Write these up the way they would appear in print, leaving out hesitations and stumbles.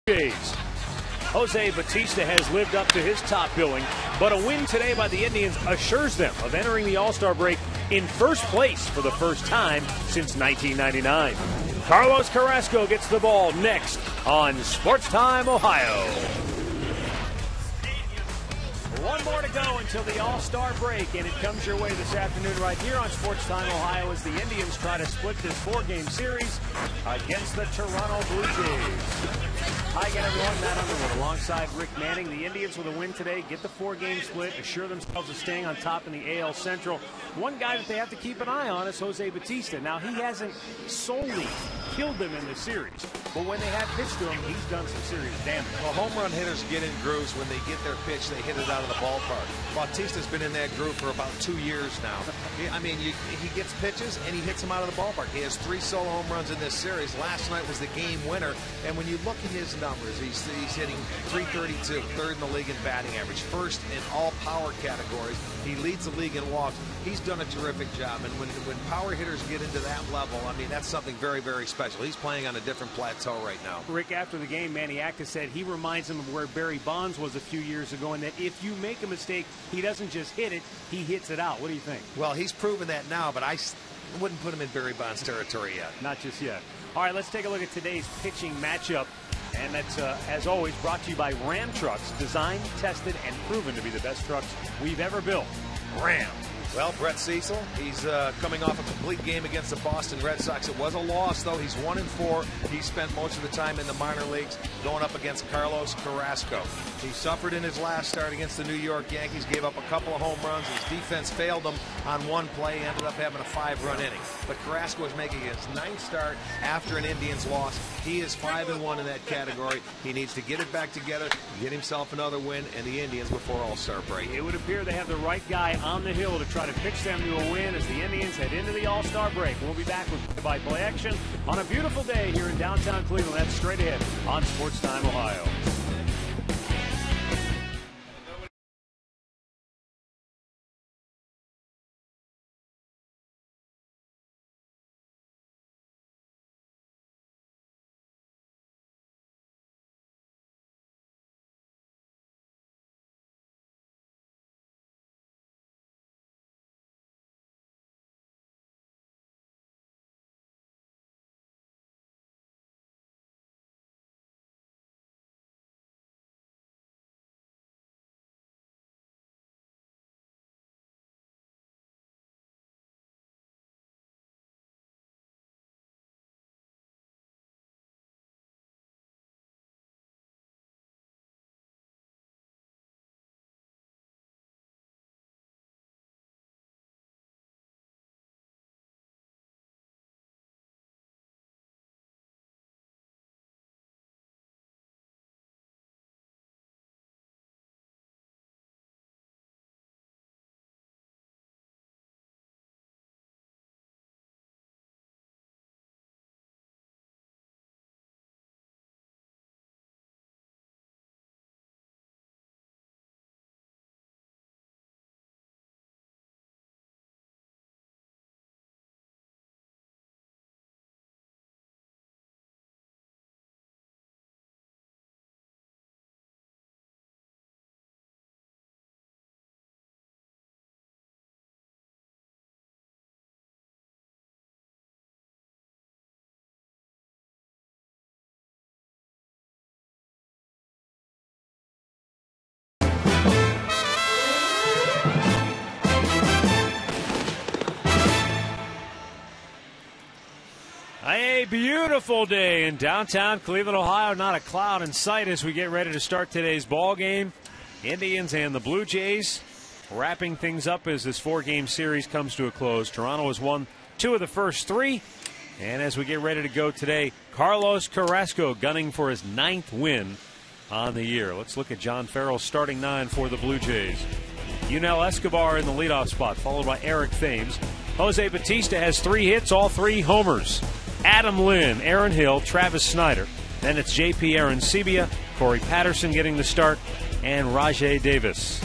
Jays. Jose Bautista has lived up to his top billing, but a win today by the Indians assures them of entering the All-Star break in first place for the first time since 1999. Carlos Carrasco gets the ball next on Sports Time Ohio. One more to go until the All-Star break, and it comes your way this afternoon right here on Sports Time Ohio as the Indians try to split this four-game series against the Toronto Blue Jays. Hi again, everyone. Matt Underwood alongside Rick Manning. The Indians with a win today get the four-game split, assure themselves of staying on top in the AL Central. One guy that they have to keep an eye on is Jose Bautista. Now, he hasn't solely killed them in the series, but when they have pitched to him, he's done some serious damage. Well, home run hitters get in grooves. When they get their pitch, they hit it out of the ballpark. Bautista's been in that groove for about 2 years now. I mean, he gets pitches and he hits them out of the ballpark. He has 3 solo home runs in this series. Last night was the game winner, and when you look at his numbers, he's hitting .332, third in the league in batting average, first in all power categories. He leads the league in walks. He's done a terrific job, and when power hitters get into that level, I mean, that's something very, very special. He's playing on a different plateau right now. Rick, after the game, Manny Acta said he reminds him of where Barry Bonds was a few years ago, and that if you make a mistake, he doesn't just hit it, he hits it out. What do you think? Well, he's proven that now, but I wouldn't put him in Barry Bonds territory yet. Not just yet. All right, let's take a look at today's pitching matchup. And that's, as always, brought to you by Ram Trucks, designed, tested, and proven to be the best trucks we've ever built. Ram. Well, Brett Cecil, he's coming off a complete game against the Boston Red Sox. It was a loss, though. He's 1-4. He spent most of the time in the minor leagues going up against Carlos Carrasco. He suffered in his last start against the New York Yankees, gave up a couple of home runs. His defense failed him on one play, ended up having a 5-run inning. But Carrasco is making his 9th start after an Indians loss. He is 5-1 in that category. He needs to get it back together, get himself another win, and the Indians before All-Star break. It would appear they have the right guy on the hill to try to pitch them to a win as the Indians head into the All-Star break. We'll be back with play-by-play action on a beautiful day here in downtown Cleveland. That's straight ahead on Sports Time Ohio. A beautiful day in downtown Cleveland, Ohio. Not a cloud in sight as we get ready to start today's ball game. Indians and the Blue Jays wrapping things up as this four-game series comes to a close. Toronto has won 2 of the first 3. And as we get ready to go today, Carlos Carrasco gunning for his 9th win on the year. Let's look at John Farrell's starting 9 for the Blue Jays. Yunel Escobar in the leadoff spot, followed by Eric Thames. Jose Bautista has 3 hits, all 3 homers. Adam Lynn, Aaron Hill, Travis Snyder. Then it's J.P. Arancibia, Corey Patterson getting the start, and Rajai Davis.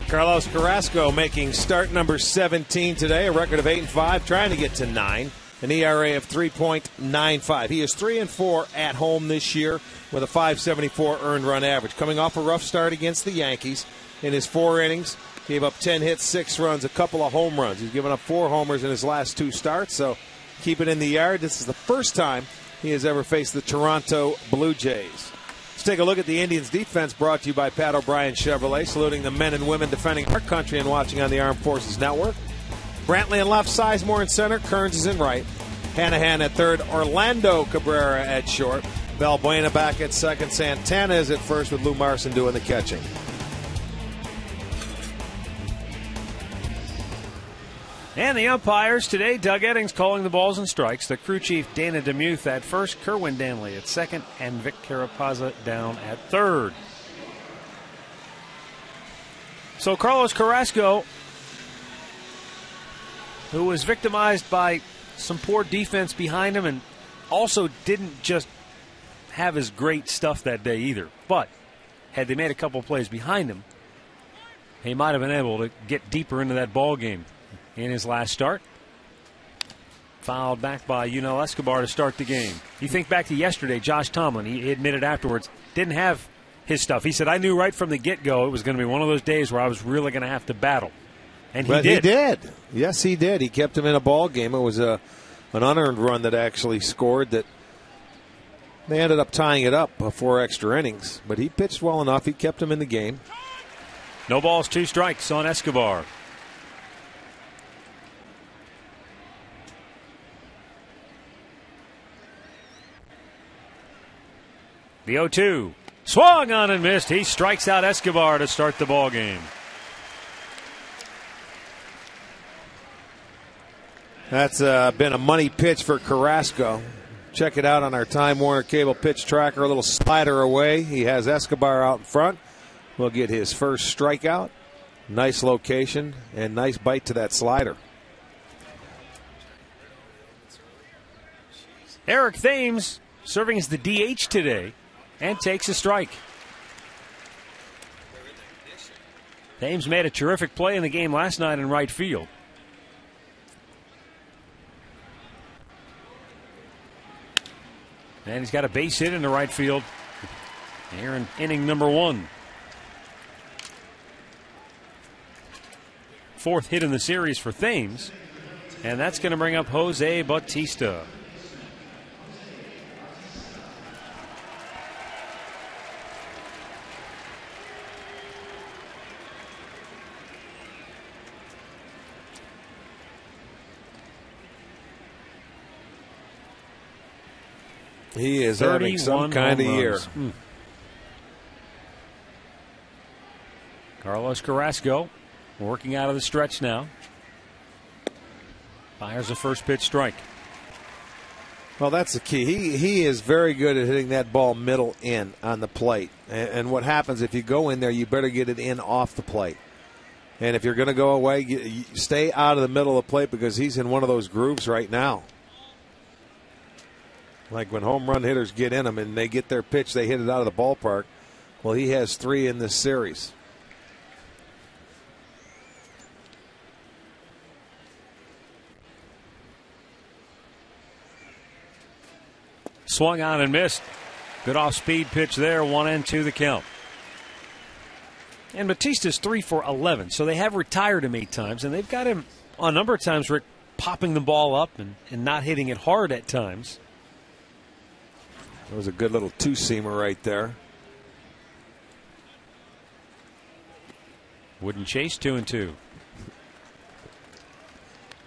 Carlos Carrasco making start number 17 today, a record of 8-5, trying to get to 9. an ERA of 3.95. He is 3-4 at home this year with a 5.74 earned run average. Coming off a rough start against the Yankees in his 4 innings, gave up 10 hits, 6 runs, a couple of home runs. He's given up 4 homers in his last 2 starts, so keep it in the yard. This is the first time he has ever faced the Toronto Blue Jays. Let's take a look at the Indians' defense, brought to you by Pat O'Brien Chevrolet, saluting the men and women defending our country and watching on the Armed Forces Network. Brantley in left, Sizemore in center, Kearns is in right. Hanahan at third, Orlando Cabrera at short. Valbuena back at second, Santana is at first with Lou Marson doing the catching. And the umpires today, Doug Eddings calling the balls and strikes. The crew chief, Dana DeMuth, at first. Kerwin Danley at second. And Vic Carapazza down at third. So Carlos Carrasco, who was victimized by some poor defense behind him and also didn't just have his great stuff that day either. But had they made a couple plays behind him, he might have been able to get deeper into that ball game. In his last start, fouled back by Yunel Escobar to start the game. You think back to yesterday, Josh Tomlin, he admitted afterwards, didn't have his stuff. He said, I knew right from the get-go it was going to be one of those days where I was really going to have to battle. And he did. He did. Yes, he did. He kept him in a ball game. It was an unearned run that actually scored that they ended up tying it up 4 extra innings. But he pitched well enough. He kept him in the game. No balls, 2 strikes on Escobar. The 0-2. Swung on and missed. He strikes out Escobar to start the ball game. That's been a money pitch for Carrasco. Check it out on our Time Warner Cable pitch tracker. A little slider away. He has Escobar out in front. Will get his first strikeout. Nice location and nice bite to that slider. Eric Thames serving as the DH today. And takes a strike. Thames made a terrific play in the game last night in right field. And he's got a base hit in the right field here in inning number 1. 4th hit in the series for Thames. And that's going to bring up Jose Bautista. He is having some kind of year. Carlos Carrasco working out of the stretch now. Fires a first pitch strike. Well, that's the key. He is very good at hitting that ball middle in on the plate. And what happens if you go in there, you better get it in off the plate. And if you're going to go away, stay out of the middle of the plate because he's in one of those grooves right now. Like when home run hitters get in them and they get their pitch, they hit it out of the ballpark. Well, he has 3 in this series. Swung on and missed. Good off-speed pitch there, 1-2 the count. And Bautista's 3 for 11, so they have retired him 8 times, and they've got him a number of times, Rick, popping the ball up and not hitting it hard at times. That was a good little 2-seamer right there. Wouldn't chase 2-2.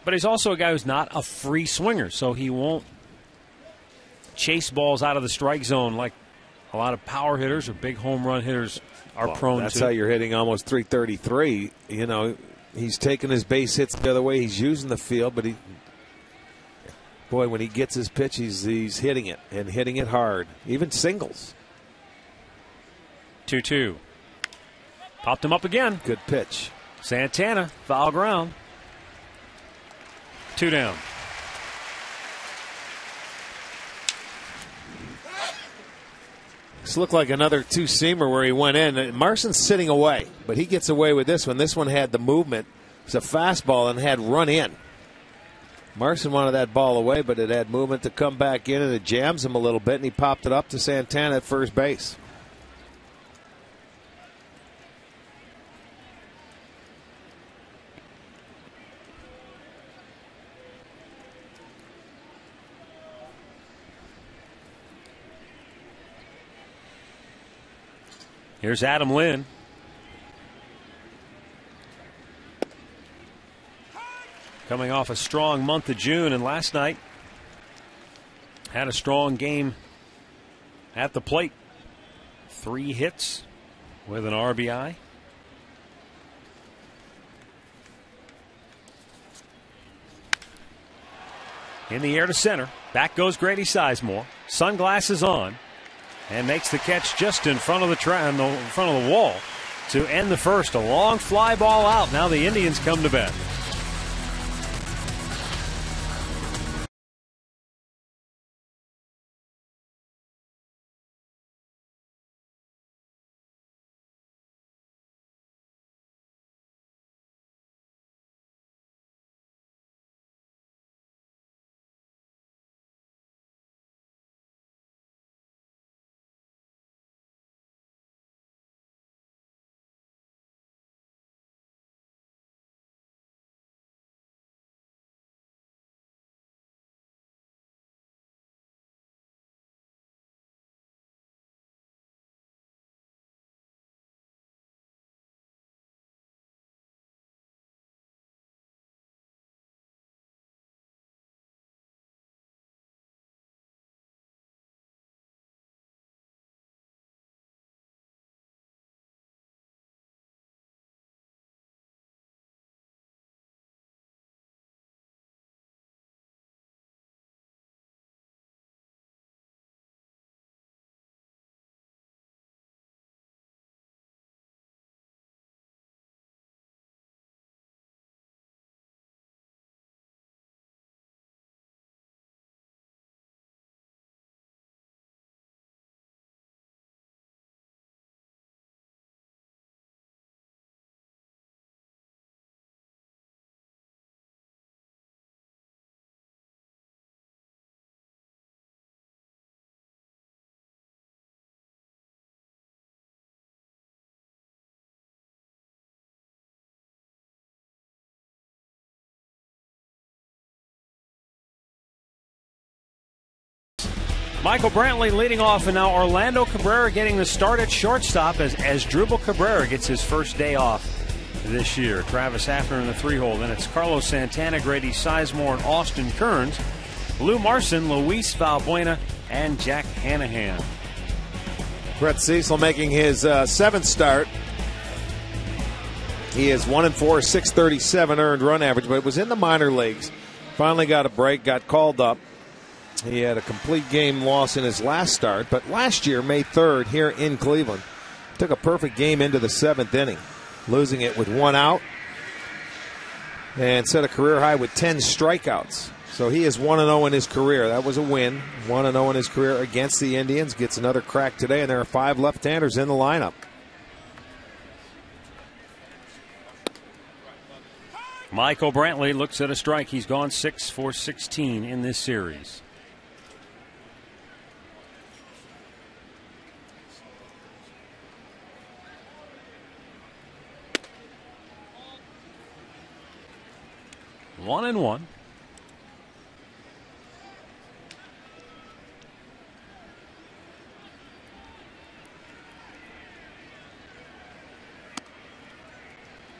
But he's also a guy who's not a free swinger, so he won't chase balls out of the strike zone like a lot of power hitters or big home run hitters are prone to. That's how you're hitting almost 333. You know, he's taking his base hits the other way. He's using the field, but boy, when he gets his pitch, he's hitting it and hitting it hard. Even singles. 2-2. Popped him up again. Good pitch. Santana, foul ground. 2 down. This looked like another 2-seamer where he went in. Marson's sitting away, but he gets away with this one. This one had the movement. It was a fastball and had run in. Marson wanted that ball away, but it had movement to come back in, and it jams him a little bit, and he popped it up to Santana at first base. Here's Adam Lynn. Coming off a strong month of June, and last night had a strong game at the plate. 3 hits with an RBI. In the air to center. Back goes Grady Sizemore. Sunglasses on. And makes the catch just in front of the wall to end the first. A long fly ball out. Now the Indians come to bat. Michael Brantley leading off, and now Orlando Cabrera getting the start at shortstop as Drupal Cabrera gets his first day off this year. Travis Hafner in the 3-hole. Then it's Carlos Santana, Grady Sizemore, and Austin Kearns. Lou Marson, Luis Valbuena, and Jack Hanahan. Brett Cecil making his 7th start. He is 1-4, 637 earned run average, but it was in the minor leagues. Finally got a break, got called up. He had a complete game loss in his last start, but last year, May 3rd, here in Cleveland, took a perfect game into the 7th inning, losing it with 1 out and set a career high with 10 strikeouts. So he is 1-0 in his career. That was a win. 1-0 in his career against the Indians. Gets another crack today, and there are 5 left-handers in the lineup. Michael Brantley looks at a strike. He's gone 6 for 16 in this series. One and one.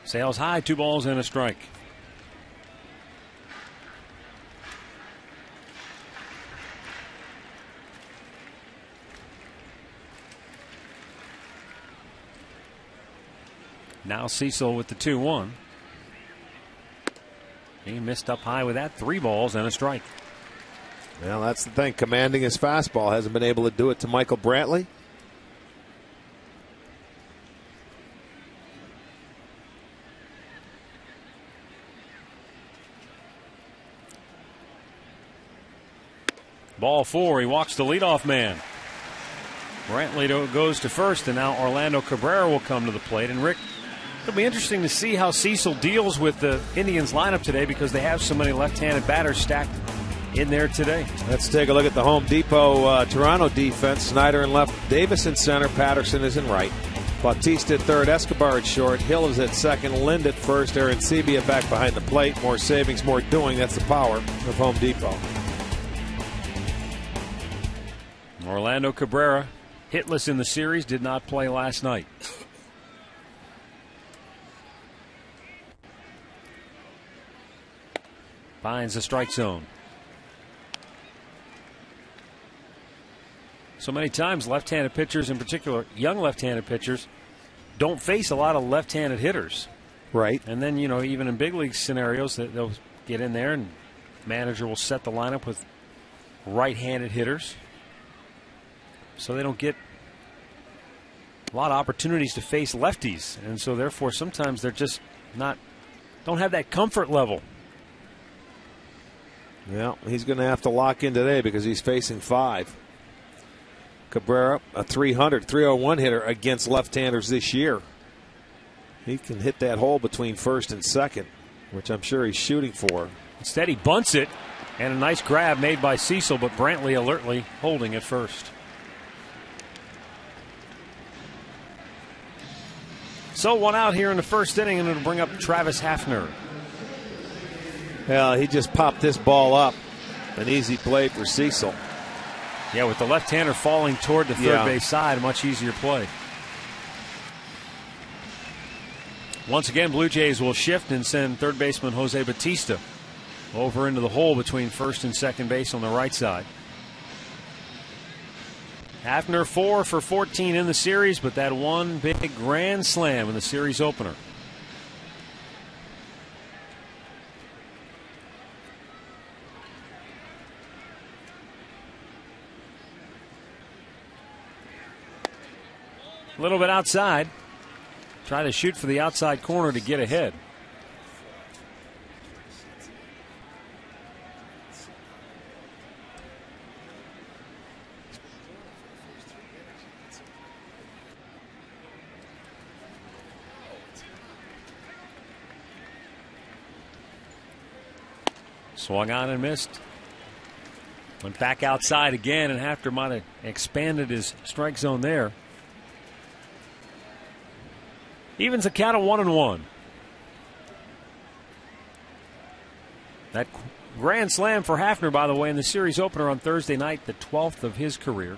Sails high, 2 balls and a strike. Now Cecil with the 2-1. He missed up high with that. 3 balls and a strike. Well, that's the thing. Commanding his fastball. Hasn't been able to do it to Michael Brantley. Ball 4. He walks the leadoff man. Brantley goes to first, and now Orlando Cabrera will come to the plate. And Rick, It'll be interesting to see how Cecil deals with the Indians lineup today because they have so many left-handed batters stacked in there today. Let's take a look at the Home Depot Toronto defense. Snyder in left, Davis in center, Patterson is in right. Bautista at third, Escobar at short, Hill is at second, Lind at first, Arancibia back behind the plate. More savings, more doing. That's the power of Home Depot. Orlando Cabrera, hitless in the series, did not play last night. Finds the strike zone. So many times left-handed pitchers, in particular young left-handed pitchers, don't face a lot of left-handed hitters. Right. And then, you know, even in big league scenarios, they'll get in there and manager will set the lineup with right-handed hitters. So they don't get a lot of opportunities to face lefties. And so therefore sometimes they're just don't have that comfort level. Well, he's going to have to lock in today because he's facing 5. Cabrera, a 301 hitter against left-handers this year. He can hit that hole between first and second, which I'm sure he's shooting for. Instead, he bunts it, and a nice grab made by Cecil, but Brantley alertly holding at first. So 1 out here in the first inning, and it'll bring up Travis Hafner. Well, he just popped this ball up. An easy play for Cecil. Yeah, with the left-hander falling toward the third base side, a much easier play. Once again, Blue Jays will shift and send third baseman Jose Bautista over into the hole between first and second base on the right side. Hafner 4 for 14 in the series, but that one big grand slam in the series opener. A little bit outside. Try to shoot for the outside corner to get ahead. Swung on and missed. Went back outside again, and Hafner might have expanded his strike zone there. Evens a count of 1-1. That grand slam for Hafner, by the way, in the series opener on Thursday night, the 12th of his career.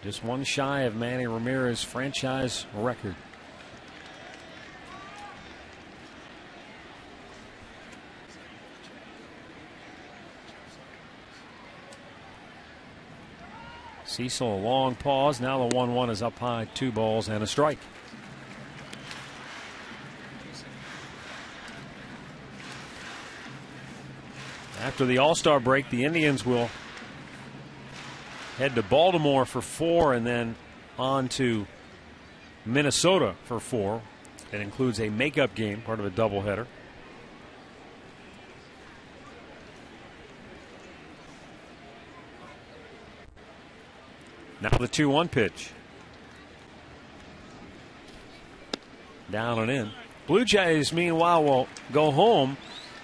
Just one shy of Manny Ramirez's franchise record. Cecil, a long pause. Now the 1-1 is up high, 2 balls and a strike. After the All-Star break, the Indians will head to Baltimore for 4 and then on to Minnesota for 4. It includes a makeup game, part of a doubleheader. Now the 2-1 pitch. Down and in. Blue Jays, meanwhile, will go home.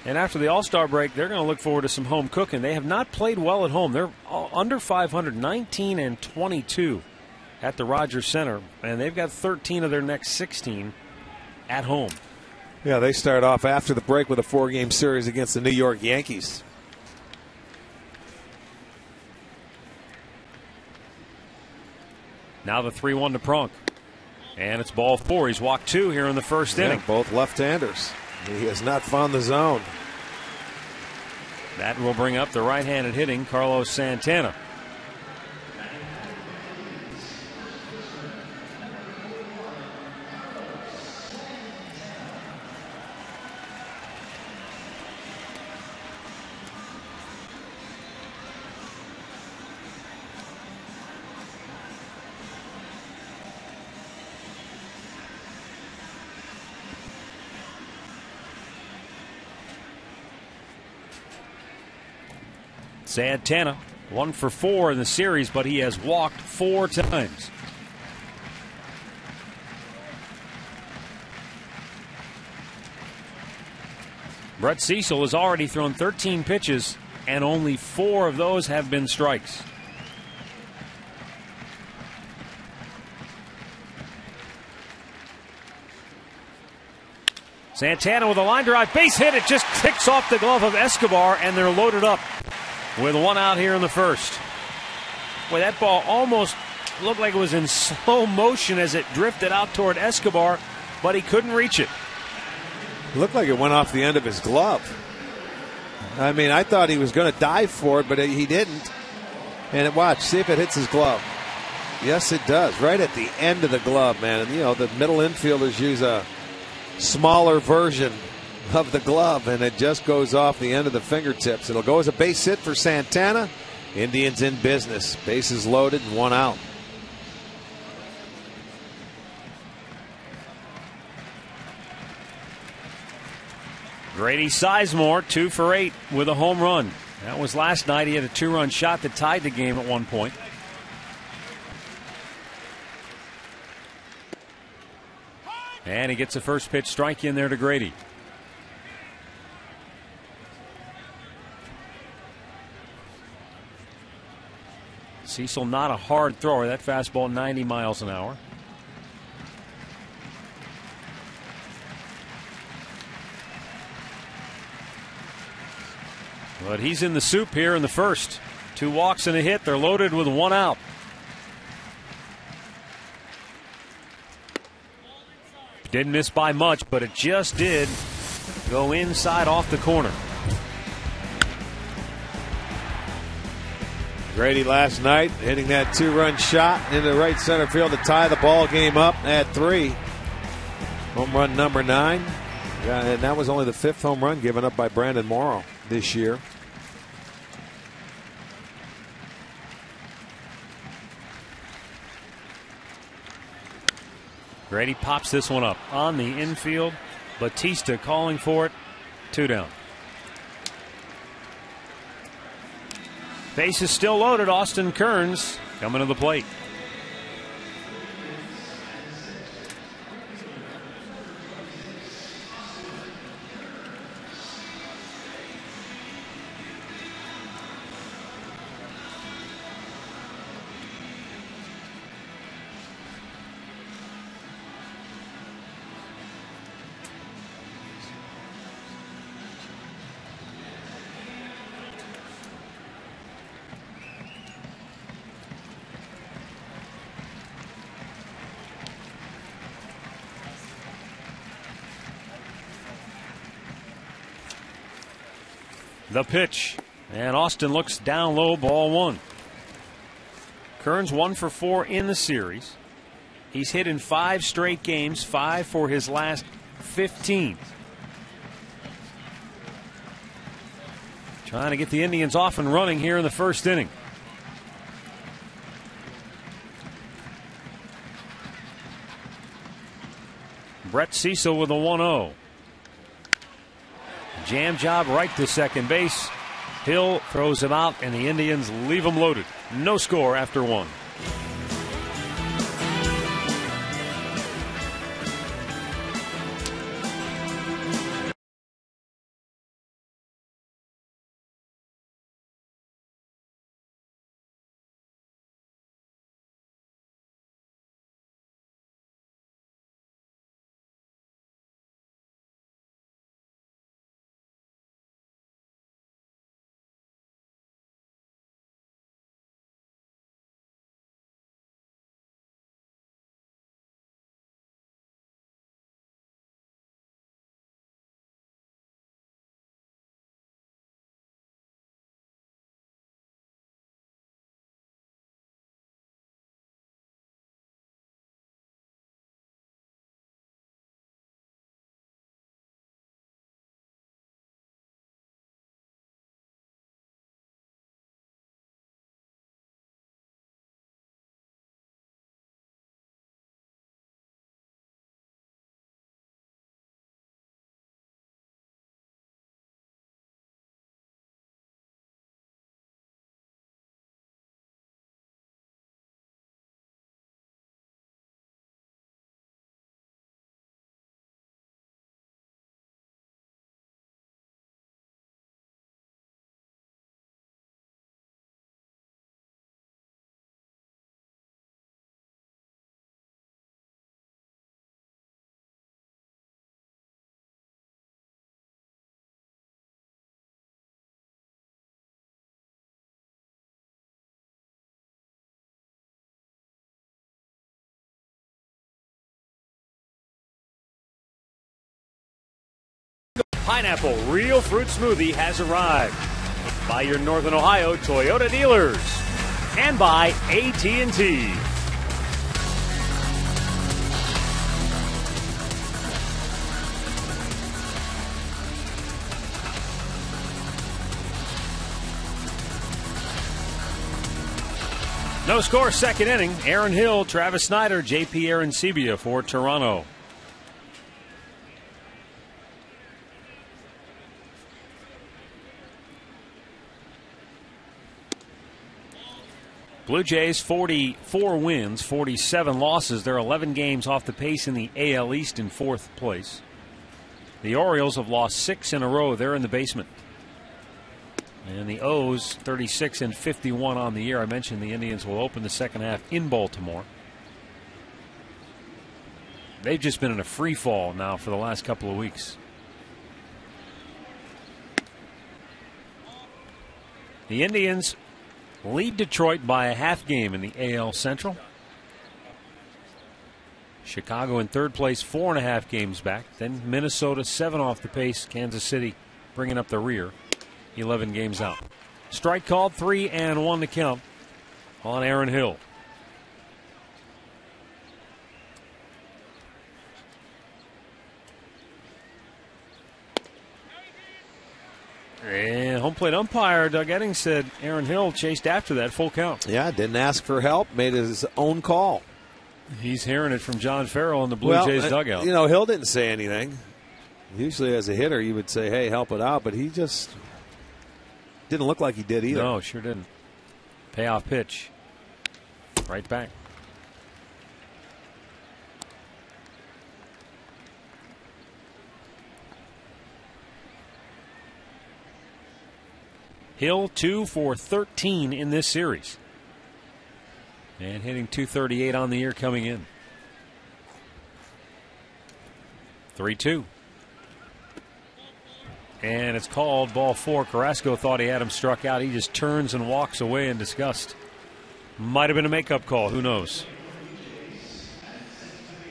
And after the All-Star break, they're going to look forward to some home cooking. They have not played well at home. They're under 500, 19-22 at the Rogers Center. And they've got 13 of their next 16 at home. Yeah, they start off after the break with a 4-game series against the New York Yankees. Now the 3-1 to Prunk. And it's ball 4. He's walked 2 here in the first inning. Both left-handers. He has not found the zone. That will bring up the right-handed hitting Carlos Santana. Santana 1 for 4 in the series, but he has walked 4 times. Brett Cecil has already thrown 13 pitches, and only 4 of those have been strikes. Santana with a line drive, base hit. It just kicks off the glove of Escobar, and they're loaded up with 1 out here in the first. Boy, that ball almost looked like it was in slow motion as it drifted out toward Escobar, but he couldn't reach it. It looked like it went off the end of his glove. I mean, I thought he was going to dive for it, but he didn't. And watch, see if it hits his glove. Yes, it does. Right at the end of the glove, man. And, you know, the middle infielders use a smaller version of the glove, and it just goes off the end of the fingertips. It'll go as a base hit for Santana. Indians in business. Bases loaded and 1 out. Grady Sizemore, 2 for 8 with a home run. That was last night. He had a 2-run shot that tied the game at one point. And he gets a first pitch strike in there to Grady. Cecil not a hard thrower. That fastball 90 miles an hour. But he's in the soup here in the first. 2 walks and a hit. They're loaded with 1 out. Didn't miss by much, but it just did go inside off the corner. Grady last night hitting that 2-run shot into right center field to tie the ball game up at 3. Home run number 9. And that was only the 5th home run given up by Brandon Morrow this year. Grady pops this one up on the infield. Batista calling for it. 2 down. Base is still loaded. Austin Kearns coming to the plate. The pitch. And Austin looks down low, ball 1. Kearns 1 for 4 in the series. He's hit in 5 straight games, 5 for his last 15. Trying to get the Indians off and running here in the first inning. Brett Cecil with a 1-0. Jam job right to second base. Hill throws him out, and the Indians leave him loaded. No score after 1. Pineapple Real Fruit Smoothie has arrived. By your Northern Ohio Toyota dealers. And by AT&T. No score, second inning. Aaron Hill, Travis Snyder, J.P. Arancibia for Toronto. Blue Jays 44 wins, 47 losses. They're 11 games off the pace in the AL East in fourth place. The Orioles have lost 6 in a row. They're in the basement. And the O's 36 and 51 on the year. I mentioned the Indians will open the second half in Baltimore. They've just been in a free fall now for the last couple of weeks. The Indians lead Detroit by a half game in the AL Central. Chicago in third place, 4.5 games back. Then Minnesota 7 off the pace. Kansas City bringing up the rear, 11 games out. Strike called, 3-1 to count on Aaron Hill. And home plate umpire Doug Eddings said Aaron Hill chased after that full count. Yeah, didn't ask for help, made his own call. He's hearing it from John Farrell in the Blue Jays dugout. You know, Hill didn't say anything. Usually as a hitter, you would say, hey, help it out, but he just didn't look like he did either. No, sure didn't. Payoff pitch. Right back. Hill 2 for 13 in this series. And hitting .238 on the year coming in. 3-2. And it's called ball 4. Carrasco thought he had him struck out. He just turns and walks away in disgust. Might have been a makeup call. Who knows?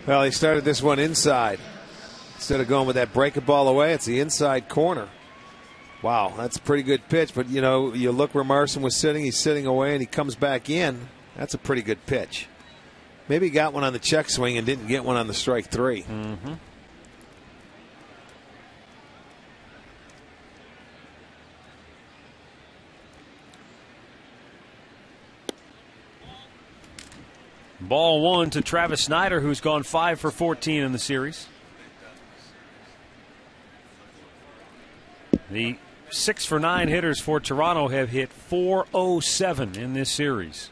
Well, he started this one inside. Instead of going with that breaking ball away, it's the inside corner. Wow, that's a pretty good pitch. But, you know, you look where Marson was sitting. He's sitting away, and he comes back in. That's a pretty good pitch. Maybe he got one on the check swing and didn't get one on the strike 3. Mm-hmm. Ball 1 to Travis Snyder, who's gone 5 for 14 in the series. The 6 for 9 hitters for Toronto have hit .407 in this series.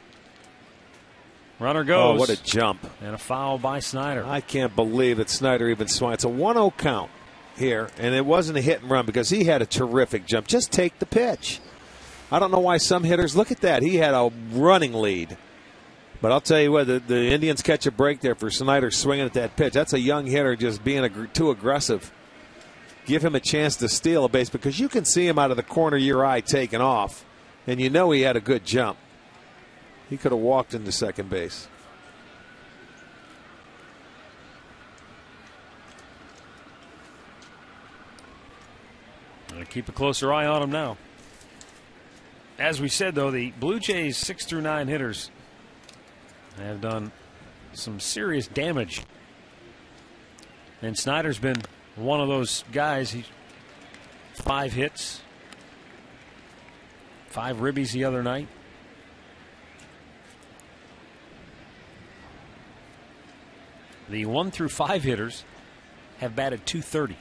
Runner goes. Oh, what a jump. And a foul by Snyder. I can't believe that Snyder even swung. It's a 1-0 count here, and it wasn't a hit and run because he had a terrific jump. Just take the pitch. I don't know why some hitters, look at that. He had a running lead. But I'll tell you what, the Indians catch a break there for Snyder swinging at that pitch. That's a young hitter just being too aggressive. Give him a chance to steal a base because you can see him out of the corner of your eye taking off, and you know he had a good jump. He could have walked into second base. Gonna keep a closer eye on him now. As we said, though, the Blue Jays 6 through 9 hitters have done some serious damage. And Snyder's been one of those guys. He 5 hits, 5 ribbies the other night. The 1 through 5 hitters have batted .230.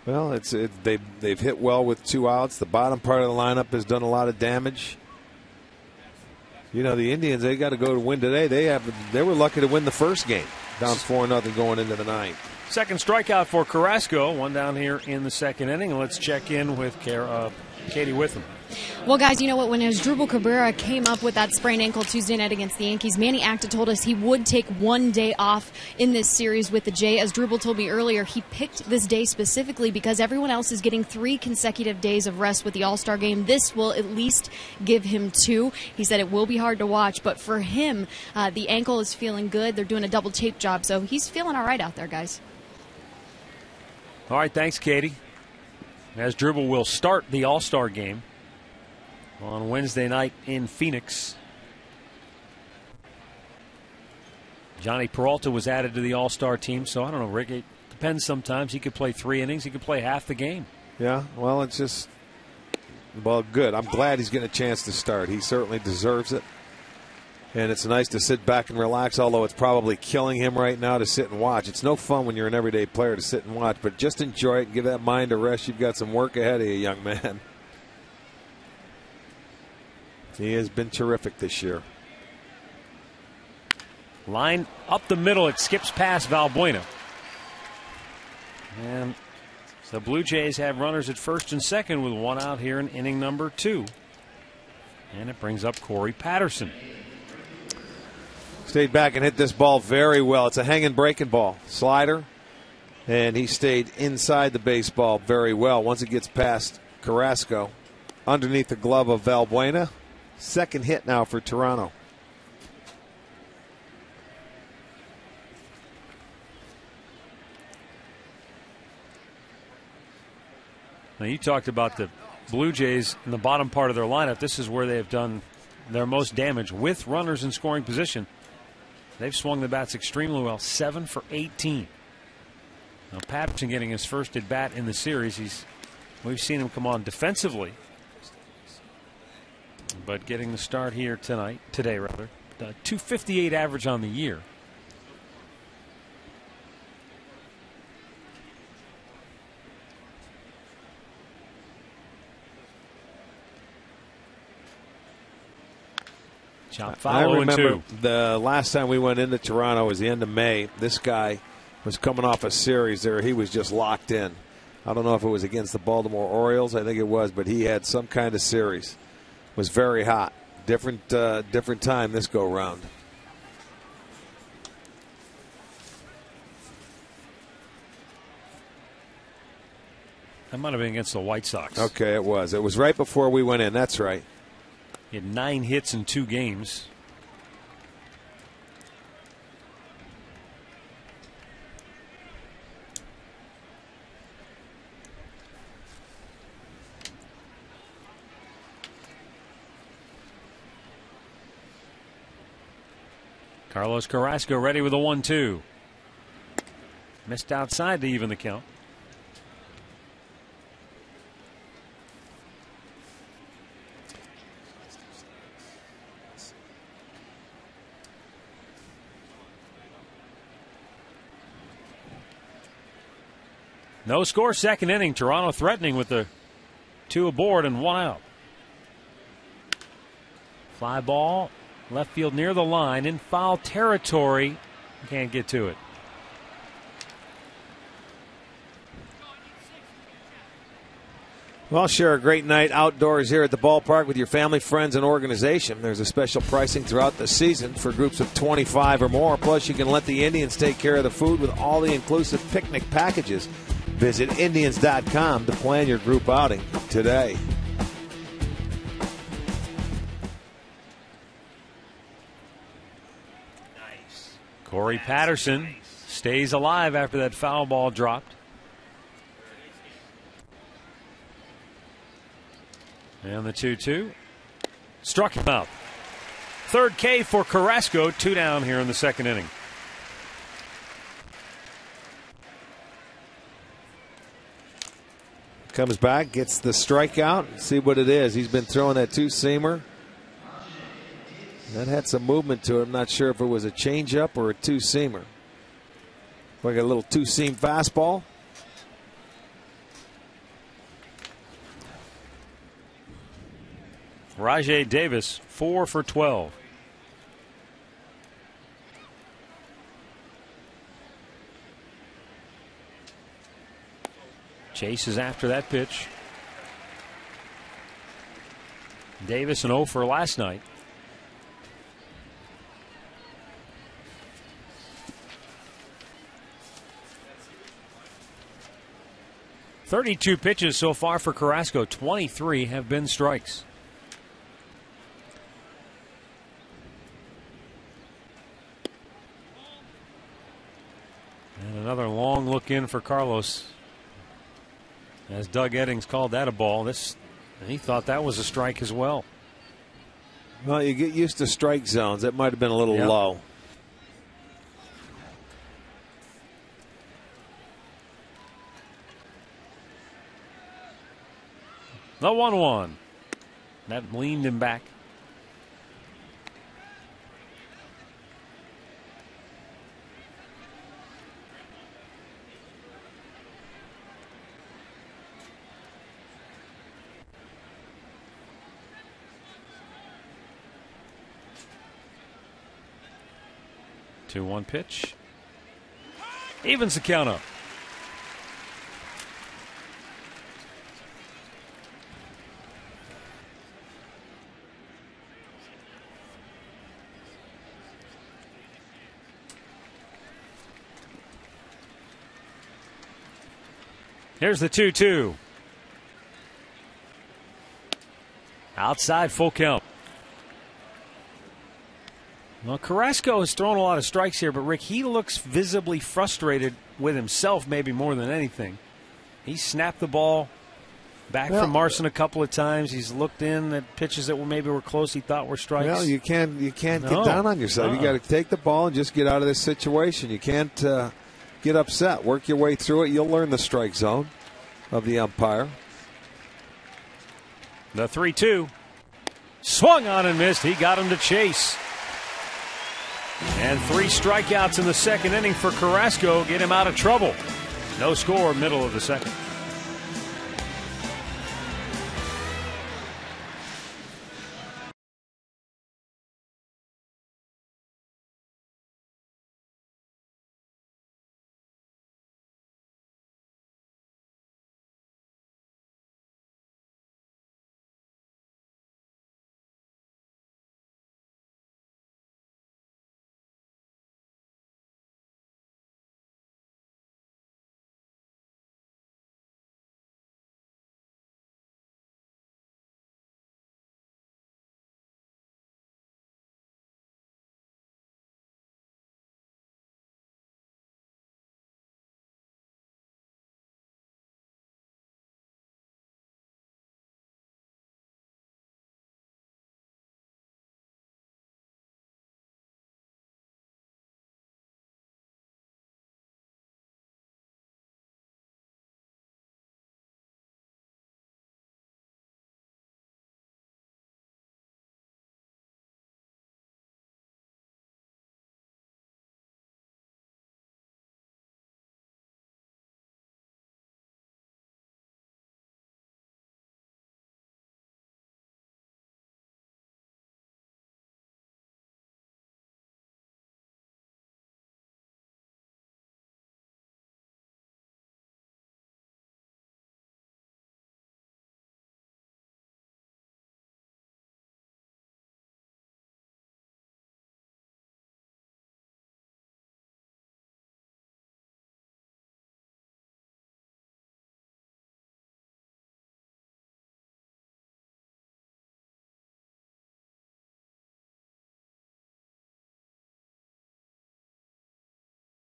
Well, they've hit well with 2 outs. The bottom part of the lineup has done a lot of damage. You know, the Indians, they got to go to win today. They were lucky to win the first game, down 4-0 going into the 9th. Second strikeout for Carrasco. One down here in the second inning. Let's check in with Katie Witham. Well, guys, you know what? When Asdrubal Cabrera came up with that sprained ankle Tuesday night against the Yankees, Manny Acta told us he would take 1 day off in this series with the Jay. Asdrubal told me earlier he picked this day specifically because everyone else is getting 3 consecutive days of rest with the All-Star game. This will at least give him 2. He said it will be hard to watch, but for him, the ankle is feeling good. They're doing a double tape job, so he's feeling all right out there, guys. All right, thanks, Katie. As Dribble will start the All-Star game on Wednesday night in Phoenix. Johnny Peralta was added to the All-Star team, so I don't know, Rick. It depends sometimes. He could play 3 innings. He could play half the game. Yeah, well, it's just, well, good. I'm glad he's getting a chance to start. He certainly deserves it. And it's nice to sit back and relax, although it's probably killing him right now to sit and watch. It's no fun when you're an everyday player to sit and watch, but just enjoy it and give that mind a rest. You've got some work ahead of you, young man. He has been terrific this year. Line up the middle. It skips past Valbuena. And the Blue Jays have runners at first and second with 1 out here in inning number 2. And it brings up Corey Patterson. Stayed back and hit this ball very well. It's a hanging breaking ball. Slider. And he stayed inside the baseball very well. Once it gets past Carrasco, underneath the glove of Valbuena. Second hit now for Toronto. Now, you talked about the Blue Jays in the bottom part of their lineup. This is where they have done their most damage with runners in scoring position. They've swung the bats extremely well, 7 for 18. Now, Patterson getting his first at bat in the series. We've seen him come on defensively, but getting the start here today, 258 average on the year. I remember the last time we went into Toronto was the end of May. This guy was coming off a series there. He was just locked in. I don't know if it was against the Baltimore Orioles. I think it was, but he had some kind of series. It was very hot. Different time this go round. That might have been against the White Sox. Okay, it was. It was right before we went in. That's right. He had 9 hits in 2 games. Carlos Carrasco ready with a 1-2. Missed outside to even the count. No score, second inning. Toronto threatening with the 2 aboard and 1 out. Fly ball, left field near the line in foul territory. Can't get to it. Well, share a great night outdoors here at the ballpark with your family, friends, and organization. There's a special pricing throughout the season for groups of 25 or more. Plus, you can let the Indians take care of the food with all the inclusive picnic packages. Visit Indians.com to plan your group outing today. Nice. Corey Patterson stays alive after that foul ball dropped. And the 2-2 struck him out. Third K for Carrasco. 2 down here in the second inning. Comes back, gets the strikeout. See what it is. He's been throwing that 2-seamer. That had some movement to it. I'm not sure if it was a changeup or a 2-seamer. Like a little 2-seam fastball. Rajai Davis, 4 for 12. Chase is after that pitch. Davis an 0 for last night. .32 pitches so far for Carrasco. 23 have been strikes. And another long look in for Carlos. As Doug Eddings called that a ball, he thought that was a strike as well. Well, you get used to strike zones. That might have been a little low. The 1-1. That leaned him back. Two-one pitch. Evens the count up. Here's the 2-2. Outside, full count. Well, Carrasco has thrown a lot of strikes here, but Rick, he looks visibly frustrated with himself maybe more than anything. He snapped the ball back from Marson a couple of times. He's looked in at pitches that maybe were close he thought were strikes. Well, you can't get down on yourself. You got to take the ball and just get out of this situation. You can't get upset. Work your way through it. You'll learn the strike zone of the umpire. The 3-2. Swung on and missed. He got him to chase. And 3 strikeouts in the second inning for Carrasco get him out of trouble. No score, middle of the second.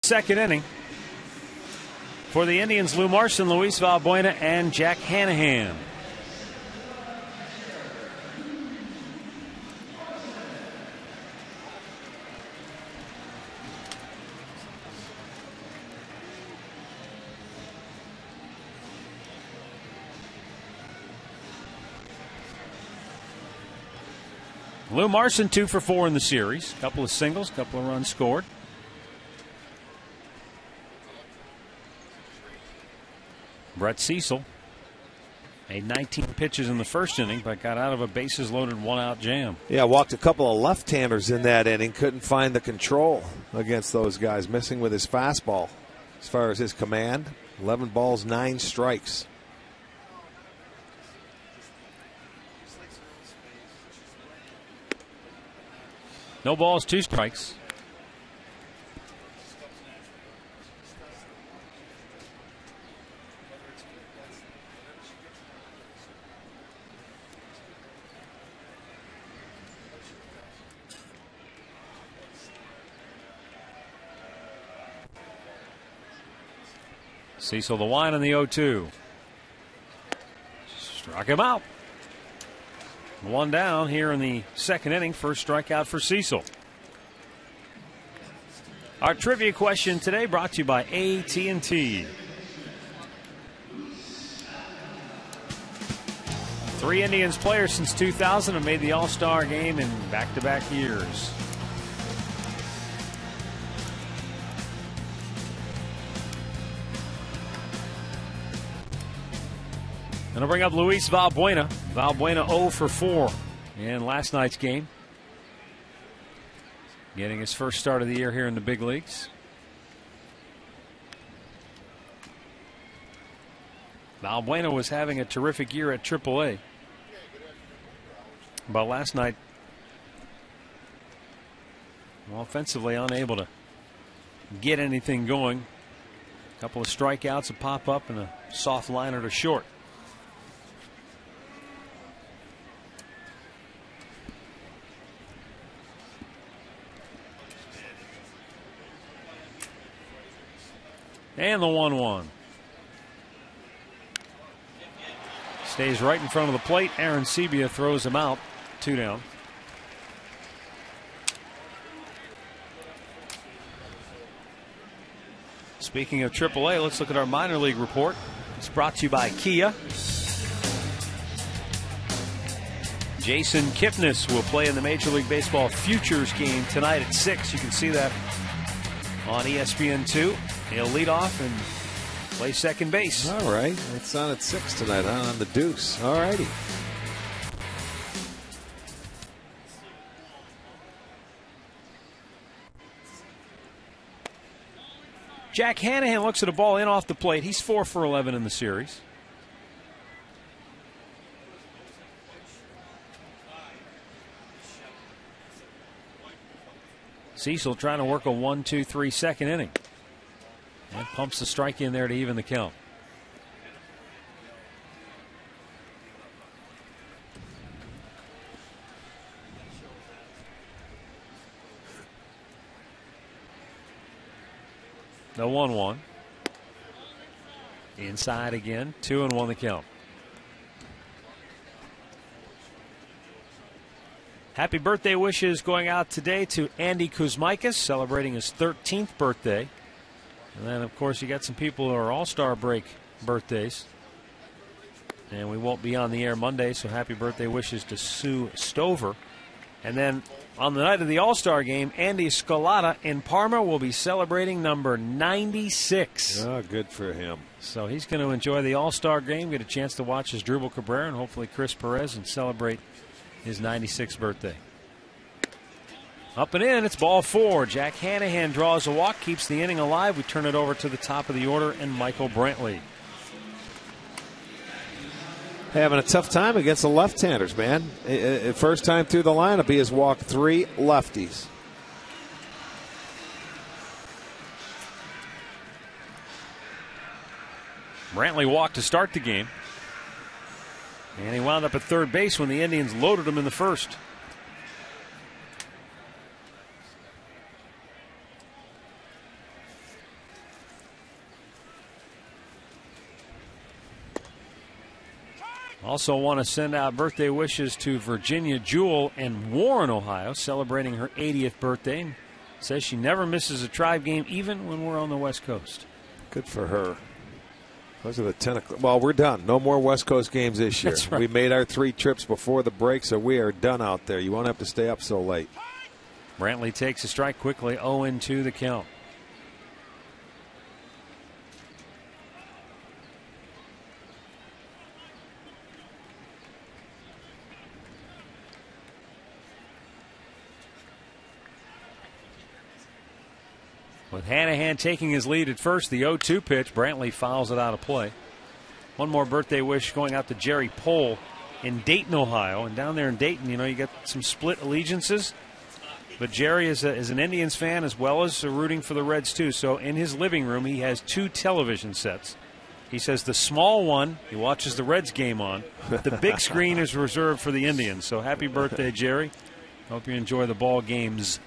Second inning for the Indians, Lou Marson, Luis Valbuena, and Jack Hanahan. Lou Marson 2 for 4 in the series. Couple of singles, couple of runs scored. Brett Cecil made 19 pitches in the first inning, but got out of a bases-loaded 1-out jam. Yeah, walked a couple of left-handers in that inning. Couldn't find the control against those guys, missing with his fastball. As far as his command, 11 balls, 9 strikes. No balls, 2 strikes. Cecil the line on the 0-2. Struck him out. One down here in the second inning. First strikeout for Cecil. Our trivia question today brought to you by AT&T. 3 Indians players since 2000 have made the All-Star game in back-to-back years. Going to bring up Luis Valbuena. Valbuena 0 for 4 in last night's game. Getting his first start of the year here in the big leagues. Valbuena was having a terrific year at AAA. But last night, offensively unable to get anything going. A couple of strikeouts, a pop-up, and a soft liner to short. And the 1-1. Stays right in front of the plate. Aaron Sebia throws him out. 2 down. Speaking of AAA, let's look at our minor league report. It's brought to you by Kia. Jason Kipnis will play in the Major League Baseball Futures game tonight at 6. You can see that on ESPN2. He'll lead off and play second base. All right. It's on at 6 tonight, huh? On the deuce. All righty. Jack Hanahan looks at a ball in off the plate. He's 4 for 11 in the series. Cecil trying to work a 1-2-3 second inning. And pumps the strike in there to even the count. The 1-1. Inside again. 2-1 the count. Happy birthday wishes going out today to Andy Kuzmaitis, celebrating his 13th birthday. And then, of course, you got some people who are All-Star break birthdays. And we won't be on the air Monday, so happy birthday wishes to Sue Stover. And then on the night of the All-Star game, Andy Scalata in Parma will be celebrating number 96. Oh, good for him. So he's going to enjoy the All-Star game, get a chance to watch Asdrubal Cabrera and hopefully Chris Perez and celebrate his 96th birthday. Up and in, it's ball 4. Jack Hanahan draws a walk, keeps the inning alive. We turn it over to the top of the order and Michael Brantley. Having a tough time against the left-handers, man. First time through the lineup, he has walked 3 lefties. Brantley walked to start the game. And he wound up at third base when the Indians loaded him in the first. Also want to send out birthday wishes to Virginia Jewell in Warren, Ohio, celebrating her 80th birthday. And says she never misses a Tribe game, even when we're on the West Coast. Good for her. Those are the 10 o'clock. Well, we're done. No more West Coast games this year. That's right. We made our 3 trips before the break, so we are done out there. You won't have to stay up so late. Brantley takes a strike quickly, 0-2 the count. With Hanahan taking his lead at first, the 0-2 pitch, Brantley fouls it out of play. One more birthday wish going out to Jerry Pohl in Dayton, Ohio. And down there in Dayton, you got some split allegiances. But Jerry is an Indians fan as well as rooting for the Reds, too. So in his living room, he has 2 television sets. He says the small one, he watches the Reds game on. The big screen is reserved for the Indians. So happy birthday, Jerry. Hope you enjoy the ball games.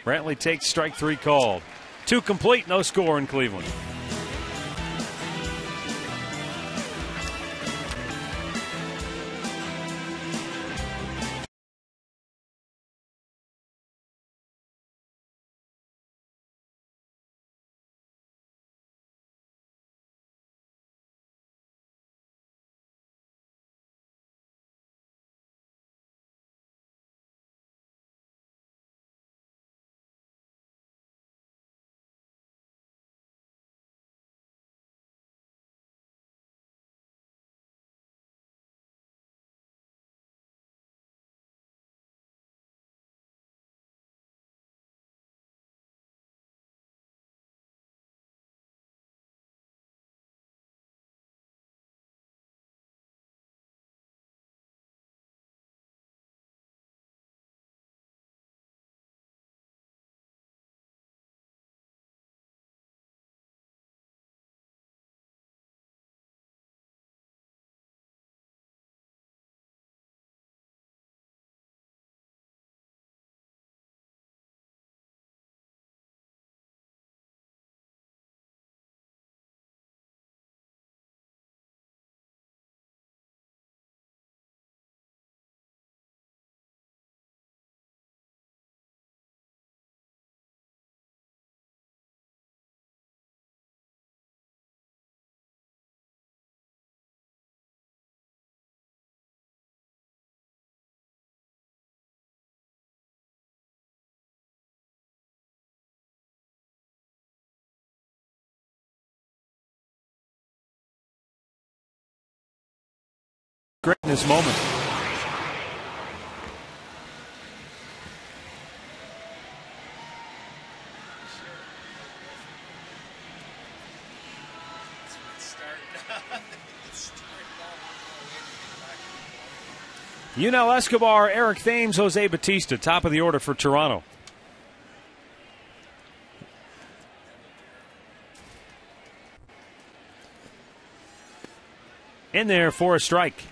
Brantley takes strike 3 called. 2 complete, no score in Cleveland. greatness moment. Yunel Escobar, Eric Thames, Jose Batista, top of the order for Toronto. In there for a strike.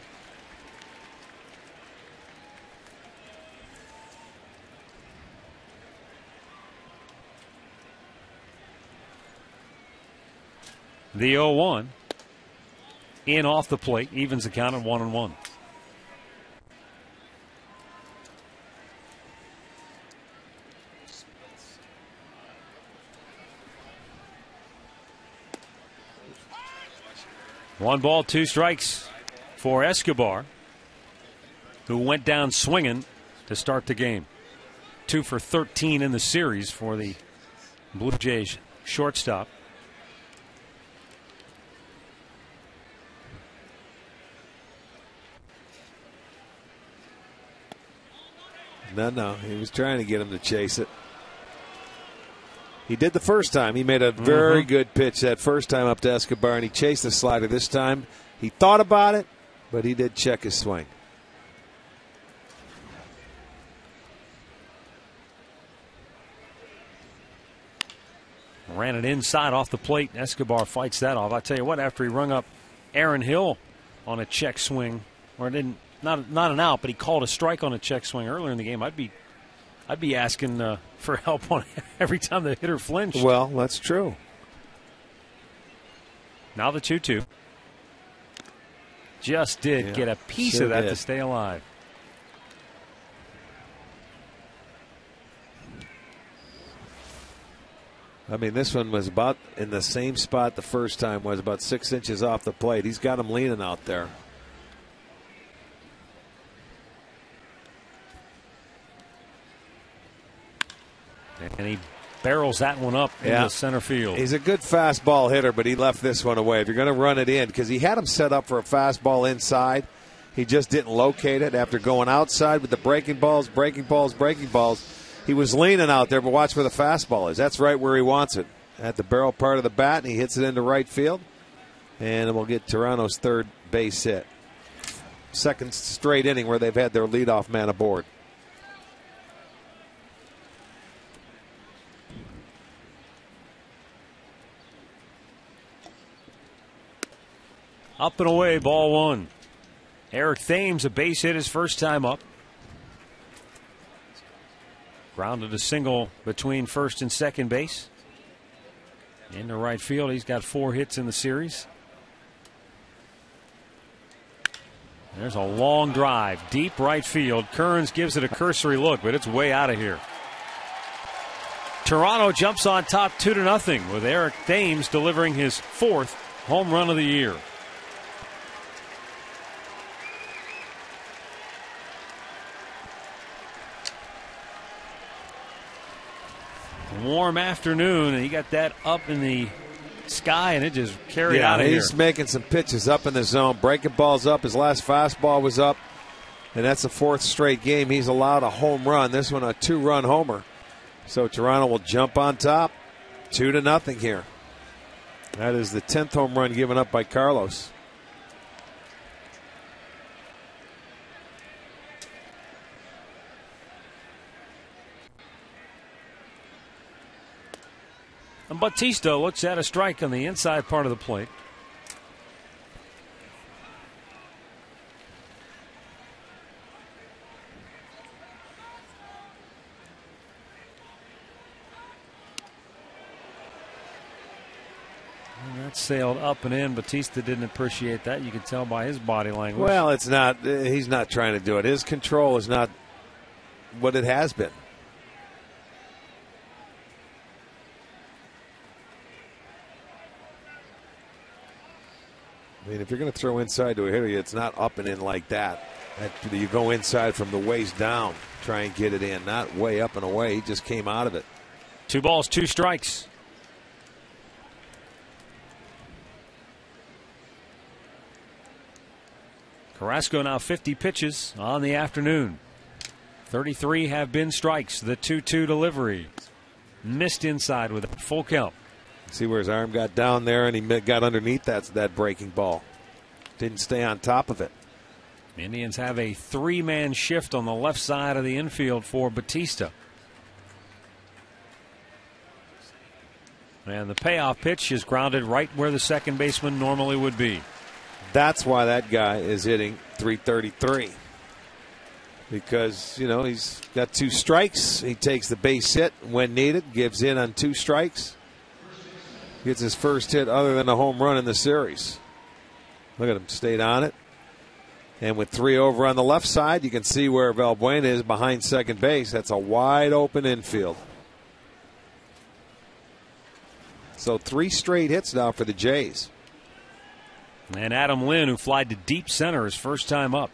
The 0-1 in off the plate, evens the count at 1-1. One ball, two strikes for Escobar, who went down swinging to start the game. 2 for 13 in the series for the Blue Jays shortstop. No, he was trying to get him to chase it. He did the first time. He made a very good pitch that first time up to Escobar, and he chased the slider. This time he thought about it, but he did check his swing. Ran it inside off the plate. Escobar fights that off. I tell you what, after he rung up Aaron Hill on a check swing, or didn't not an out, but he called a strike on a check swing earlier in the game, I'd be asking for help on every time the hitter flinched. Well, that's true. Now the 2-2. Just did get a piece of that to stay alive. I mean, this one was about in the same spot the first time, was about 6 inches off the plate. He's got him leaning out there. And he barrels that one up into center field. He's a good fastball hitter, but he left this one away. If you're going to run it in, because he had him set up for a fastball inside, he just didn't locate it after going outside with the breaking balls. He was leaning out there, but watch where the fastball is. That's right where he wants it, at the barrel part of the bat, and he hits it into right field. And we'll get Toronto's third base hit. Second straight inning where they've had their leadoff man aboard. Up and away, ball one. Eric Thames, a base hit his first time up. Grounded a single between first and second base. Into right field, he's got 4 hits in the series. There's a long drive, deep right field. Kearns gives it a cursory look, but it's way out of here. Toronto jumps on top 2-0 with Eric Thames delivering his 4th home run of the year. Warm afternoon, and he got that up in the sky, and it just carried out of here. He's making some pitches up in the zone, breaking balls up. His last fastball was up, and that's the 4th straight game he's allowed a home run. This one a 2-run homer. So Toronto will jump on top 2-0 here. That is the 10th home run given up by Carlos. And Batista looks at a strike on the inside part of the plate. And that sailed up and in. Batista didn't appreciate that. You could tell by his body language. Well, it's not. He's not trying to do it. His control is not what it has been. I mean, if you're going to throw inside to a hitter, it's not up and in like that. You go inside from the waist down, try and get it in, not way up and away. He just came out of it. 2 balls, 2 strikes. Carrasco now 50 pitches on the afternoon. 33 have been strikes. The 2-2 delivery. Missed inside with a full count. See where his arm got down there, and he got underneath that breaking ball. Didn't stay on top of it. Indians have a 3-man shift on the left side of the infield for Batista. And the payoff pitch is grounded right where the second baseman normally would be. That's why that guy is hitting .333. Because, he's got 2 strikes. He takes the base hit when needed, gives in on 2 strikes. Gets his first hit other than a home run in the series. Look at him, stayed on it. And with 3 over on the left side, you can see where Valbuena is behind second base. That's a wide open infield. So 3 straight hits now for the Jays. And Adam Lynn, who flied to deep center his first time up.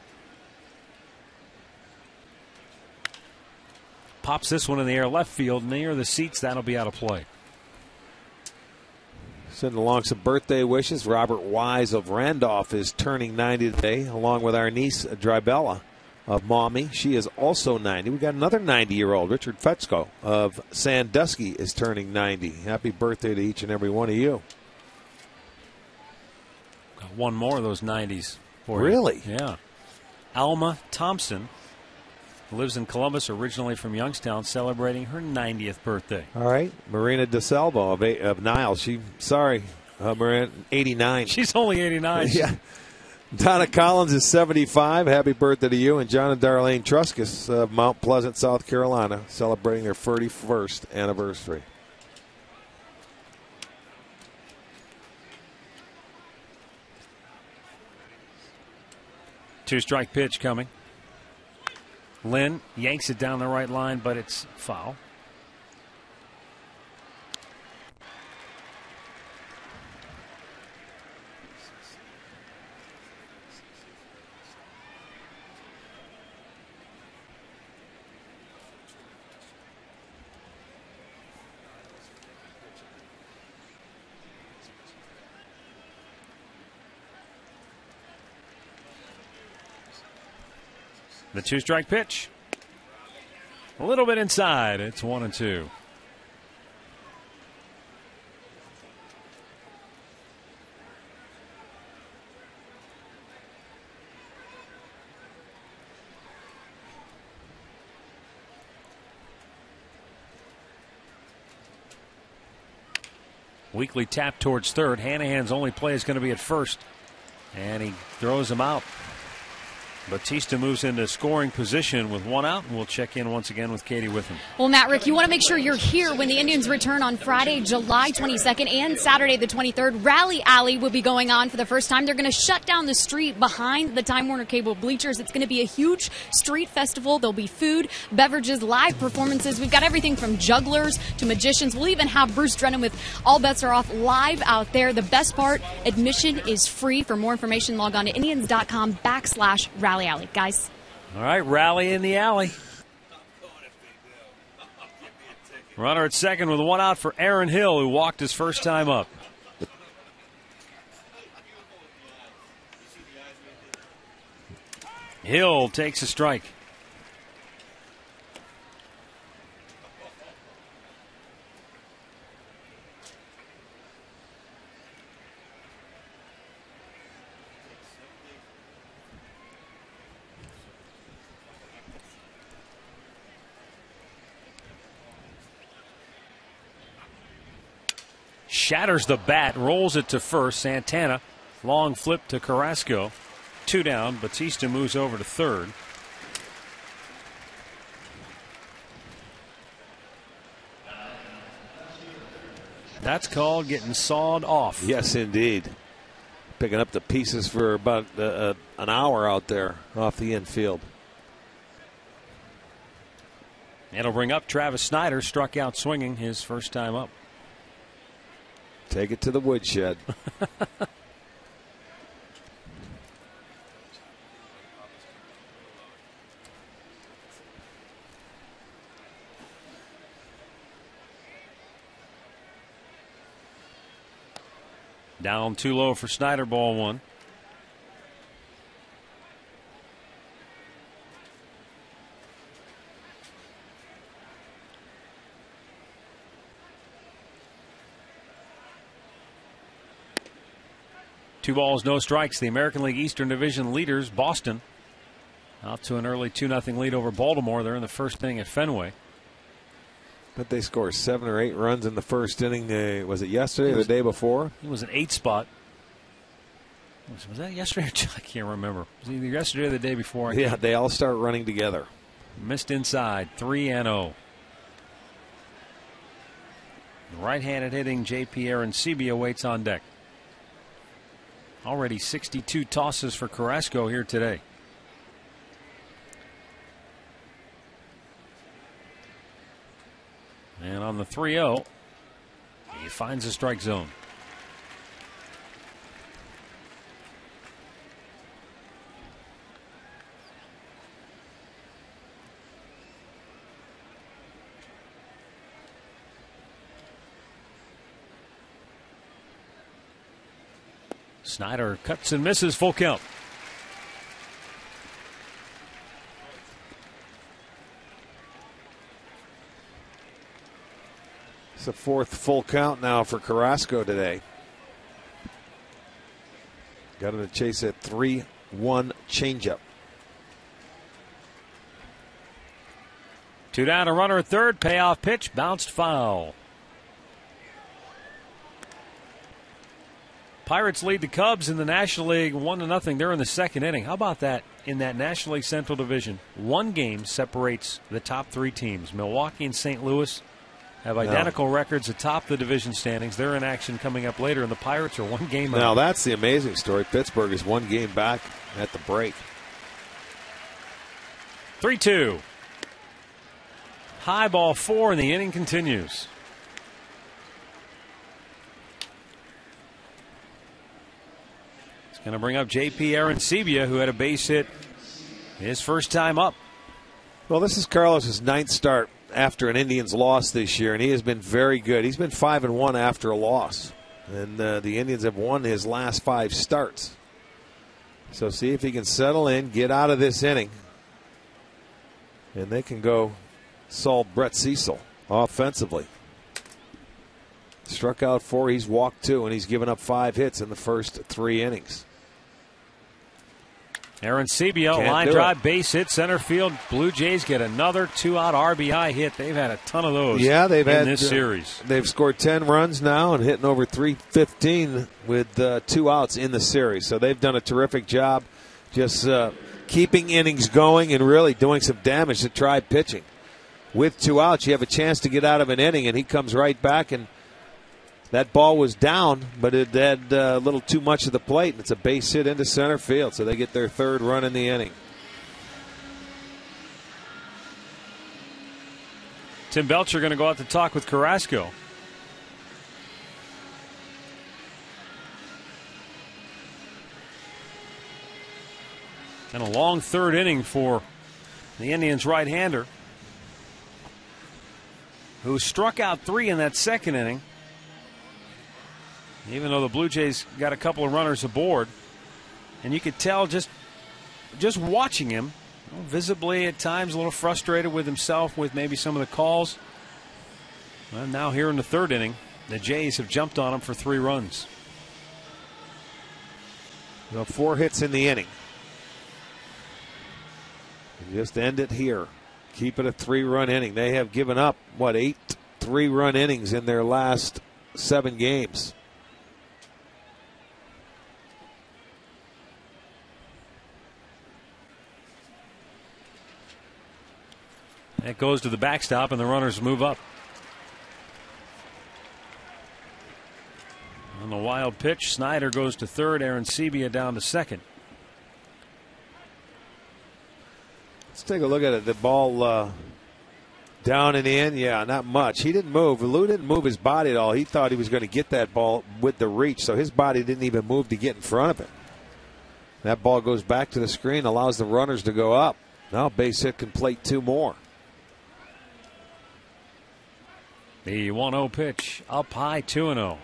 Pops this one in the air left field. Near the seats, that'll be out of play. Sending along some birthday wishes. Robert Wise of Randolph is turning 90 today, along with our niece Drybella of Maumee. She is also 90. We got another 90-year-old, Richard Fetzko of Sandusky, is turning 90. Happy birthday to each and every one of you. Got one more of those 90s for you. Really? Yeah. Alma Thompson lives in Columbus, originally from Youngstown, celebrating her 90th birthday. All right. Marina DeSalvo of Niles. Marina, 89. She's only 89. Yeah. Donna Collins is 75. Happy birthday to you. And John and Darlene Truscus of Mount Pleasant, South Carolina, celebrating their 31st anniversary. Two-strike pitch coming. Lynn yanks it down the right line, but it's foul. The two-strike pitch. A little bit inside. It's 1-2. Weekly tap towards third. Hanahan's only play is going to be at first. And he throws him out. Batista moves into scoring position with 1 out, and we'll check in once again with Katie Witham. Well, Matt, Rick, you want to make sure you're here when the Indians return on Friday, July 22nd and Saturday the 23rd. Rally Alley will be going on for the first time. They're going to shut down the street behind the Time Warner Cable bleachers. It's going to be a huge street festival. There'll be food, beverages, live performances. We've got everything from jugglers to magicians. We'll even have Bruce Drennan with All Bets Are Off live out there. The best part, admission is free. For more information, log on to Indians.com/Rally Alley, guys. All right, rally in the alley. Runner at second with 1 out for Aaron Hill, who walked his first time up. Hill takes a strike. Shatters the bat, rolls it to first. Santana, long flip to Carrasco. 2 down. Batista moves over to third. That's called getting sawed off. Yes, indeed. Picking up the pieces for about an hour out there off the infield. It'll bring up Travis Snyder, struck out swinging his first time up. Take it to the woodshed. Down too low for Snyder, ball 1. 2 balls, no strikes. The American League Eastern Division leaders, Boston, out to an early 2-0 lead over Baltimore. They're in the first inning at Fenway. But they scored 7 or 8 runs in the first inning. Was it yesterday or the day before? It was an 8 spot. Was that yesterday? I can't remember. It was either yesterday or the day before. Yeah, they all start running together. Missed inside, 3-0. Right-handed hitting J.P. Arancibia waits on deck. Already 62 tosses for Carrasco here today. And on the 3-0, he finds the strike zone. Snyder cuts and misses, full count. It's the 4th full count now for Carrasco today. Got him to chase a 3-1 changeup. 2 down, a runner at third. Payoff pitch, bounced foul. Pirates lead the Cubs in the National League 1-0. They're in the second inning. How about that? In that National League Central Division, 1 game separates the top 3 teams. Milwaukee and St. Louis have identical records atop the division standings. They're in action coming up later, and the Pirates are 1 game out. Now that's the amazing story. Pittsburgh is 1 game back at the break. 3-2. High ball 4, and the inning continues. Going to bring up J.P. Arancibia, who had a base hit his first time up. Well, this is Carlos's 9th start after an Indians loss this year, and he has been very good. He's been 5-1 after a loss, and the Indians have won his last 5 starts. So see if he can settle in, get out of this inning, and they can go solve Brett Cecil offensively. Struck out 4, he's walked 2, and he's given up 5 hits in the first 3 innings. Arancibia, line drive, base hit, center field. Blue Jays get another 2-out RBI hit. They've had a ton of those in this series. They've scored 10 runs now and hitting over 315 with 2 outs in the series. So they've done a terrific job just keeping innings going and really doing some damage to Tribe pitching. With 2 outs, you have a chance to get out of an inning, and he comes right back, and that ball was down, but it had a little too much of the plate, and it's a base hit into center field, so they get their 3rd run in the inning. Tim Belcher going to go out to talk with Carrasco. And a long 3rd inning for the Indians right-hander, who struck out 3 in that 2nd inning. Even though the Blue Jays got a couple of runners aboard. And you could tell just watching him, visibly at times a little frustrated with himself with maybe some of the calls. Well, now here in the 3rd inning, the Jays have jumped on him for 3 runs. Well, 4 hits in the inning. And just end it here. Keep it a 3-run inning. They have given up, 8 3-run innings in their last 7 games. That goes to the backstop, and the runners move up. On the wild pitch, Snyder goes to 3rd, Arancibia down to 2nd. Let's take a look at it. The ball down and in, not much. He didn't move. Lou didn't move his body at all. He thought he was going to get that ball with the reach, so his body didn't even move to get in front of it. That ball goes back to the screen, allows the runners to go up. Now base hit can plate 2 more. The 1-0 pitch up high, 2-0.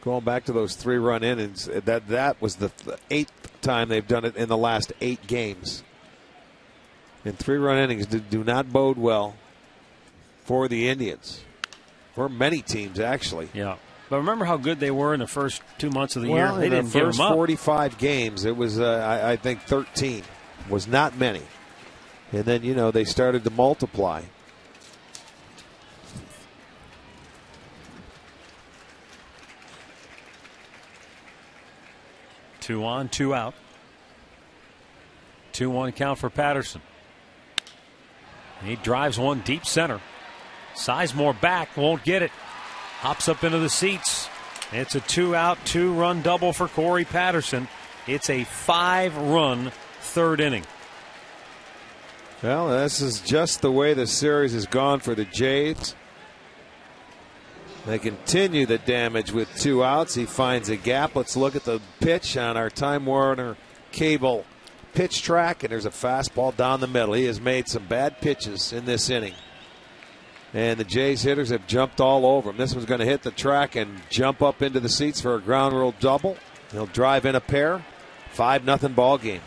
Going back to those 3-run innings, that was the 8th time they've done it in the last 8 games. And 3-run innings do not bode well for the Indians. or many teams actually. Yeah. But remember how good they were in the first 2 months of the year? They didn't give them up. 45 games, it was, I think, 13. Was not many. And then, they started to multiply. Two on, two out. 2-1 count for Patterson. He drives one deep center. Sizemore back, won't get it. Hops up into the seats. It's a 2-out, 2-run double for Corey Patterson. It's a 5-run third inning. Well, this is just the way the series has gone for the Jays. They continue the damage with 2 outs. He finds a gap. Let's look at the pitch on our Time Warner Cable pitch track, and there's a fastball down the middle. He has made some bad pitches in this inning. And the Jays hitters have jumped all over him. This one's going to hit the track and jump up into the seats for a ground rule double. He'll drive in a pair. 5-0 ball game.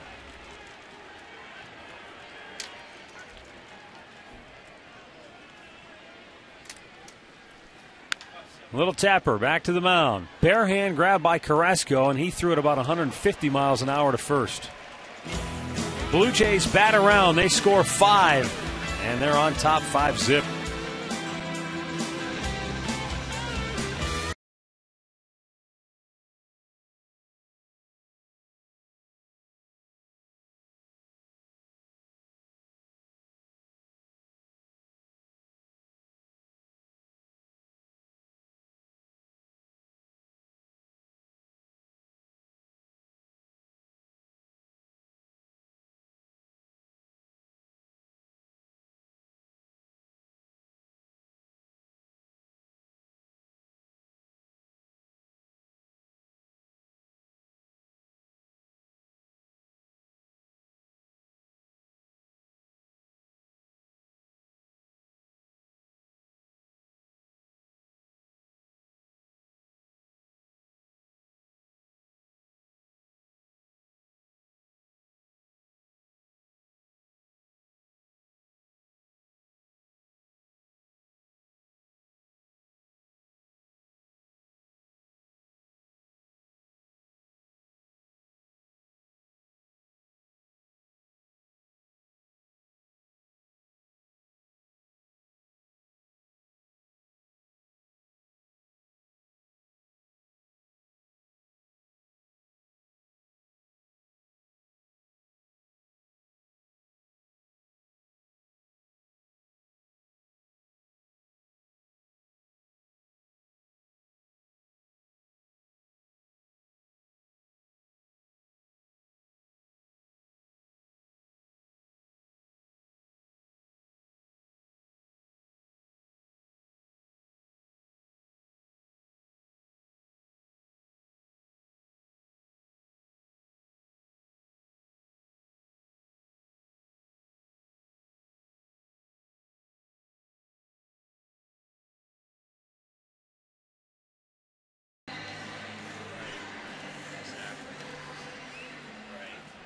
Little tapper back to the mound. Bare hand grab by Carrasco, and he threw it about 150 miles an hour to first. Blue Jays bat around. They score 5, and they're on top 5-zip.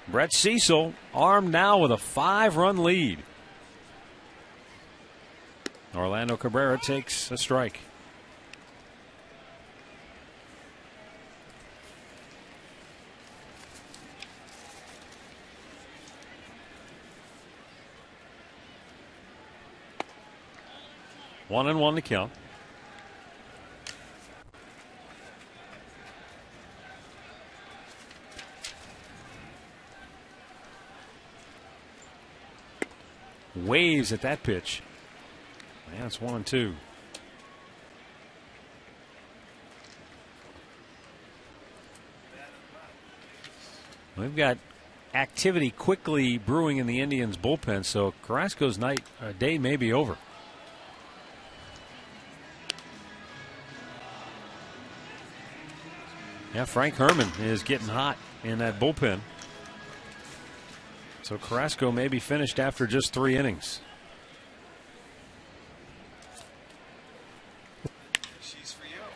Brett Cecil armed now with a 5-run lead. Orlando Cabrera takes a strike. One and one to count. Waves at that pitch. Man, it's 1-2. We've got activity quickly brewing in the Indians bullpen, so Carrasco's day may be over. Yeah, Frank Herman is getting hot in that bullpen. So Carrasco may be finished after just 3 innings.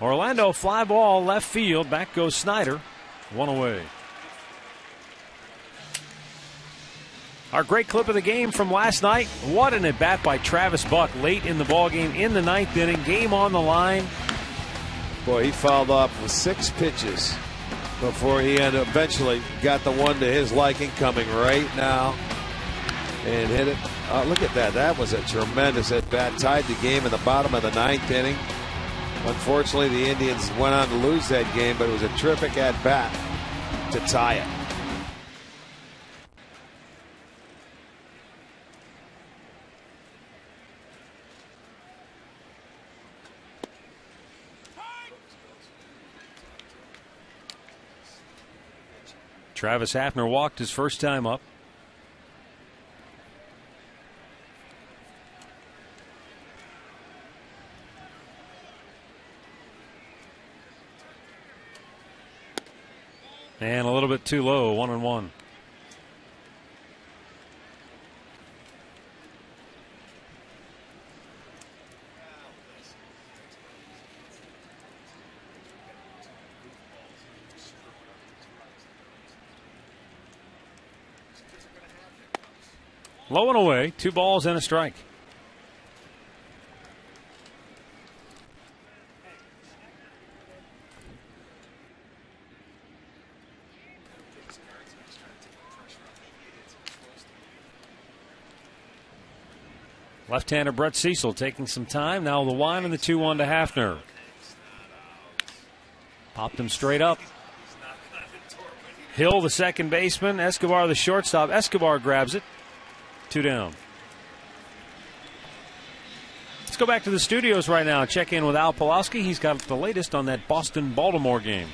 Orlando fly ball left field. Back goes Snyder. 1 away. Our great clip of the game from last night. What an at-bat by Travis Buck late in the ballgame in the 9th inning. Game on the line. Boy, he fouled off with 6 pitches before he eventually got the one to his liking, coming right now and hit it. Look at that. That was a tremendous at-bat. Tied the game in the bottom of the 9th inning. Unfortunately, the Indians went on to lose that game, but it was a terrific at-bat to tie it. Travis Hafner walked his first time up. And a little bit too low, 1-1. Low and away, 2 balls and a strike. Left-hander Brett Cecil taking some time. Now the wind and the 2-1 to Hafner. Popped him straight up. Hill, the second baseman. Escobar, the shortstop. Escobar grabs it. 2 down. Let's go back to the studios right now and check in with Al Pawlowski. He's got the latest on that Boston-Baltimore game.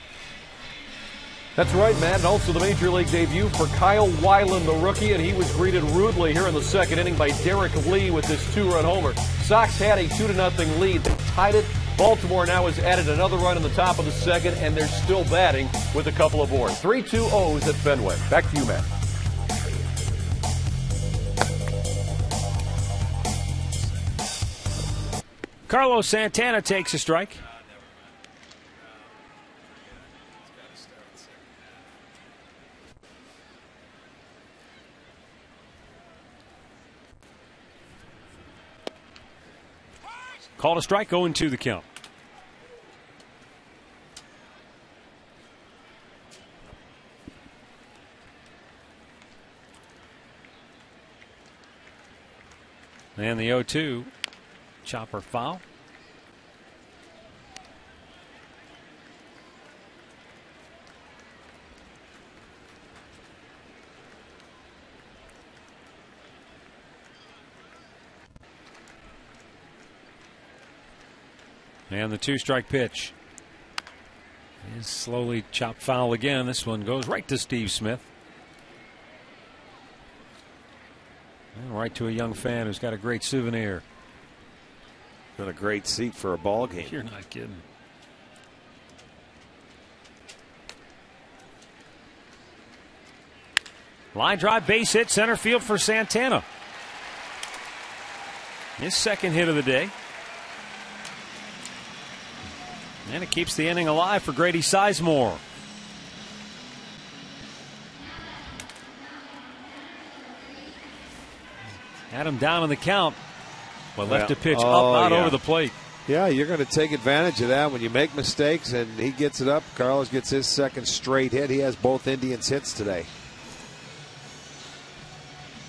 That's right, Matt, and also the Major League debut for Kyle Weiland, the rookie, and he was greeted rudely here in the second inning by Derek Lee with this 2-run homer. Sox had a 2-0 lead. They tied it. Baltimore now has added another run in the top of the second, and they're still batting with a couple of boards. 3-2 O's at Fenway. Back to you, Matt. Carlos Santana takes a strike. Called a strike, 0-2 the count. And the 0-2. Chopper foul. And the 2-strike pitch is slowly chopped foul again. This one goes right to Steve Smith. And right to a young fan who's got a great souvenir. Been a great seat for a ball game. You're not kidding. Line drive, base hit, center field for Santana. His second hit of the day. And it keeps the inning alive for Grady Sizemore. Had him down in the count, but left a pitch up, out over the plate. Yeah, you're going to take advantage of that when you make mistakes, and he gets it up. Carlos gets his second straight hit. He has both Indians hits today.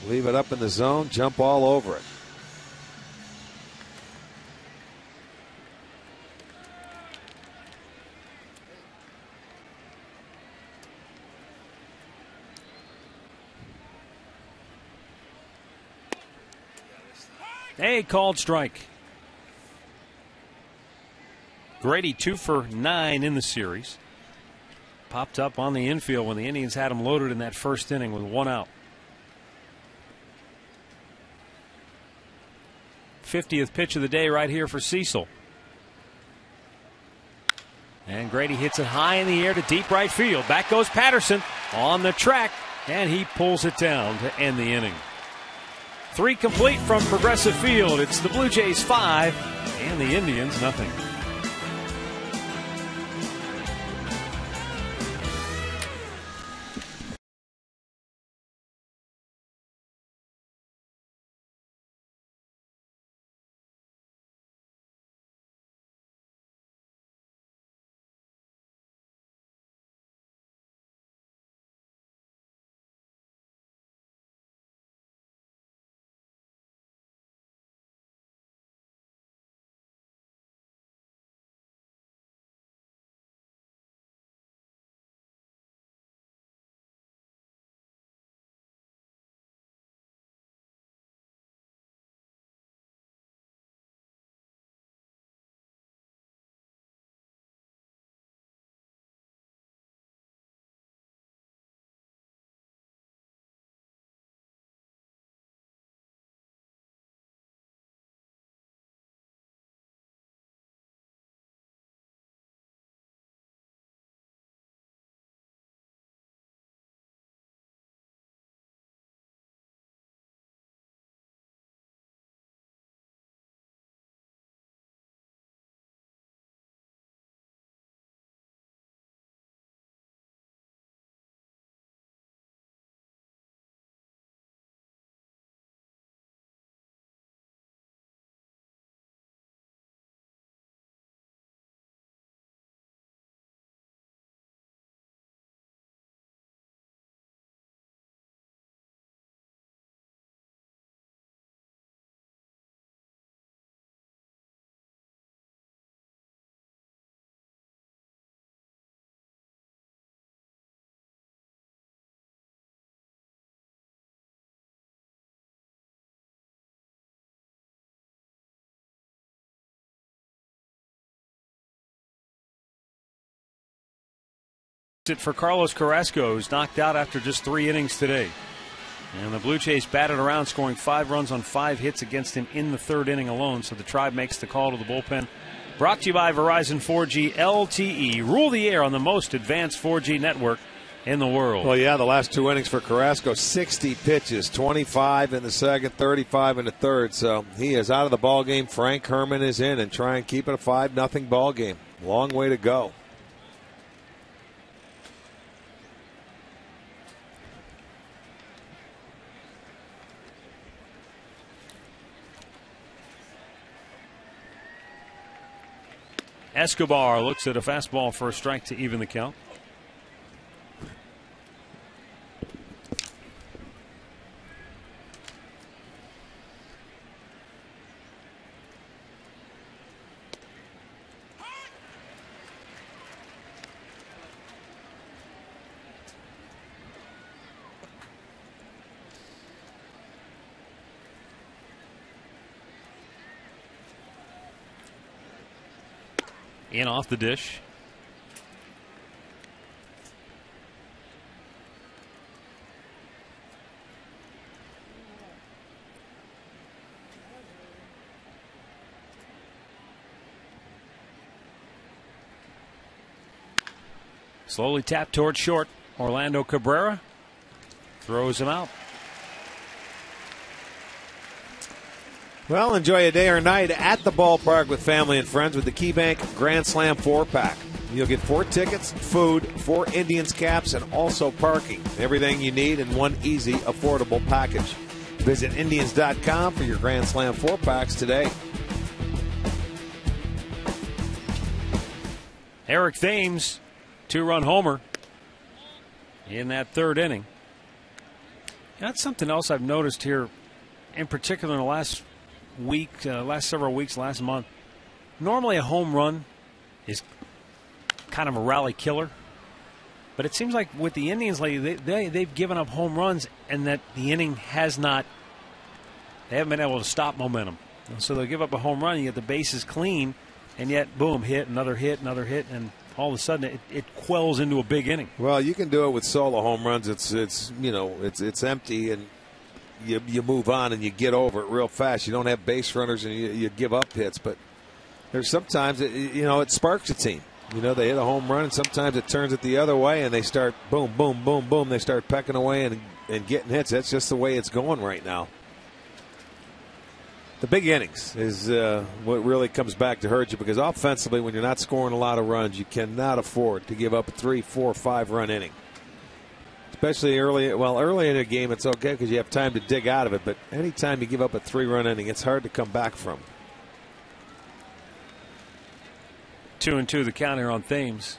Leave it up in the zone, jump all over it. A called strike. Grady 2 for 9 in the series. Popped up on the infield when the Indians had him loaded in that first inning with 1 out. 50th pitch of the day right here for Cecil. And Grady hits it high in the air to deep right field. Back goes Patterson on the track, and he pulls it down to end the inning. 3 complete from Progressive Field. It's the Blue Jays 5 and the Indians nothing. It for Carlos Carrasco, who's knocked out after just 3 innings today. And the Blue Jays batted around, scoring 5 runs on 5 hits against him in the 3rd inning alone. So the Tribe makes the call to the bullpen. Brought to you by Verizon 4G LTE. Rule the air on the most advanced 4G network in the world. Well, yeah, the last 2 innings for Carrasco, 60 pitches, 25 in the second, 35 in the third. So he is out of the ball game. Frank Herman is in and try and keep it a 5-0 ball game. Long way to go. Escobar looks at a fastball for a strike to even the count. In off the dish. Slowly tapped towards short. Orlando Cabrera throws him out. Well, enjoy a day or night at the ballpark with family and friends with the KeyBank Grand Slam 4-pack. You'll get 4 tickets, food, 4 Indians caps, and also parking. Everything you need in one easy, affordable package. Visit Indians.com for your Grand Slam 4-packs today. Eric Thames, 2-run homer in that 3rd inning. That's something else I've noticed here, in particular in the last week, last several weeks, last month. Normally a home run is kind of a rally killer, but it seems like with the Indians lately, they've given up home runs, and that the inning has not. They haven't been able to stop momentum, and so they'll give up a home run. You get the bases clean, and yet boom, hit, another hit, and all of a sudden it quells into a big inning. Well, you can do it with solo home runs. It's empty, and you move on and you get over it real fast. You don't have base runners and you give up hits, but there's sometimes it sparks a team. They hit a home run and sometimes it turns it the other way and they start boom, boom, boom, boom. They start pecking away and getting hits. That's just the way it's going right now. The big innings is what really comes back to hurt you, because offensively, when you're not scoring a lot of runs, you cannot afford to give up a 3, 4, 5-run inning. Especially early in a game, it's okay because you have time to dig out of it. But anytime you give up a 3-run inning, it's hard to come back from. 2-2 the count here on Thames.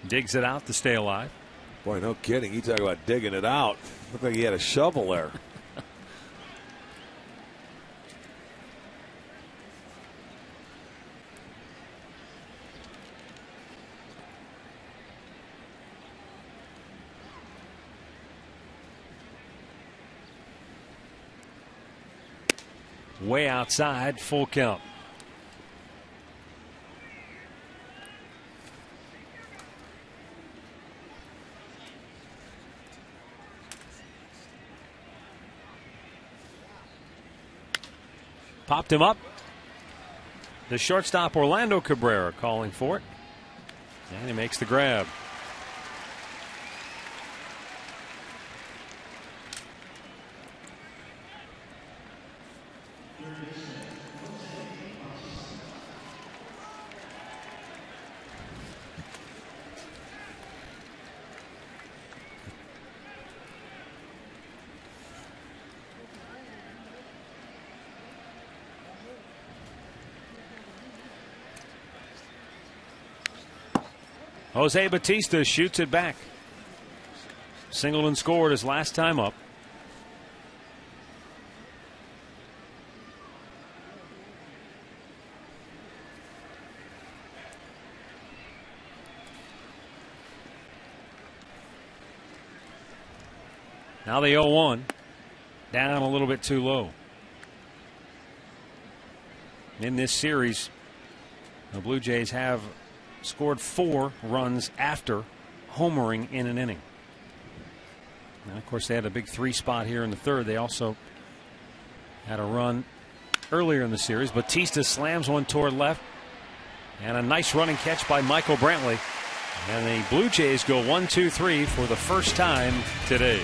Digs it out to stay alive. Boy, no kidding. You talk about digging it out. Looked like he had a shovel there. Way outside, full count. Popped him up. The shortstop, Orlando Cabrera, calling for it. And he makes the grab. Jose Bautista shoots it back. Singleton scored his last time up. Now the 0-1. Down a little bit too low. In this series, the Blue Jays have scored 4 runs after homering in an inning. And of course, they had a big 3 spot here in the third. They also had a run earlier in the series. Bautista slams one toward left. And a nice running catch by Michael Brantley. And the Blue Jays go 1-2-3 for the first time today.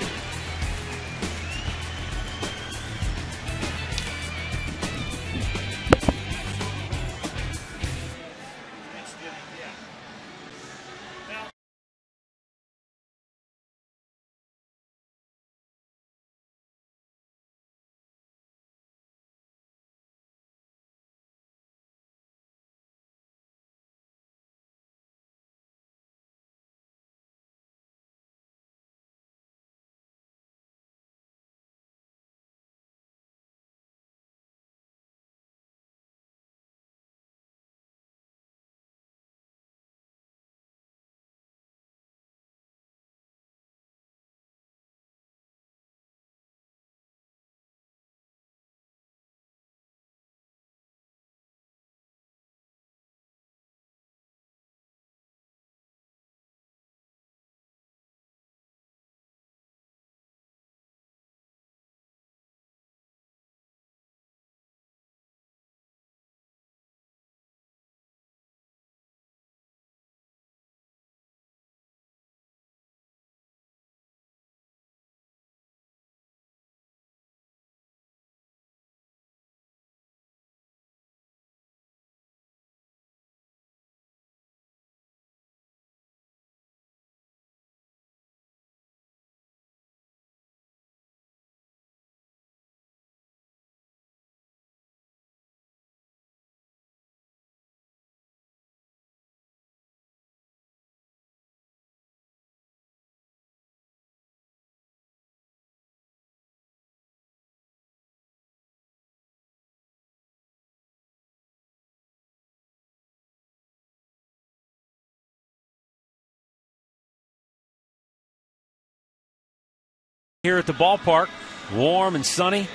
Here at the ballpark, warm and sunny,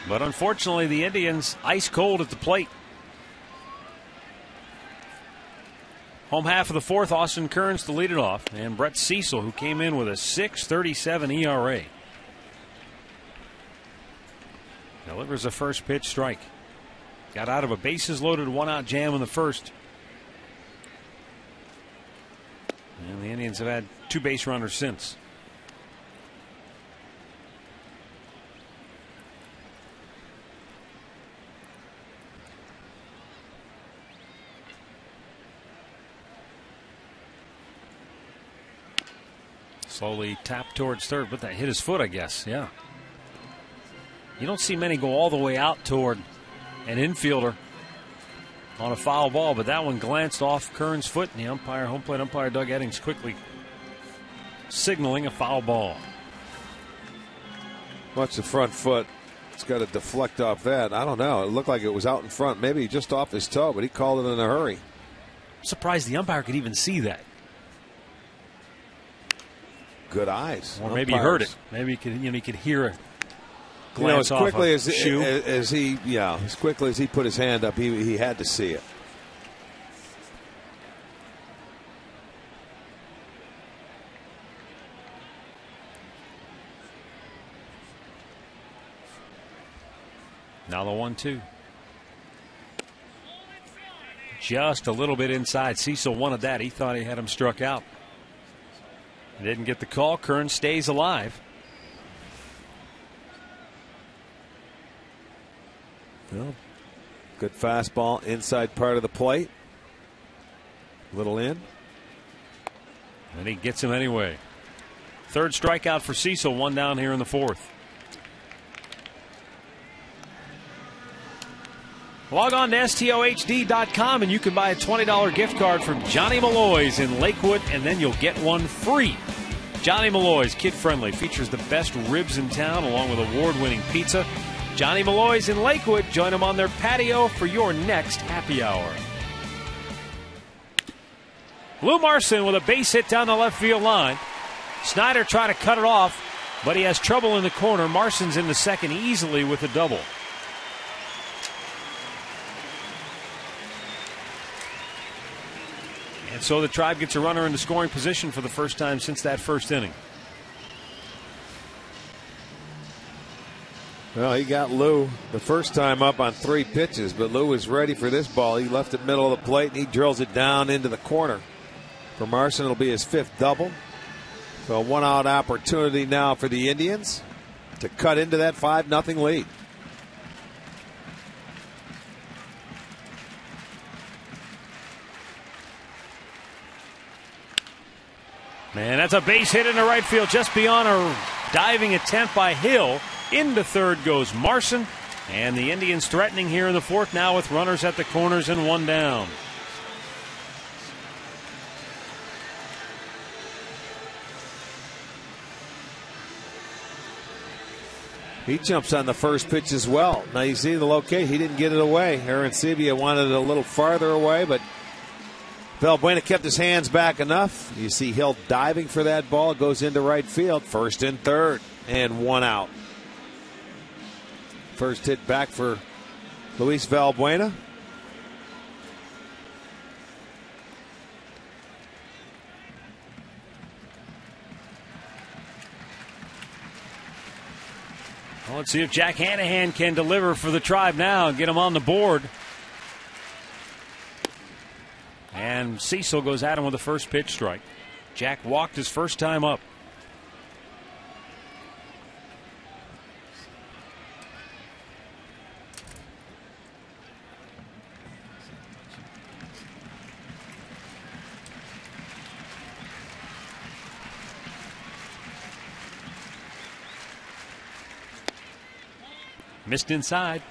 but unfortunately the Indians ice cold at the plate. Home half of the fourth, Austin Kearns to lead it off, and Brett Cecil, who came in with a 6.37 ERA. Delivers a first pitch strike. Got out of a bases loaded 1-out jam in the first. And the Indians have had 2 base runners since. Slowly tapped towards third, but that hit his foot, I guess. Yeah. You don't see many go all the way out toward an infielder on a foul ball, but that one glanced off Kearns' foot, and the home plate umpire Doug Eddings quickly signaling a foul ball. Watch the front foot. It's got to deflect off that. I don't know. It looked like it was out in front, maybe just off his toe, but he called it in a hurry. I'm surprised the umpire could even see that. Good eyes. Or maybe he heard it. Maybe he could hear it. As quickly as he put his hand up, he had to see it. Now the 1-2. Just a little bit inside. Cecil wanted that. He thought he had him struck out. Didn't get the call. Kearns stays alive. Well, good fastball inside part of the plate. Little in. And he gets him anyway. Third strikeout for Cecil. 1 down here in the fourth. Log on to STOHD.com and you can buy a $20 gift card from Johnny Malloy's in Lakewood, and then you'll get one free. Johnny Malloy's, kid-friendly, features the best ribs in town along with award-winning pizza. Johnny Malloy's in Lakewood. Join them on their patio for your next happy hour. Lou Marson with a base hit down the left field line. Snyder trying to cut it off. but he has trouble in the corner. Marson's in the second easily with a double. And so the Tribe gets a runner into scoring position for the first time since that first inning. Well, he got Lou the first time up on 3 pitches, but Lou was ready for this ball. He left it middle of the plate, and he drills it down into the corner. For Marson, it'll be his 5th double. So a 1-out opportunity now for the Indians to cut into that 5-0 lead. Man, that's a base hit into right field just beyond a diving attempt by Hill. Into third goes Marson, and the Indians threatening here in the 4th now with runners at the corners and 1 down. He jumps on the first pitch as well. Now you see the location. He didn't get it away. Arancibia wanted it a little farther away, but Valbuena kept his hands back enough. You see Hill diving for that ball. It goes into right field. 1st and 3rd, and 1 out. First hit back for Luis Valbuena. Well, let's see if Jack Hanahan can deliver for the Tribe now and get him on the board. And Cecil goes at him with a first pitch strike. Jack walked his first time up. Missed inside.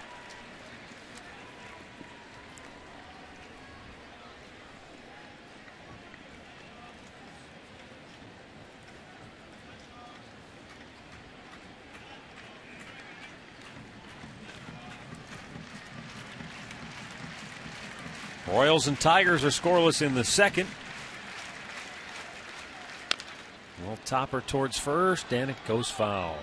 Royals and Tigers are scoreless in the 2nd. A little topper towards first, and it goes foul.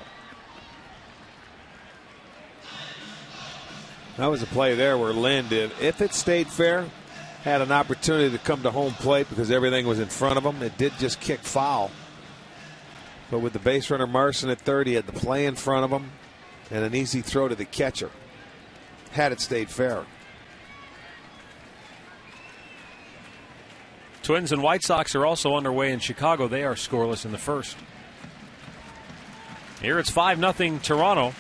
That was a play there where Lynn did. If it stayed fair, had an opportunity to come to home plate because everything was in front of him. It did just kick foul. But with the base runner Marson at 3rd, he had the play in front of him and an easy throw to the catcher. Had it stayed fair. Twins and White Sox are also underway in Chicago. They are scoreless in the 1st. Here it's 5-0 Toronto.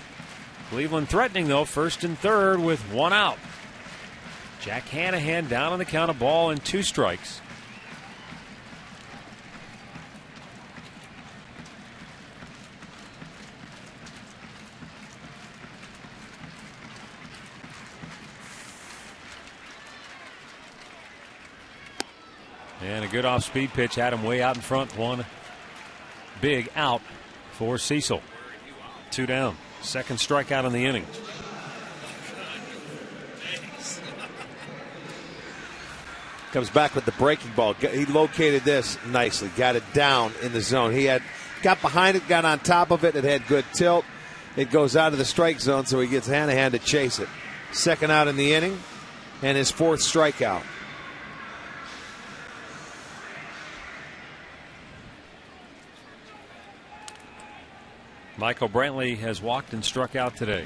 Cleveland threatening, though, 1st and 3rd with 1 out. Jack Hanahan down on the count, of ball and 2 strikes. And a good off-speed pitch had him way out in front. 1 big out for Cecil. 2 down. 2nd strikeout in the inning. Comes back with the breaking ball. He located this nicely. Got it down in the zone. He got behind it, got on top of it. It had good tilt. It goes out of the strike zone, so he gets Hanahan to chase it. 2nd out in the inning, and his 4th strikeout. Michael Brantley has walked and struck out today.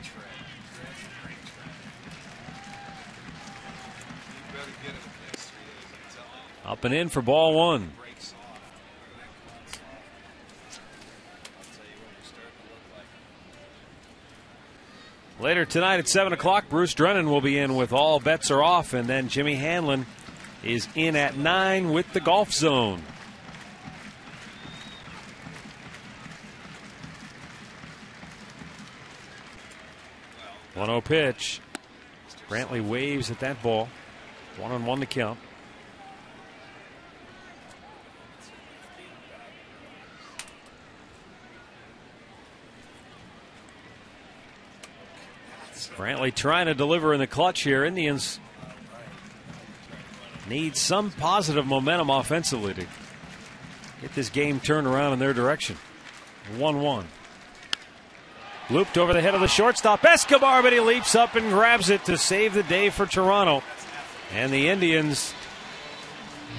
Up and in for ball 1. Later tonight at 7 o'clock, Bruce Drennan will be in with All Bets Are Off, and then Jimmy Hanlon is in at 9 with the Golf Zone. 1-0 pitch. Brantley waves at that ball. 1-1 to count. Brantley trying to deliver in the clutch here. Indians need some positive momentum offensively to get this game turned around in their direction. 1-1. Looped over the head of the shortstop, Escobar, but he leaps up and grabs it to save the day for Toronto. And the Indians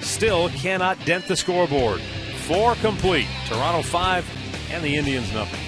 still cannot dent the scoreboard. 4 complete. Toronto 5 and the Indians nothing.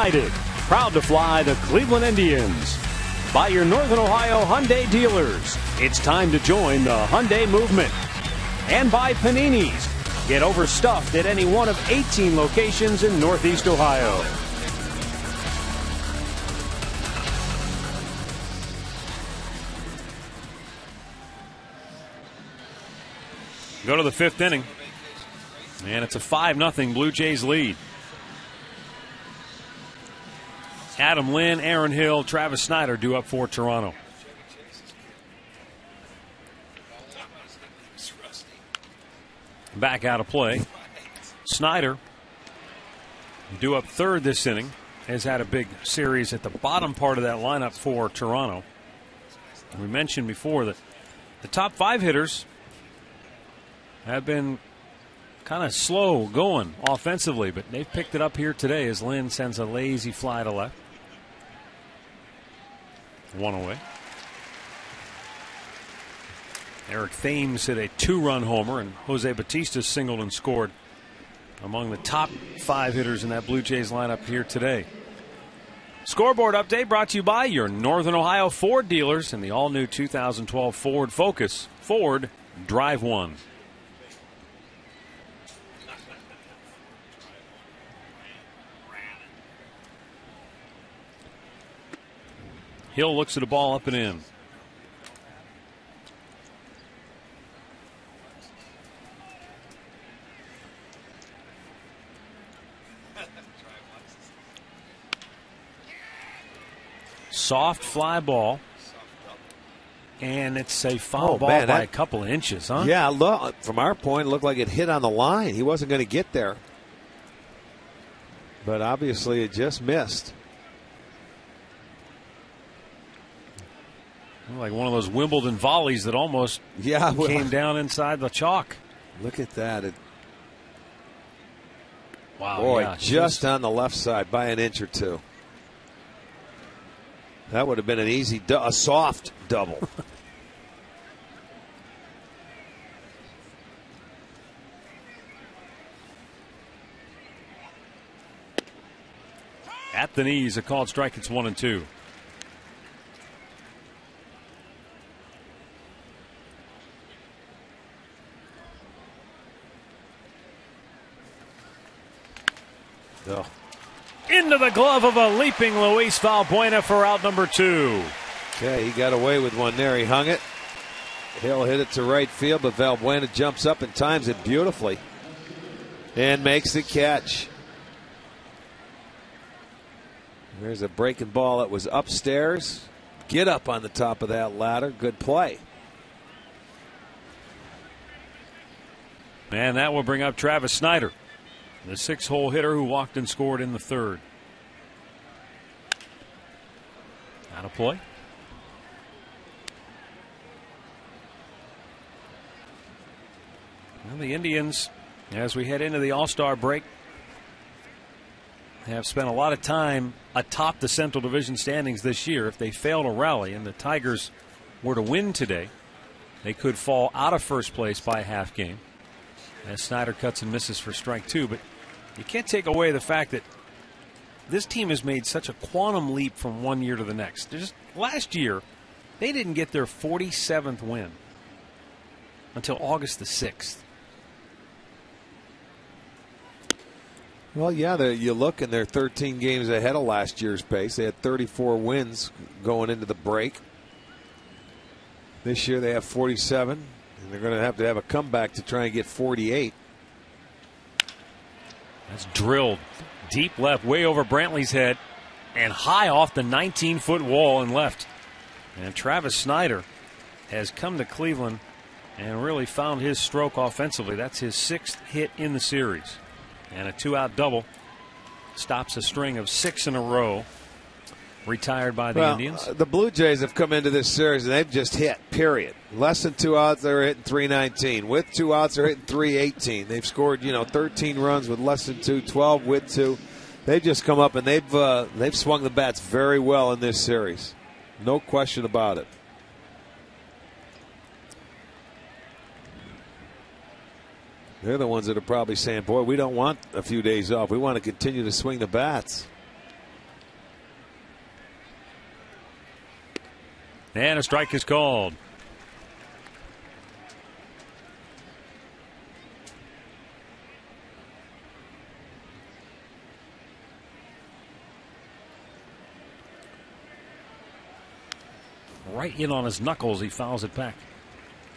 Proud to fly the Cleveland Indians. By your Northern Ohio Hyundai dealers, it's time to join the Hyundai movement. And by Panini's, get overstuffed at any one of 18 locations in Northeast Ohio. Go to the 5th inning, and it's a 5-0 Blue Jays lead. Adam Lynn, Aaron Hill, Travis Snyder due up for Toronto. Back out of play. Snyder, due up 3rd this inning, has had a big series at the bottom part of that lineup for Toronto. We mentioned before that the top 5 hitters have been kind of slow going offensively, but they've picked it up here today as Lynn sends a lazy fly to left. 1 away. Eric Thames hit a 2-run homer, and Jose Batista singled and scored among the top 5 hitters in that Blue Jays lineup here today. Scoreboard update brought to you by your Northern Ohio Ford dealers and the all-new 2012 Ford Focus. Ford, drive one. Hill looks at a ball up and in. Soft fly ball. And it's a foul ball by a couple of inches, huh? Yeah, look, from our point, it looked like it hit on the line. He wasn't going to get there. But obviously it just missed. Like one of those Wimbledon volleys that almost came down inside the chalk. Look at that. Wow. Boy, just on the left side by an inch or two. That would have been an easy, a soft double. At the knees, a called strike. It's 1-2. Oh. Into the glove of a leaping Luis Valbuena for out number 2. Okay, he got away with one there. He hung it. Hill hit it to right field, but Valbuena jumps up and times it beautifully and makes the catch. There's a breaking ball that was upstairs. Get up on the top of that ladder. Good play. And that will bring up Travis Snyder, the 6-hole hitter who walked and scored in the third. Out of play. Well, the Indians, as we head into the All-Star break, have spent a lot of time atop the Central Division standings this year. If they fail to rally and the Tigers were to win today, they could fall out of first place by a half game, as Snyder cuts and misses for strike 2. But you can't take away the fact that this team has made such a quantum leap from one year to the next. Last year, they didn't get their 47th win until August the 6th. Well, yeah, you look and they're 13 games ahead of last year's pace. They had 34 wins going into the break. This year they have 47, and they're going to have a comeback to try and get 48. That's drilled deep left, way over Brantley's head, and high off the 19-foot wall and left. And Travis Snyder has come to Cleveland and really found his stroke offensively. That's his 6th hit in the series. And a 2-out double stops a string of 6 in a row retired by the Indians. The Blue Jays have come into this series and they've just hit, period. Less than 2 outs, they're hitting .319. With 2 outs, they're hitting .318. They've scored, 13 runs with less than 2, 12 with 2. They've just come up and they've swung the bats very well in this series. No question about it. They're the ones that are probably saying, boy, we don't want a few days off. We want to continue to swing the bats. And a strike is called. Right in on his knuckles, he fouls it back.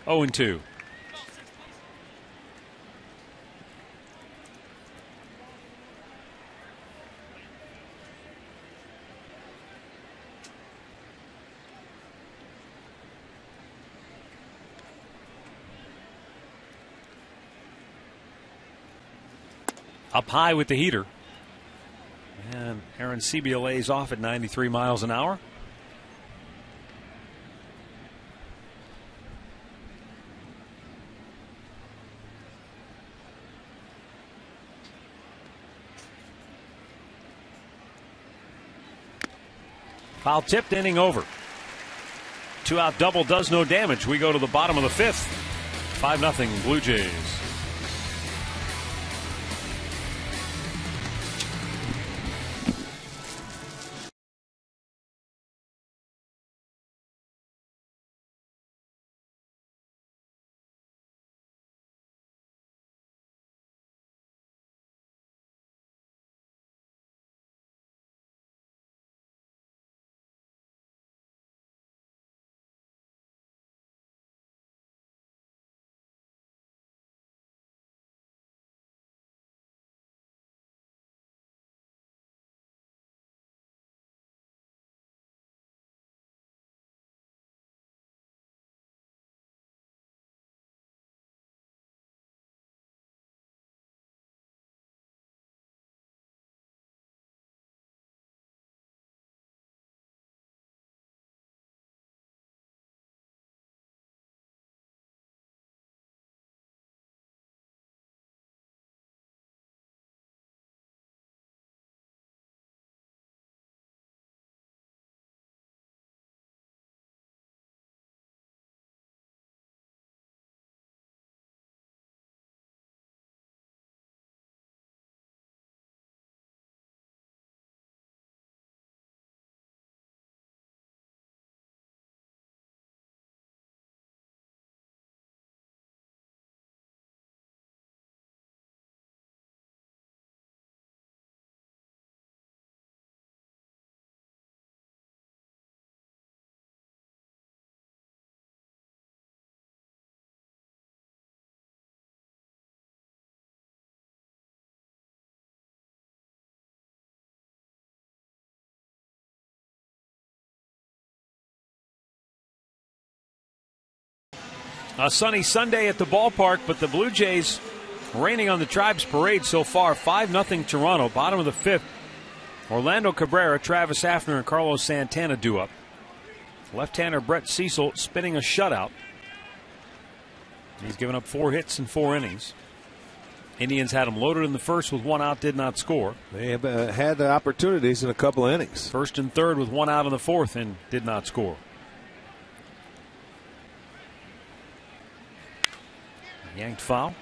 0-2. Up high with the heater. And Aaron Sebia lays off at 93 miles an hour. Foul tipped, inning over. 2-out double does no damage. We go to the bottom of the 5th. 5-0 Blue Jays. A sunny Sunday at the ballpark, but the Blue Jays raining on the Tribes Parade so far. 5-0 Toronto, bottom of the 5th. Orlando Cabrera, Travis Hafner, and Carlos Santana due up. Left-hander Brett Cecil spinning a shutout. He's given up 4 hits in 4 innings. Indians had him loaded in the first with 1 out, did not score. They have had the opportunities in a couple innings. First and third with 1 out in the 4th and did not score. Yanked foul.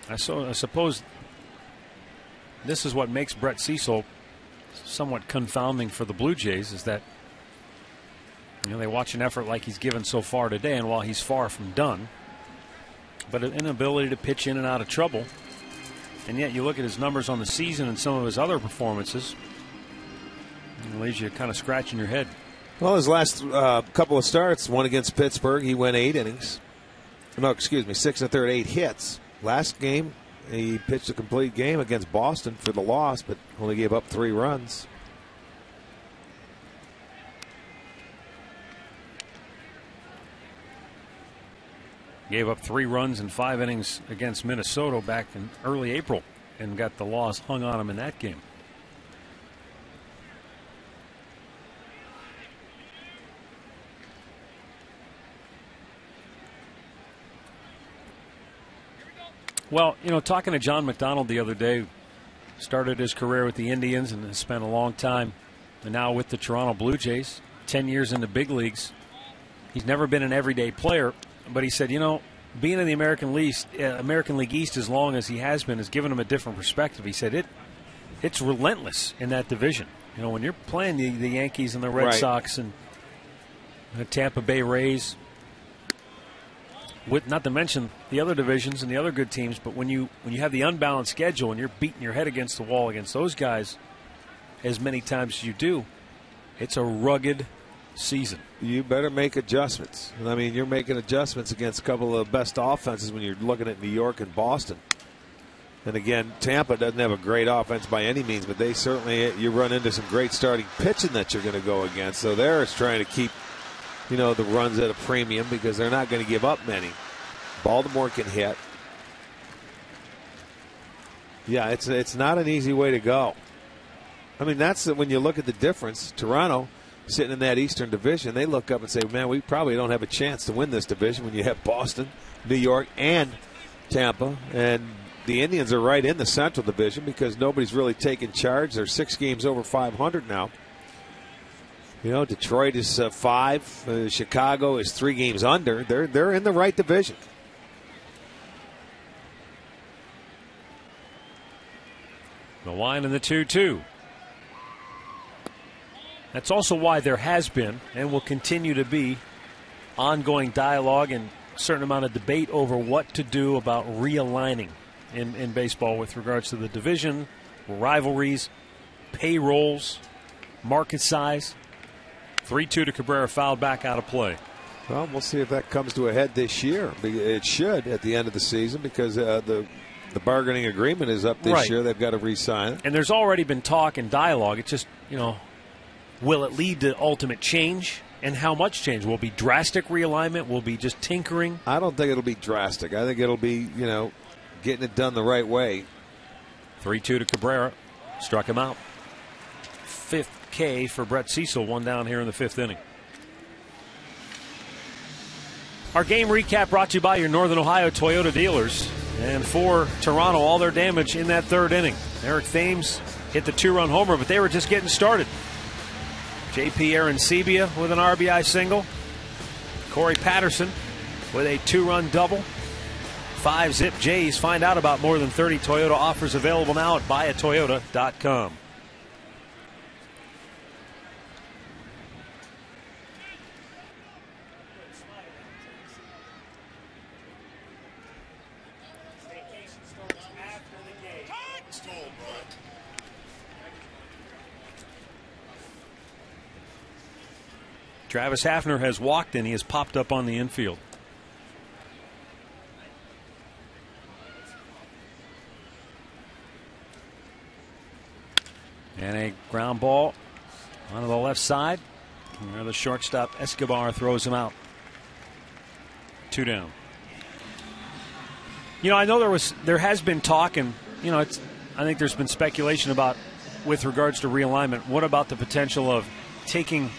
I suppose this is what makes Brett Cecil somewhat confounding for the Blue Jays, is that they watch an effort like he's given so far today, and while he's far from done, but an inability to pitch in and out of trouble. And yet you look at his numbers on the season and some of his other performances, it leaves you kind of scratching your head. Well, his last couple of starts, one against Pittsburgh, he went 8 innings. No, excuse me, 6 1/3, 8 hits. Last game, he pitched a complete game against Boston for the loss, but only gave up 3 runs. Gave up 3 runs in 5 innings against Minnesota back in early April and got the loss hung on him in that game. Well, talking to John McDonald the other day, started his career with the Indians and has spent a long time and now with the Toronto Blue Jays, 10 years in the big leagues. He's never been an everyday player, but he said, being in the American League East as long as he has been has given him a different perspective. He said it's relentless in that division. When you're playing the Yankees and the Red Sox and the Tampa Bay Rays, with not to mention the other divisions and the other good teams, but when you have the unbalanced schedule and you're beating your head against the wall against those guys as many times as you do, it's a rugged season. You better make adjustments. I mean, you're making adjustments against a couple of the best offenses when you're looking at New York and Boston. And again, Tampa doesn't have a great offense by any means, but they certainly, you run into some great starting pitching that you're going to go against. So there it's trying to keep the runs at a premium because they're not going to give up many. Baltimore can hit. Yeah, it's not an easy way to go. I mean, that's when you look at the difference. Toronto, sitting in that Eastern Division, they look up and say, man, we probably don't have a chance to win this division when you have Boston, New York, and Tampa. And the Indians are right in the Central Division because nobody's really taken charge. They're 6 games over 500 now. Detroit is 5. Chicago is 3 games under. They're in the right division. The line in the 2-2. That's also why there has been and will continue to be ongoing dialogue and a certain amount of debate over what to do about realigning in baseball with regards to the division, rivalries, payrolls, market size. 3-2 to Cabrera, fouled back out of play. Well, we'll see if that comes to a head this year. It should at the end of the season because the bargaining agreement is up this year. They've got to re-sign it. And there's already been talk and dialogue. It's just, will it lead to ultimate change? And how much change? Will it be drastic realignment? Will it be just tinkering? I don't think it'll be drastic. I think it'll be, getting it done the right way. 3-2 to Cabrera. Struck him out. 5th K for Brett Cecil. 1 down here in the 5th inning. Our game recap brought to you by your Northern Ohio Toyota dealers. And for Toronto, all their damage in that 3rd inning. Eric Thames hit the 2-run homer, but they were just getting started. J.P. Arancibia with an RBI single. Corey Patterson with a 2-run double. 5-zip Jays. Find out about more than 30 Toyota offers available now at buyatoyota.com. Travis Hafner has walked and he has popped up on the infield. And a ground ball onto the left side. And there the shortstop Escobar throws him out. 2 down. You know, I know there has been talk, and you know, I think there's been speculation about, with regards to realignment, what about the potential of taking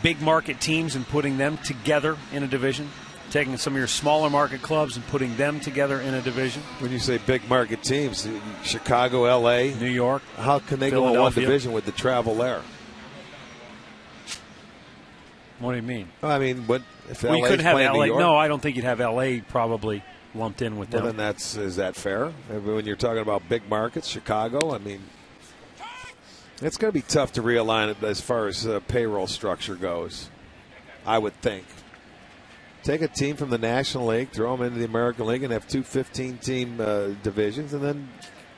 big market teams and putting them together in a division? Taking some of your smaller market clubs and putting them together in a division? When you say big market teams, Chicago, L.A., New York, how can they go in one division with the travel there? What do you mean? I mean, what if we LA's could have playing LA. New York? No, I don't think you'd have LA probably lumped in with them. Well, then is that fair? When you're talking about big markets, Chicago, I mean, it's going to be tough to realign it as far as payroll structure goes, I would think. Take a team from the National League, throw them into the American League, and have 2 15-team divisions, and then,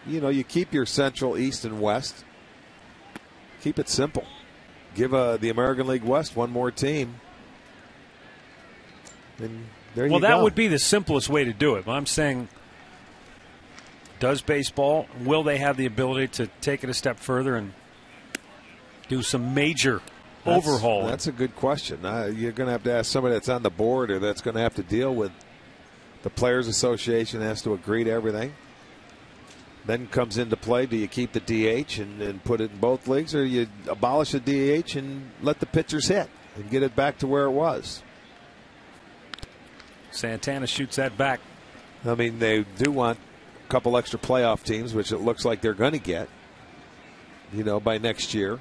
you know, you keep your Central, East, and West. Keep it simple. Give the American League West one more team. And there you go. Well, that would be the simplest way to do it. But I'm saying, does baseball, will they have the ability to take it a step further and do some major overhaul? That's a good question. You're going to have to ask somebody that's on the board or that's going to have to deal with the Players Association has to agree to everything. Then comes into play, do you keep the DH and put it in both leagues, or you abolish the DH and let the pitchers hit and get it back to where it was? Santana shoots that back. I mean, they do want a couple extra playoff teams, which it looks like they're going to get, you know, by next year.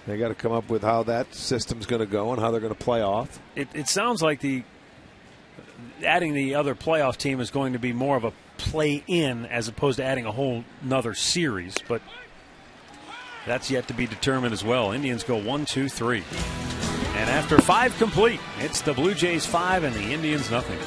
They got to come up with how that system's going to go and how they're going to play off. It sounds like adding the other playoff team is going to be more of a play-in as opposed to adding a whole nother series, but that's yet to be determined as well. Indians go 1, 2, 3. And after 5 complete, it's the Blue Jays 5 and the Indians nothing.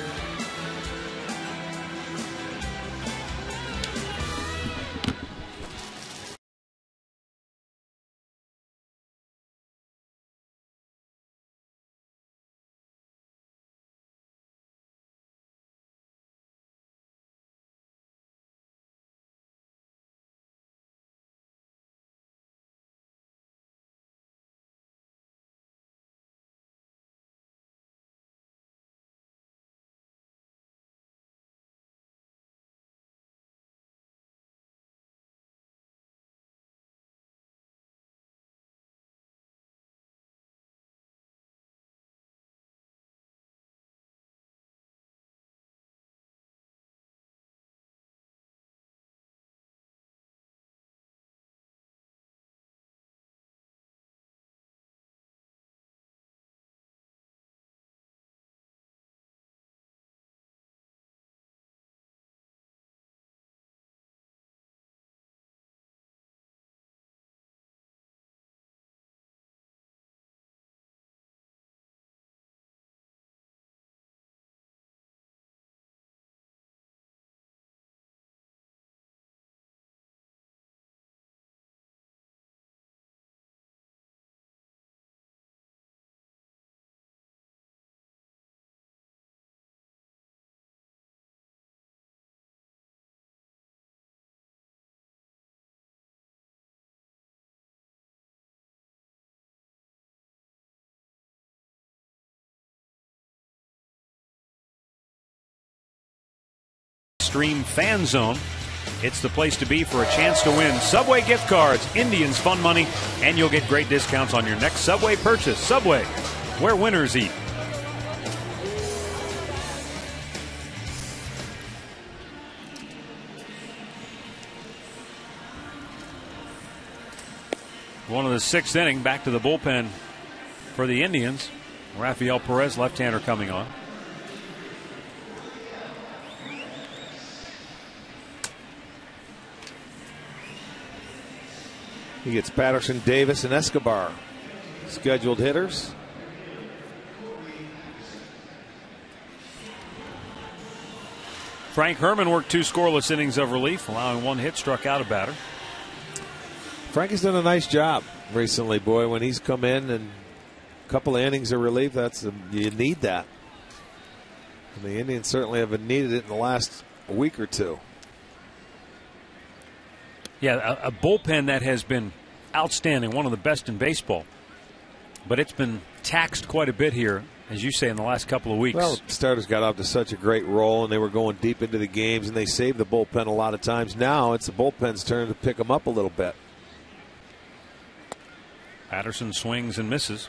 Stream Fan Zone. It's the place to be for a chance to win Subway gift cards, Indians fun money, and you'll get great discounts on your next Subway purchase. Subway, where winners eat. One of the 6th inning, back to the bullpen for the Indians. Rafael Perez, left-hander, coming on. He gets Patterson, Davis, and Escobar. Scheduled hitters. Frank Herman worked 2 scoreless innings of relief, allowing 1 hit, struck out a batter. Frankie's done a nice job recently, boy. When he's come in and a couple of innings of relief, you need that. And the Indians certainly have needed it in the last week or two. Yeah, a bullpen that has been outstanding, one of the best in baseball. But it's been taxed quite a bit here, as you say, in the last couple of weeks. Well, starters got off to such a great roll, and they were going deep into the games, and they saved the bullpen a lot of times. Now it's the bullpen's turn to pick them up a little bit. Patterson swings and misses.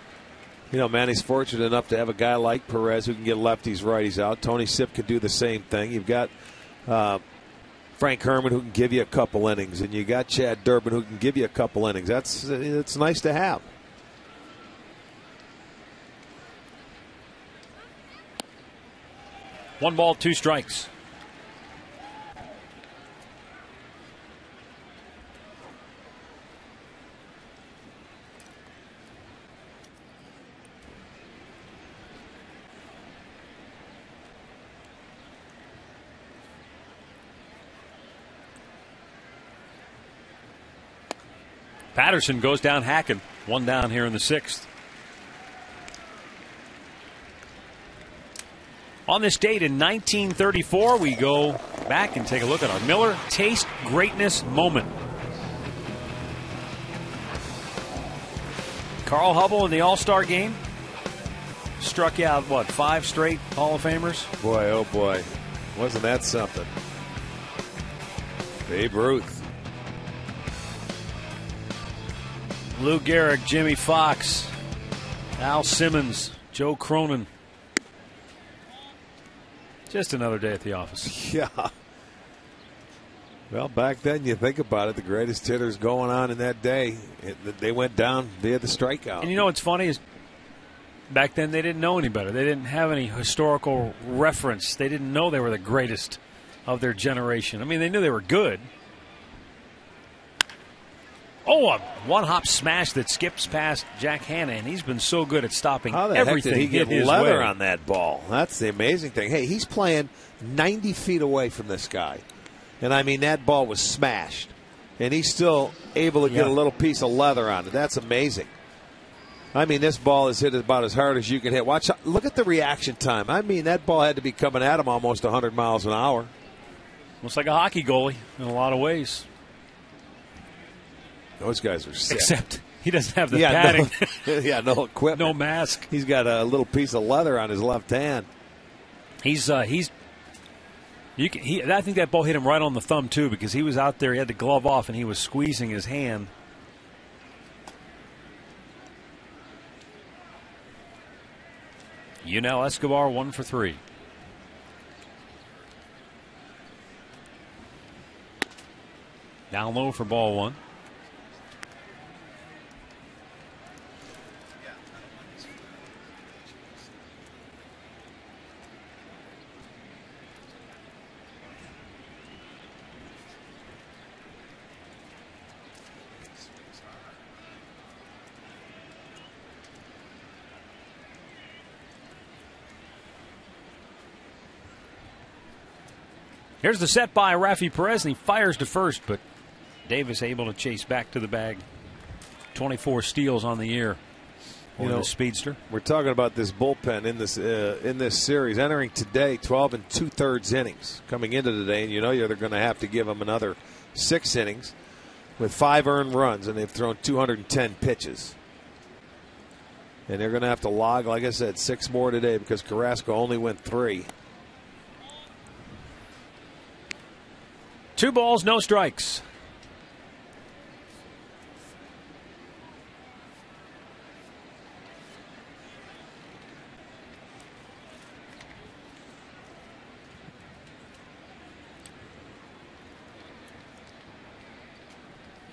You know, Manny's fortunate enough to have a guy like Perez who can get lefties, righties out. Tony Sipp could do the same thing. You've got Frank Herman who can give you a couple innings, and you got Chad Durbin who can give you a couple innings. It's nice to have. One ball, two strikes. Patterson goes down hacking. One down here in the sixth. On this date in 1934, we go back and take a look at our Miller Taste Greatness moment. Carl Hubble in the All-Star game struck out, 5 straight Hall of Famers? Boy, oh boy. Wasn't that something? Babe Ruth. Lou Gehrig, Jimmy Fox, Al Simmons, Joe Cronin. Just another day at the office. Yeah. Well, back then, you think about it, the greatest hitters going on in that day, they went down via the strikeout. And you know what's funny is back then they didn't know any better. They didn't have any historical reference. They didn't know they were the greatest of their generation. I mean, they knew they were good. Oh, a one-hop smash that skips past Jack Hanna, and he's been so good at stopping everything. How the heck did he get his leather way. on that ball? That's the amazing thing. Hey, he's playing 90 feet away from this guy. And, I mean, that ball was smashed. And he's still able to get a little piece of leather on it. That's amazing. I mean, this ball is hit about as hard as you can hit. Look at the reaction time. I mean, that ball had to be coming at him almost 100 miles an hour. Looks like a hockey goalie in a lot of ways. Those guys are sick. Except he doesn't have the padding. No equipment. No mask. He's got a little piece of leather on his left hand. I think that ball hit him right on the thumb, too, because he was out there, he had the glove off, and he was squeezing his hand. Yunel Escobar 1 for 3. Down low for ball 1. Here's the set by Rafi Perez, and he fires to first, but Davis able to chase back to the bag. 24 steals on the year for the speedster. We're talking about this bullpen in this series. Entering today, 12 2/3 innings. Coming into today, and they're going to have to give them another 6 innings with 5 earned runs, and they've thrown 210 pitches. And they're going to have to log, like I said, 6 more today because Carrasco only went 3. 2 balls, no strikes.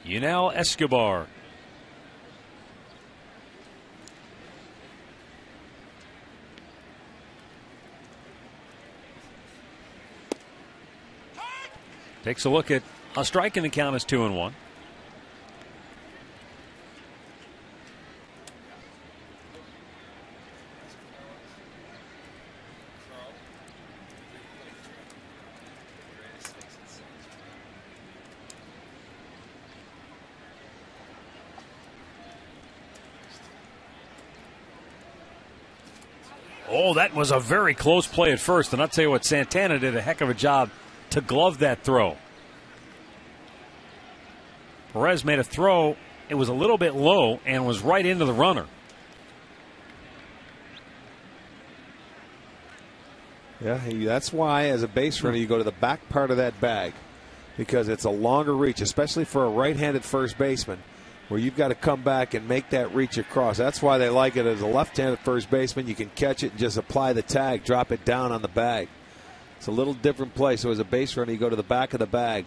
Yunel Escobar. Takes a look at a strike, and the count is 2-1. Oh, that was a very close play at first, and I'll tell you what, Santana did a heck of a job to glove that throw. Perez made a throw. It was a little bit low and was right into the runner. Yeah, that's why as a base runner you go to the back part of that bag, because it's a longer reach, especially for a right-handed first baseman, where you've got to come back and make that reach across. That's why they like it as a left-handed first baseman. You can catch it and just apply the tag, drop it down on the bag. It's a little different play. So as a base runner, you go to the back of the bag.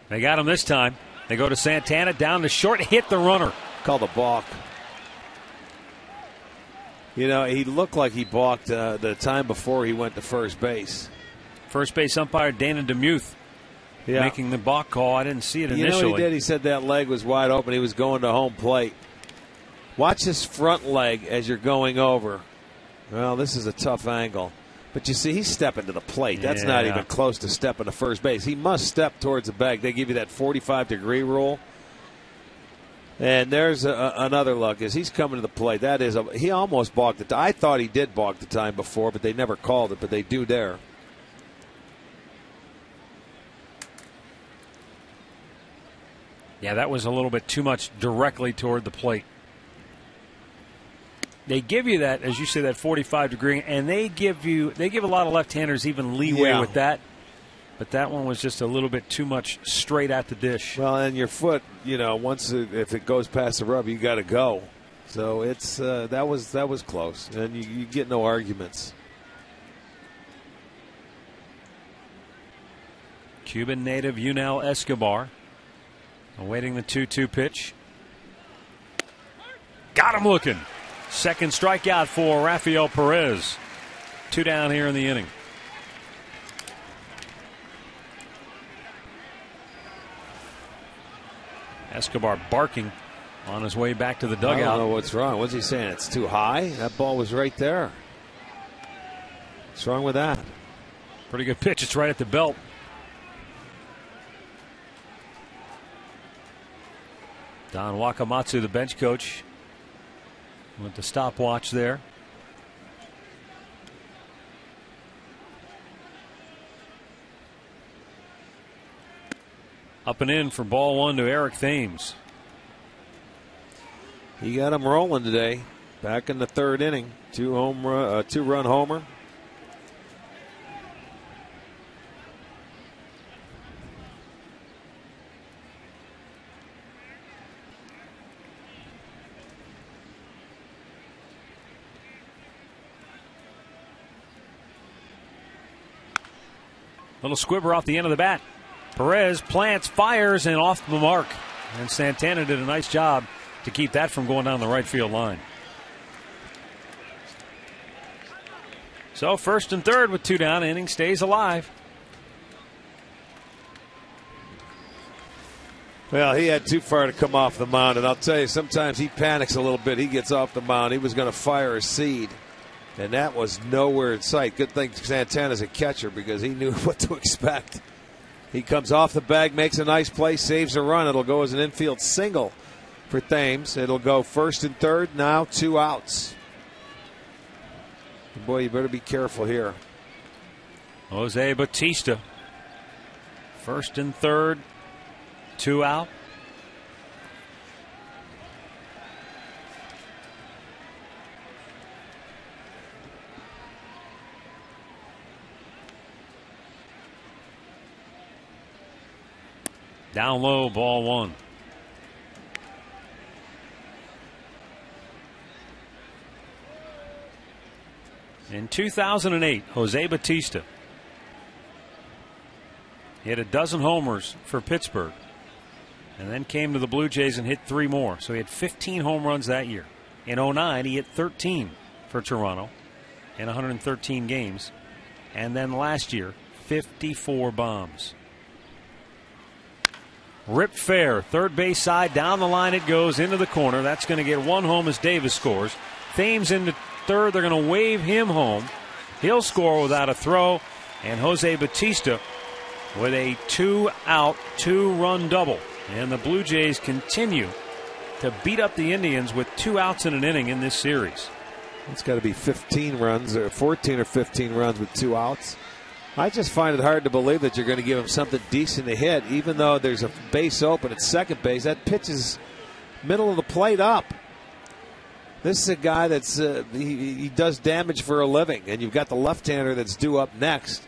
They got him this time. They go to Santana, down to short, hit the runner. Called a balk. You know, he looked like he balked the time before he went to first base. First base umpire Dana DeMuth making the balk call. I didn't see it initially. You know what he did? He said that leg was wide open. He was going to home plate. Watch his front leg as you're going over. Well, this is a tough angle. But you see, he's stepping to the plate. That's not even close to stepping to first base. He must step towards the bag. They give you that 45-degree rule. And there's another look as he's coming to the plate. That is, he almost balked it. I thought he did balk the time before, but they never called it. But they do there. Yeah, that was a little bit too much directly toward the plate. They give you that, as you say, that 45-degree, and they give a lot of left-handers even leeway with that. But that one was just a little bit too much straight at the dish. Well, and your foot, you know, if it goes past the rubber, you got to go. So it's that was close, and you get no arguments. Cuban native Yunel Escobar awaiting the 2-2 pitch. Got him looking. Second strikeout for Rafael Perez. 2 down here in the inning. Escobar barking on his way back to the dugout. I don't know what's wrong. What's he saying? It's too high? That ball was right there. What's wrong with that? Pretty good pitch. It's right at the belt. Don Wakamatsu, the bench coach, with the stopwatch there. Up and in for ball one to Eric Thames. He got him rolling today. Back in the third inning. 2-run homer. Little squibber off the end of the bat. Perez plants, fires, and off the mark. And Santana did a nice job to keep that from going down the right field line. So first and third with 2 down, inning stays alive. Well, he had too far to come off the mound, and I'll tell you, sometimes he panics a little bit. He gets off the mound. He was going to fire a seed, and that was nowhere in sight. Good thing Santana's a catcher because he knew what to expect. He comes off the bag, makes a nice play, saves a run. It'll go as an infield single for Thames. It'll go first and third, now 2 outs. Boy, you better be careful here. Jose Bautista. First and third, 2 out. Down low, ball 1. In 2008, Jose Bautista hit a dozen homers for Pittsburgh and then came to the Blue Jays and hit 3 more. So he had 15 home runs that year. In 2009, he hit 13 for Toronto in 113 games. And then last year, 54 bombs. Ripped fair, third base side, down the line it goes, into the corner. That's going to get 1 home as Davis scores. Thames into third, they're going to wave him home. He'll score without a throw. And Jose Bautista with a 2-out, 2-run double. And the Blue Jays continue to beat up the Indians with 2 outs in an inning in this series. It's got to be 15 runs or 14 or 15 runs with 2 outs. I just find it hard to believe that you're going to give him something decent to hit, even though there's a base open at second base. That pitch is middle of the plate up. This is a guy that's he does damage for a living, and you've got the left-hander that's due up next.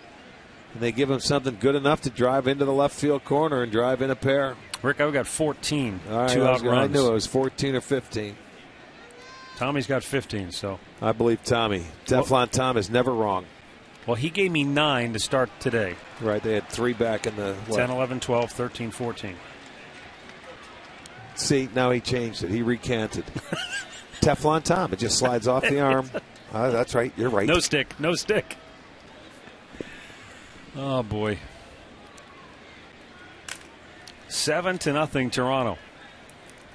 And they give him something good enough to drive into the left field corner and drive in a pair. Rick, I've got 14 right, 2-out runs. I knew it was 14 or 15. Tommy's got 15, so. I believe Tommy. Teflon Tom is never wrong. Well, he gave me 9 to start today. Right, they had 3 back in the 10, 11, 12, 13, 14. See, now he changed it. He recanted. Teflon Tom. It just slides off the arm. That's right. You're right. No stick. No stick. Oh, boy. 7-0 Toronto.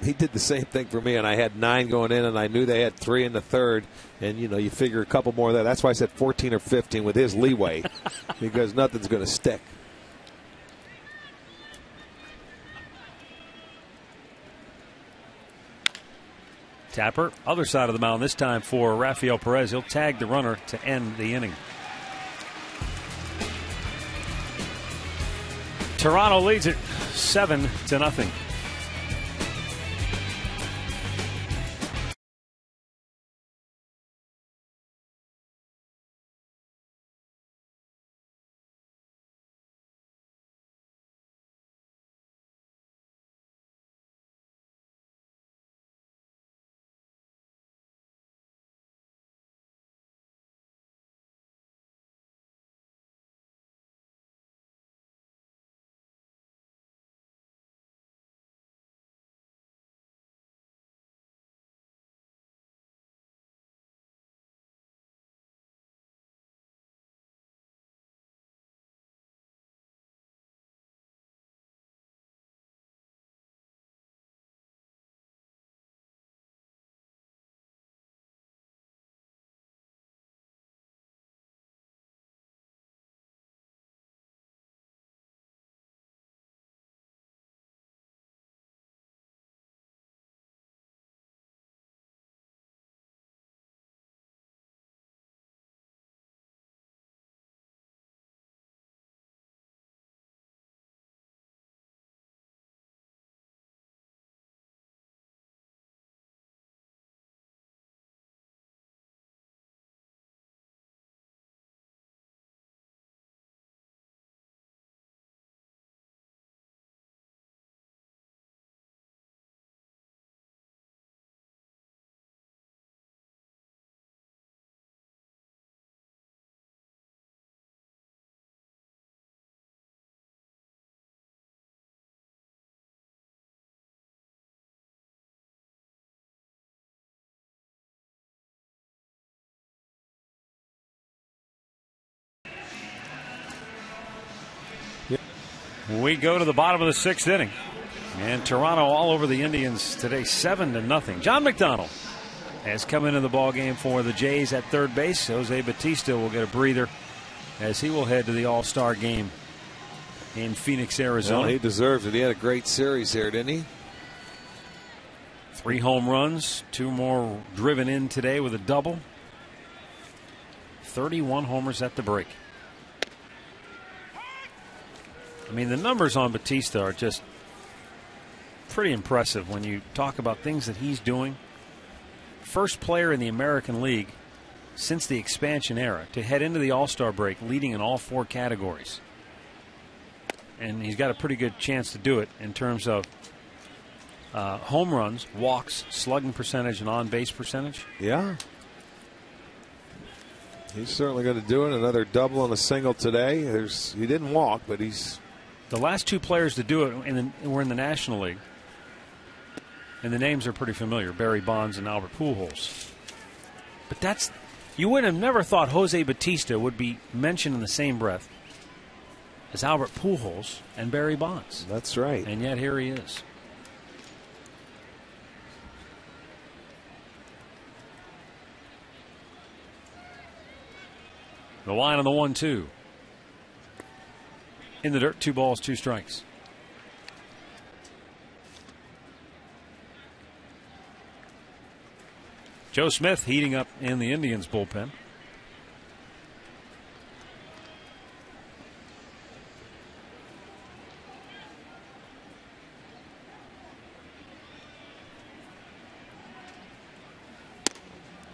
He did the same thing for me, and I had 9 going in, and I knew they had 3 in the third. And, you figure a couple more there. That's why I said 14 or 15 with his leeway, because nothing's going to stick. Tapper, other side of the mound this time for Rafael Perez. He'll tag the runner to end the inning. Toronto leads it 7-0. We go to the bottom of the 6th inning. And Toronto all over the Indians today, 7-0. John McDonald has come into the ball game for the Jays at third base. Jose Bautista will get a breather as he will head to the All-Star game in Phoenix, Arizona. Well, he deserves it. He had a great series here, didn't he? 3 home runs, 2 more driven in today with a double. 31 homers at the break. I mean, the numbers on Bautista are just pretty impressive when you talk about things that he's doing. First player in the American League since the expansion era to head into the All-Star break leading in all 4 categories. And he's got a pretty good chance to do it in terms of home runs, walks, slugging percentage, and on-base percentage. Yeah. He's certainly going to do it. Another double and a single today. He didn't walk, but he's... The last 2 players to do it were in the National League. And the names are pretty familiar, Barry Bonds and Albert Pujols. But you would have never thought Jose Bautista would be mentioned in the same breath as Albert Pujols and Barry Bonds. That's right. And yet here he is. The line on the 1-2. In the dirt, 2 balls, 2 strikes. Joe Smith heating up in the Indians bullpen.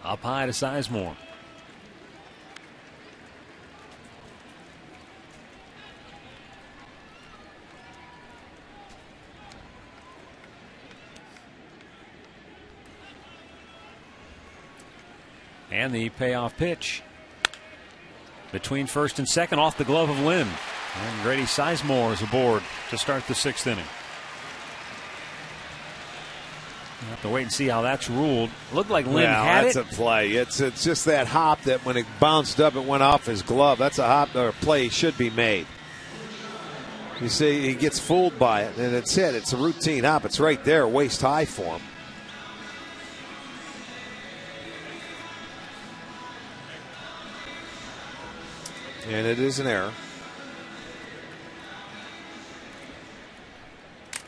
Up high to Sizemore. And the payoff pitch between first and second off the glove of Lynn. And Grady Sizemore is aboard to start the 6th inning. We'll have to wait and see how that's ruled. Looked like Lynn had that's it. That's a play. It's just that hop that when it bounced up, it went off his glove. That's a hop or a play should be made. You see, he gets fooled by it, and it's hit. It's a routine hop. It's right there, waist high for him. And it is an error.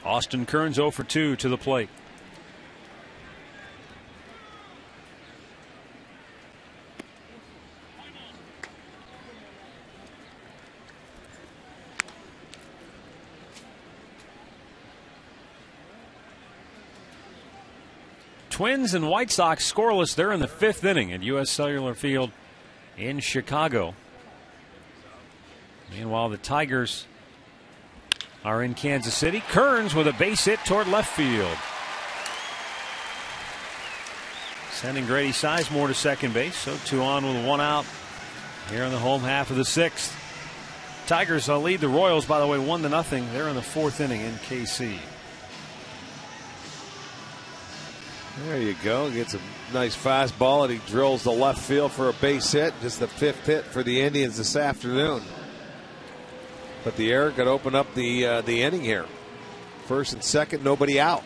Austin Kearns 0 for 2 to the plate. Twins and White Sox scoreless. They're in the 5th inning at U.S. Cellular Field in Chicago. Meanwhile, the Tigers are in Kansas City. Kearns with a base hit toward left field. Sending Grady Sizemore to second base. So 2 on with 1 out here in the home half of the 6th. Tigers lead the Royals, by the way, 1-0. They're in the 4th inning in KC. There you go. Gets a nice fastball, and he drills the left field for a base hit. Just the 5th hit for the Indians this afternoon. But the error could open up the inning here. First and second, nobody out.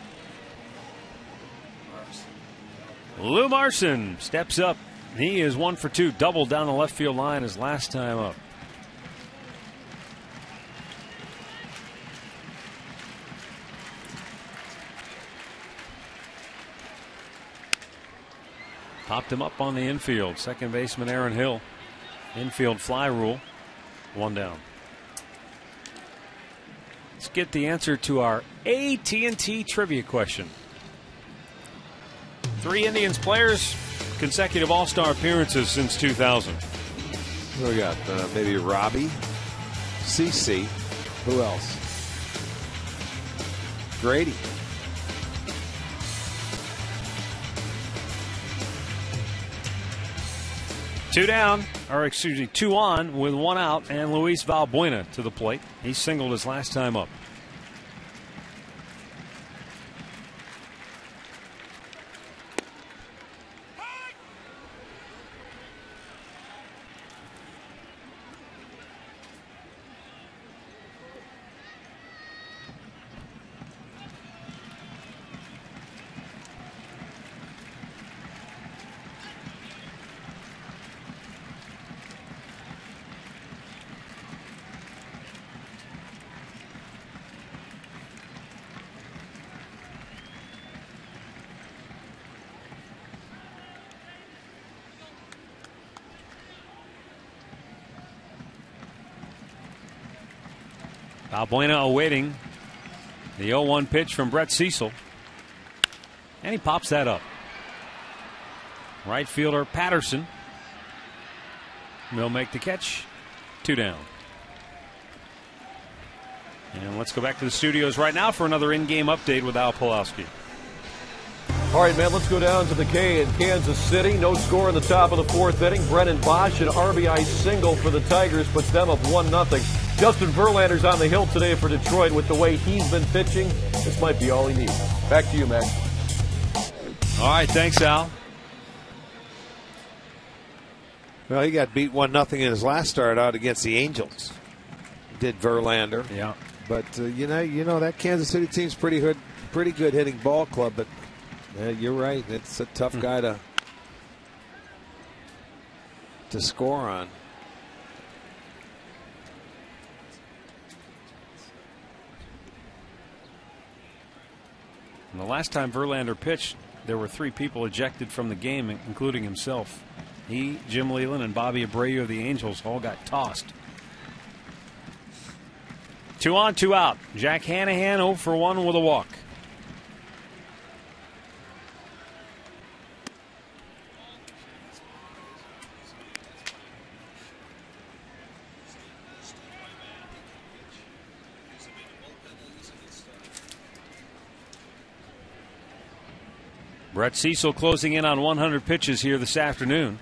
Lou Marson steps up. He is 1 for 2, doubled down the left field line his last time up. Popped him up on the infield. Second baseman Aaron Hill. Infield fly rule. 1 down. Let's get the answer to our AT&T trivia question. 3 Indians players, consecutive All-Star appearances since 2000. What we got? Maybe Robbie, CC. Who else? Grady. Two down, or excuse me, 2 on with 1 out, and Luis Valbuena to the plate. He singled his last time up. Valbuena awaiting the 0-1 pitch from Brett Cecil. And he pops that up. Right fielder Patterson will make the catch. 2 down. And let's go back to the studios right now for another in-game update with Al Pulowski. All right, man, let's go down to the K in Kansas City. No score in the top of the 4th inning. Brennan Bosch, an RBI single for the Tigers, puts them up 1-0. Justin Verlander's on the hill today for Detroit. With the way he's been pitching, this might be all he needs. Back to you, Max. All right, thanks, Al. Well, he got beat 1-0 in his last start out against the Angels. Did Verlander. Yeah. But you know that Kansas City team's pretty good hitting ball club. But you're right. It's a tough guy to score on. And the last time Verlander pitched there were 3 people ejected from the game, including himself. He, Jim Leland, and Bobby Abreu of the Angels all got tossed. 2 on, 2 out. Jack Hanahan 0 for 1 with a walk. Brett Cecil closing in on 100 pitches here this afternoon.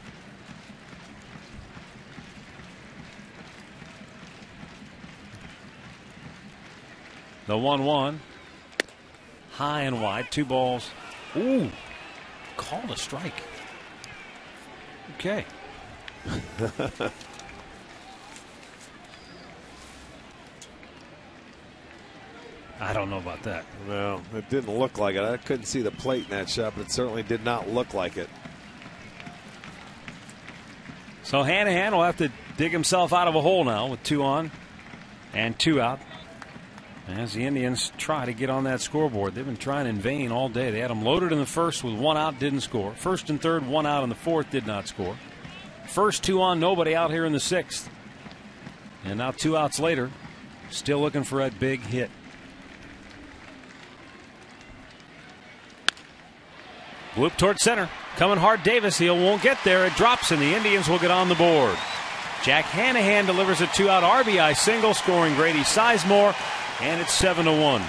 The 1-1. High and wide. 2 balls. Ooh. Called a strike. Okay. I don't know about that. No, it didn't look like it. I couldn't see the plate in that shot, but it certainly did not look like it. So Hanahan will have to dig himself out of a hole now with 2 on and 2 out as the Indians try to get on that scoreboard. They've been trying in vain all day. They had them loaded in the first with 1 out, didn't score. First and third, 1 out in the fourth, did not score. First 2 on, nobody out here in the sixth. And now 2 outs later, still looking for that big hit. Loop toward center. Coming hard, Davis. He won't get there. It drops, and the Indians will get on the board. Jack Hanahan delivers a 2-out RBI single, scoring Grady Sizemore, and it's 7-1.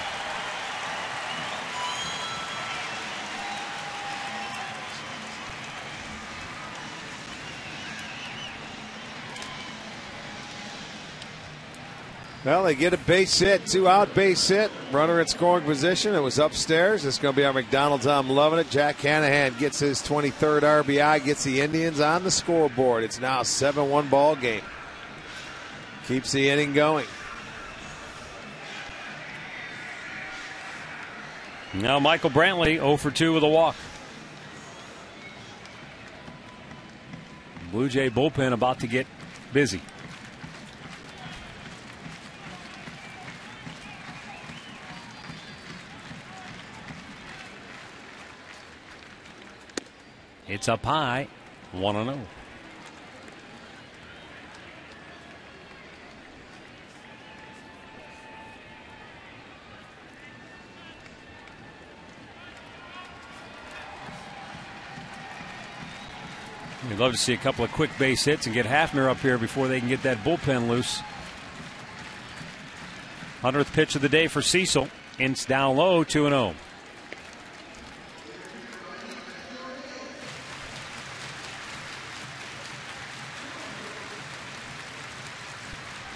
Well, they get a base hit, 2-out base hit. Runner in scoring position. It was upstairs. It's going to be on McDonald's. I'm loving it. Jack Hanahan gets his 23rd RBI, gets the Indians on the scoreboard. It's now a 7-1 ball game. Keeps the inning going. Now Michael Brantley 0 for 2 with a walk. Blue Jay bullpen about to get busy. It's up high, 1-0. We'd love to see a couple of quick base hits and get Hafner up here before they can get that bullpen loose. 100th pitch of the day for Cecil. It's down low, 2-0.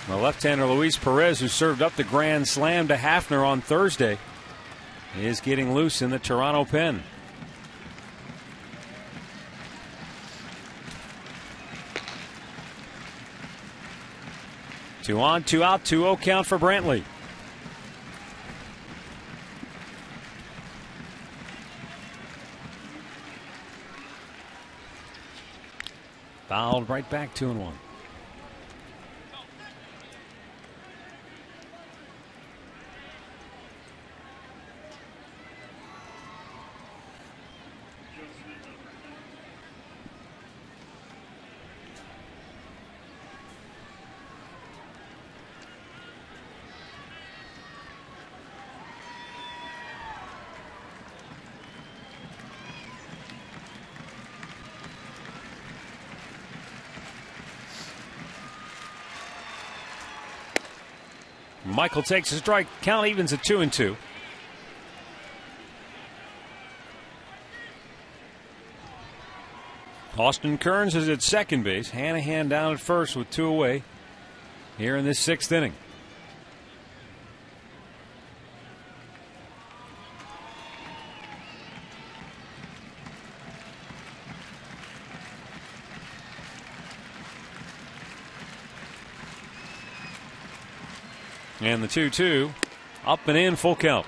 The left-hander Luis Perez, who served up the grand slam to Hafner on Thursday, is getting loose in the Toronto pen. Two on, 2 out, 2-0 count for Brantley. Fouled right back, 2-1. Michael takes a strike. Count evens at 2-2. Austin Kearns is at second base. Hanahan down at first with 2 away here in this 6th inning. And the 2-2 up and in, full count.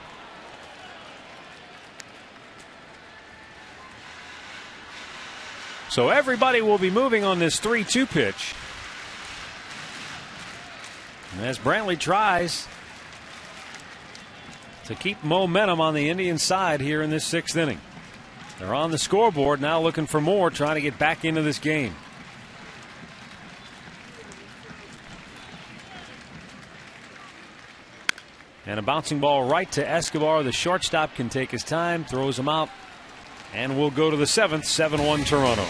So everybody will be moving on this 3-2 pitch. And as Brantley tries to keep momentum on the Indian side here in this 6th inning. They're on the scoreboard now, looking for more, trying to get back into this game. And a bouncing ball right to Escobar. The shortstop can take his time, throws him out, and we'll go to the 7th, 7-1 Toronto.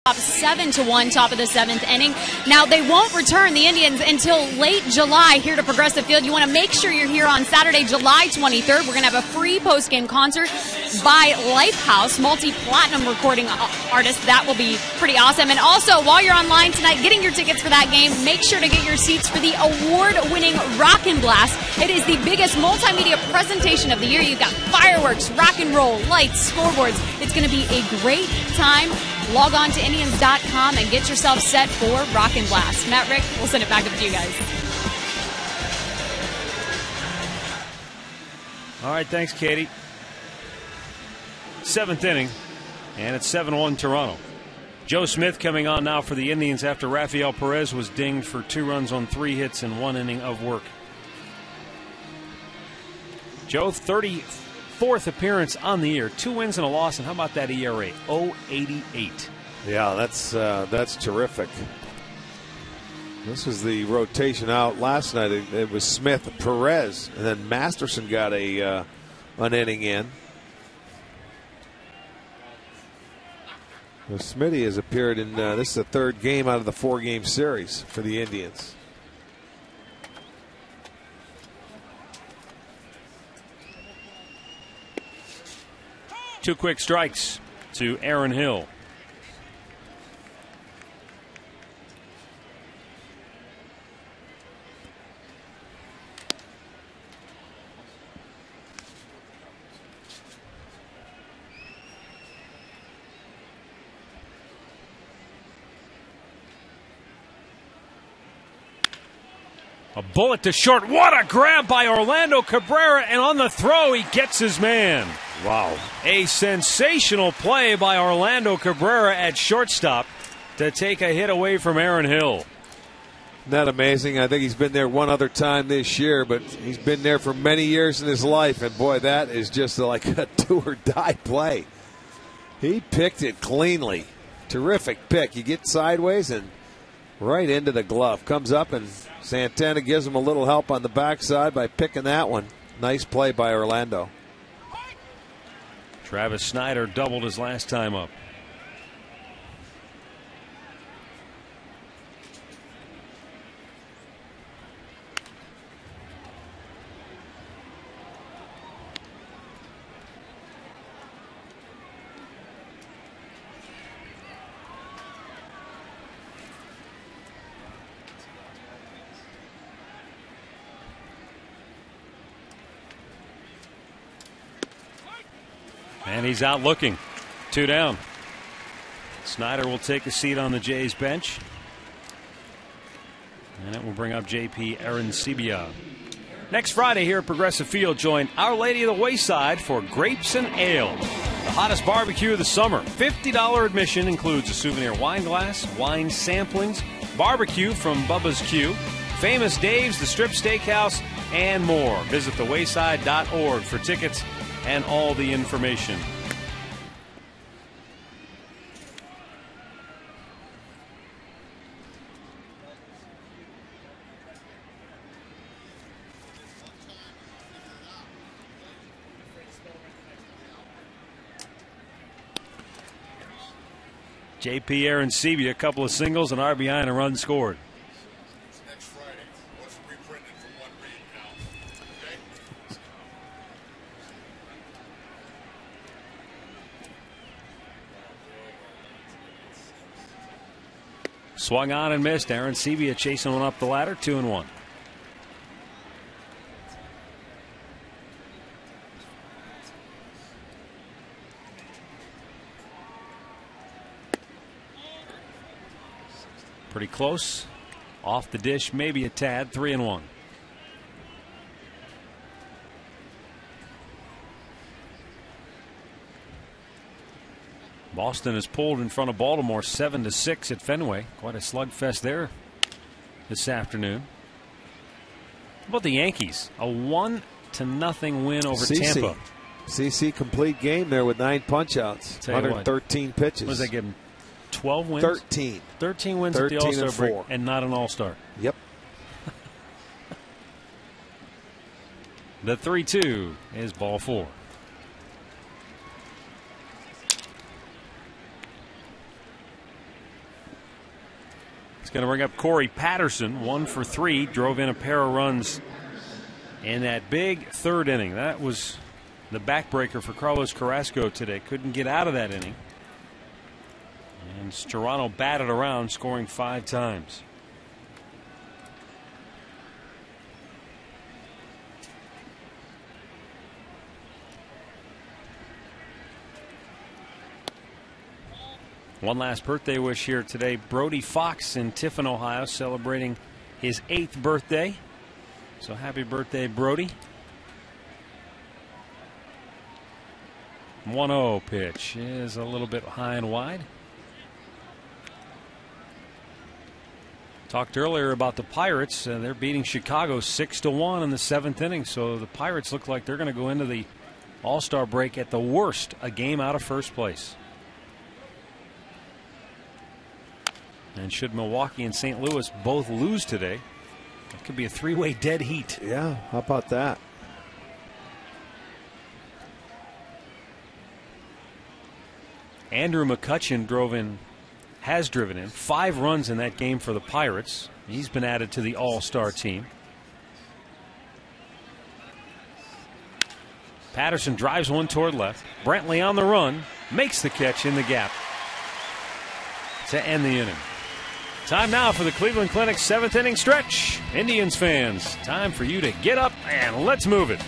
Up 7-1, top of the 7th inning. Now, they won't return the Indians until late July here to Progressive Field. You want to make sure you're here on Saturday, July 23rd. We're going to have a free post-game concert by Lifehouse, multi-platinum recording artist. That will be pretty awesome. And also, while you're online tonight, getting your tickets for that game, make sure to get your seats for the award-winning Rock and Blast. It is the biggest multimedia presentation of the year. You've got fireworks, rock and roll, lights, scoreboards. It's going to be a great time. Log on to Indians.com and get yourself set for Rock and Blast. Matt, Rick, we'll send it back up to you guys. All right, thanks, Katie. 7th inning, and it's 7-1 Toronto. Joe Smith coming on now for the Indians after Rafael Perez was dinged for 2 runs on 3 hits in 1 inning of work. Joe, 34th appearance on the year, 2 wins and a loss, and how about that ERA? 0.88. Yeah, that's terrific. This was the rotation out last night. It was Smith, Perez, and then Masterson got an inning in. Well, Smitty has appeared in this is the 3rd game out of the 4-game series for the Indians. Two quick strikes to Aaron Hill. A bullet to short. What a grab by Orlando Cabrera, and on the throw, he gets his man. Wow. A sensational play by Orlando Cabrera at shortstop to take a hit away from Aaron Hill. Isn't that amazing? I think he's been there one other time this year, but he's been there for many years in his life, and boy, that is just like a do-or-die play. He picked it cleanly. Terrific pick. You get sideways and right into the glove. Comes up, and Santana gives him a little help on the backside by picking that one. Nice play by Orlando. Travis Snyder doubled his last time up. And he's out looking. 2 down. Snyder will take a seat on the Jays bench. And it will bring up JP Arancibia. Next Friday here at Progressive Field, join Our Lady of the Wayside for Grapes and Ale, the hottest barbecue of the summer. $50 admission includes a souvenir wine glass, wine samplings, barbecue from Bubba's Q, Famous Dave's, the Strip Steakhouse, and more. Visit thewayside.org for tickets and all the information. JP Arancibia, a couple of singles, an RBI, and a run scored. Next Friday. Let's reprint it from one read now. Okay? Swung on and missed. Arancibia chasing one up the ladder, 2-1. Pretty close. Off the dish, maybe a tad. 3-1. Boston is pulled in front of Baltimore 7-6 at Fenway. Quite a slugfest there this afternoon. How about the Yankees? A 1-0 win over Tampa. CC complete game there with 9 punch-outs. 113 pitches. What does that give him? 12 wins? 13. 13 wins 13 at the All-Star break and not an All-Star. Yep. The 3-2 is ball 4. It's going to bring up Corey Patterson, 1 for 3, drove in a pair of runs in that big third inning. That was the backbreaker for Carlos Carrasco today. Couldn't get out of that inning. And Toronto batted around, scoring 5 times. One last birthday wish here today. Brody Fox in Tiffin, Ohio, celebrating his 8th birthday. So happy birthday, Brody. 1-0 pitch is a little bit high and wide. Talked earlier about the Pirates. They're beating Chicago 6-1 in the 7th inning. So the Pirates look like they're going to go into the All-Star break at the worst, a game out of first place. And should Milwaukee and St. Louis both lose today, it could be a 3-way dead heat. Yeah, how about that? Andrew McCutchen has driven in 5 runs in that game for the Pirates. He's been added to the All-Star team. Patterson drives one toward left. Brantley on the run, makes the catch in the gap to end the inning. Time now for the Cleveland Clinic 7th inning stretch. Indians fans, time for you to get up and let's move it.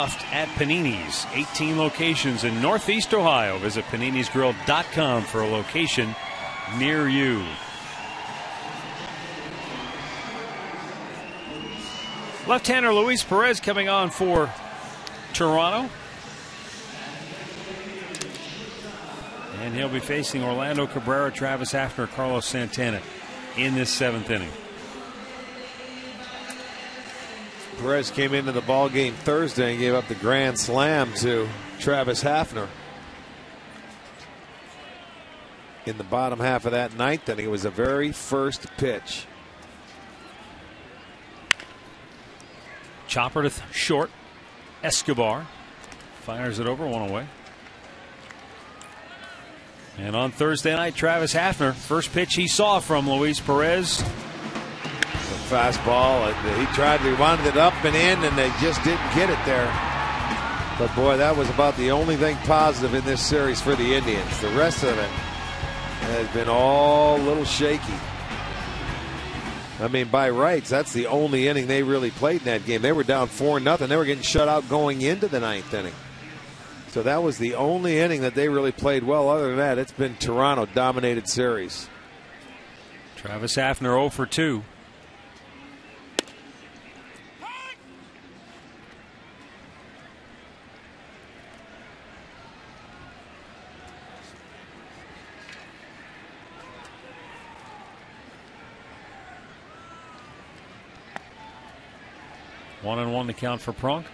At Panini's, 18 locations in Northeast Ohio. Visit paninisgrill.com for a location near you. Left-hander Luis Perez coming on for Toronto. And he'll be facing Orlando Cabrera, Travis Hafner, Carlos Santana in this 7th inning. Perez came into the ball game Thursday and gave up the grand slam to Travis Hafner. In the bottom half of that 9th inning, it was the very first pitch. Chopper to short. Escobar fires it over, 1 away. And on Thursday night, Travis Hafner, first pitch he saw from Luis Perez. Fastball, and he wanted it up and in, and they just didn't get it there. But boy, that was about the only thing positive in this series for the Indians. The rest of it has been all a little shaky. I mean, by rights, that's the only inning they really played in that game. They were down 4-0. They were getting shut out going into the 9th inning. So that was the only inning that they really played well. Other than that, it's been Toronto-dominated series. Travis Hafner 0 for 2. One and one to count for Pronk.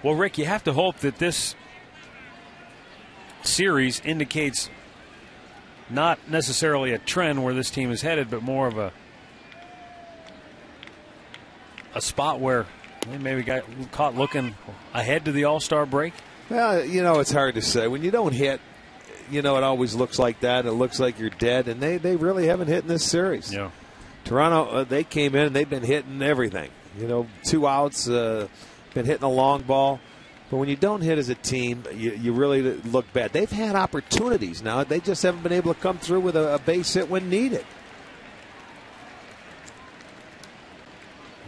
Well, Rick, you have to hope that this series indicates not necessarily a trend where this team is headed, but more of a spot where they maybe got caught looking ahead to the All-Star break. Well, you know, it's hard to say. When you don't hit, you know, it always looks like that. It looks like you're dead, and they really haven't hit in this series. Yeah. Toronto, they came in and they've been hitting everything. You know, 2 outs, been hitting a long ball. But when you don't hit as a team, you really look bad. They've had opportunities now. They just haven't been able to come through with a base hit when needed.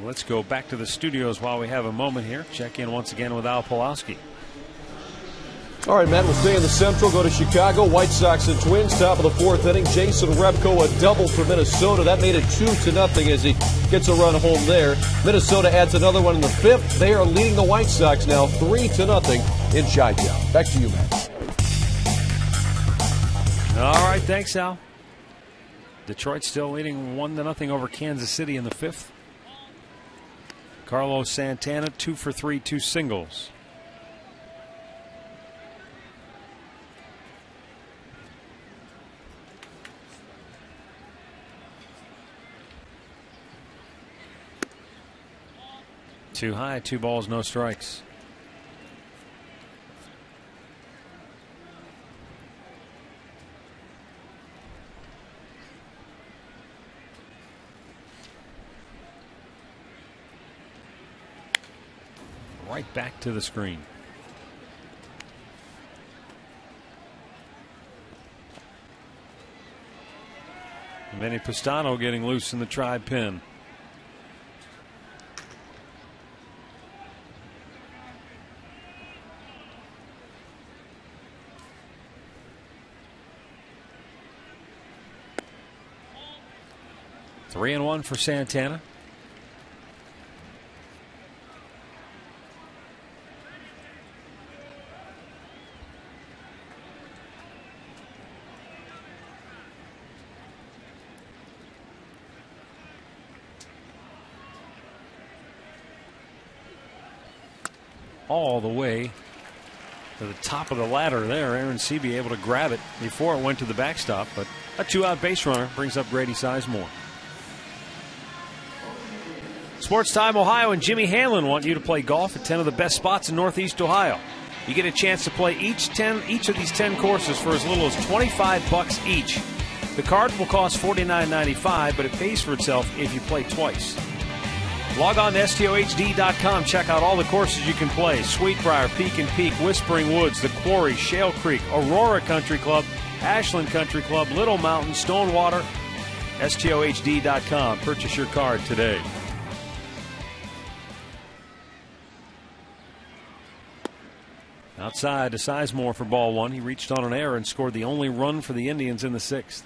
Let's go back to the studios while we have a moment here. Check in once again with Al Pulowski. All right, Matt, we'll stay in the Central, go to Chicago. White Sox and Twins, top of the 4th inning. Jason Repko, a double for Minnesota. That made it 2-0 as he gets a run home there. Minnesota adds another one in the 5th. They are leading the White Sox now 3-0 in Chi-Town. Back to you, Matt. All right, thanks, Al. Detroit still leading 1-0 over Kansas City in the 5th. Carlos Santana, 2 for 3, 2 singles. Too high, 2 balls, no strikes. Right back to the screen. Vinny Pistano getting loose in the Tribe pin. Three and one for Santana. All the way to the top of the ladder there. Aaron Seabee able to grab it before it went to the backstop, but a 2-out base runner brings up Grady Sizemore. Sports Time Ohio and Jimmy Hanlon want you to play golf at 10 of the best spots in Northeast Ohio. You get a chance to play each of these 10 courses for as little as $25 each. The card will cost $49.95, but it pays for itself if you play twice. Log on to STOHD.com. Check out all the courses you can play. Sweetbriar, Peak and Peak, Whispering Woods, The Quarry, Shale Creek, Aurora Country Club, Ashland Country Club, Little Mountain, Stonewater. STOHD.com. Purchase your card today. Outside to Sizemore for ball one. He reached on an error and scored the only run for the Indians in the 6th.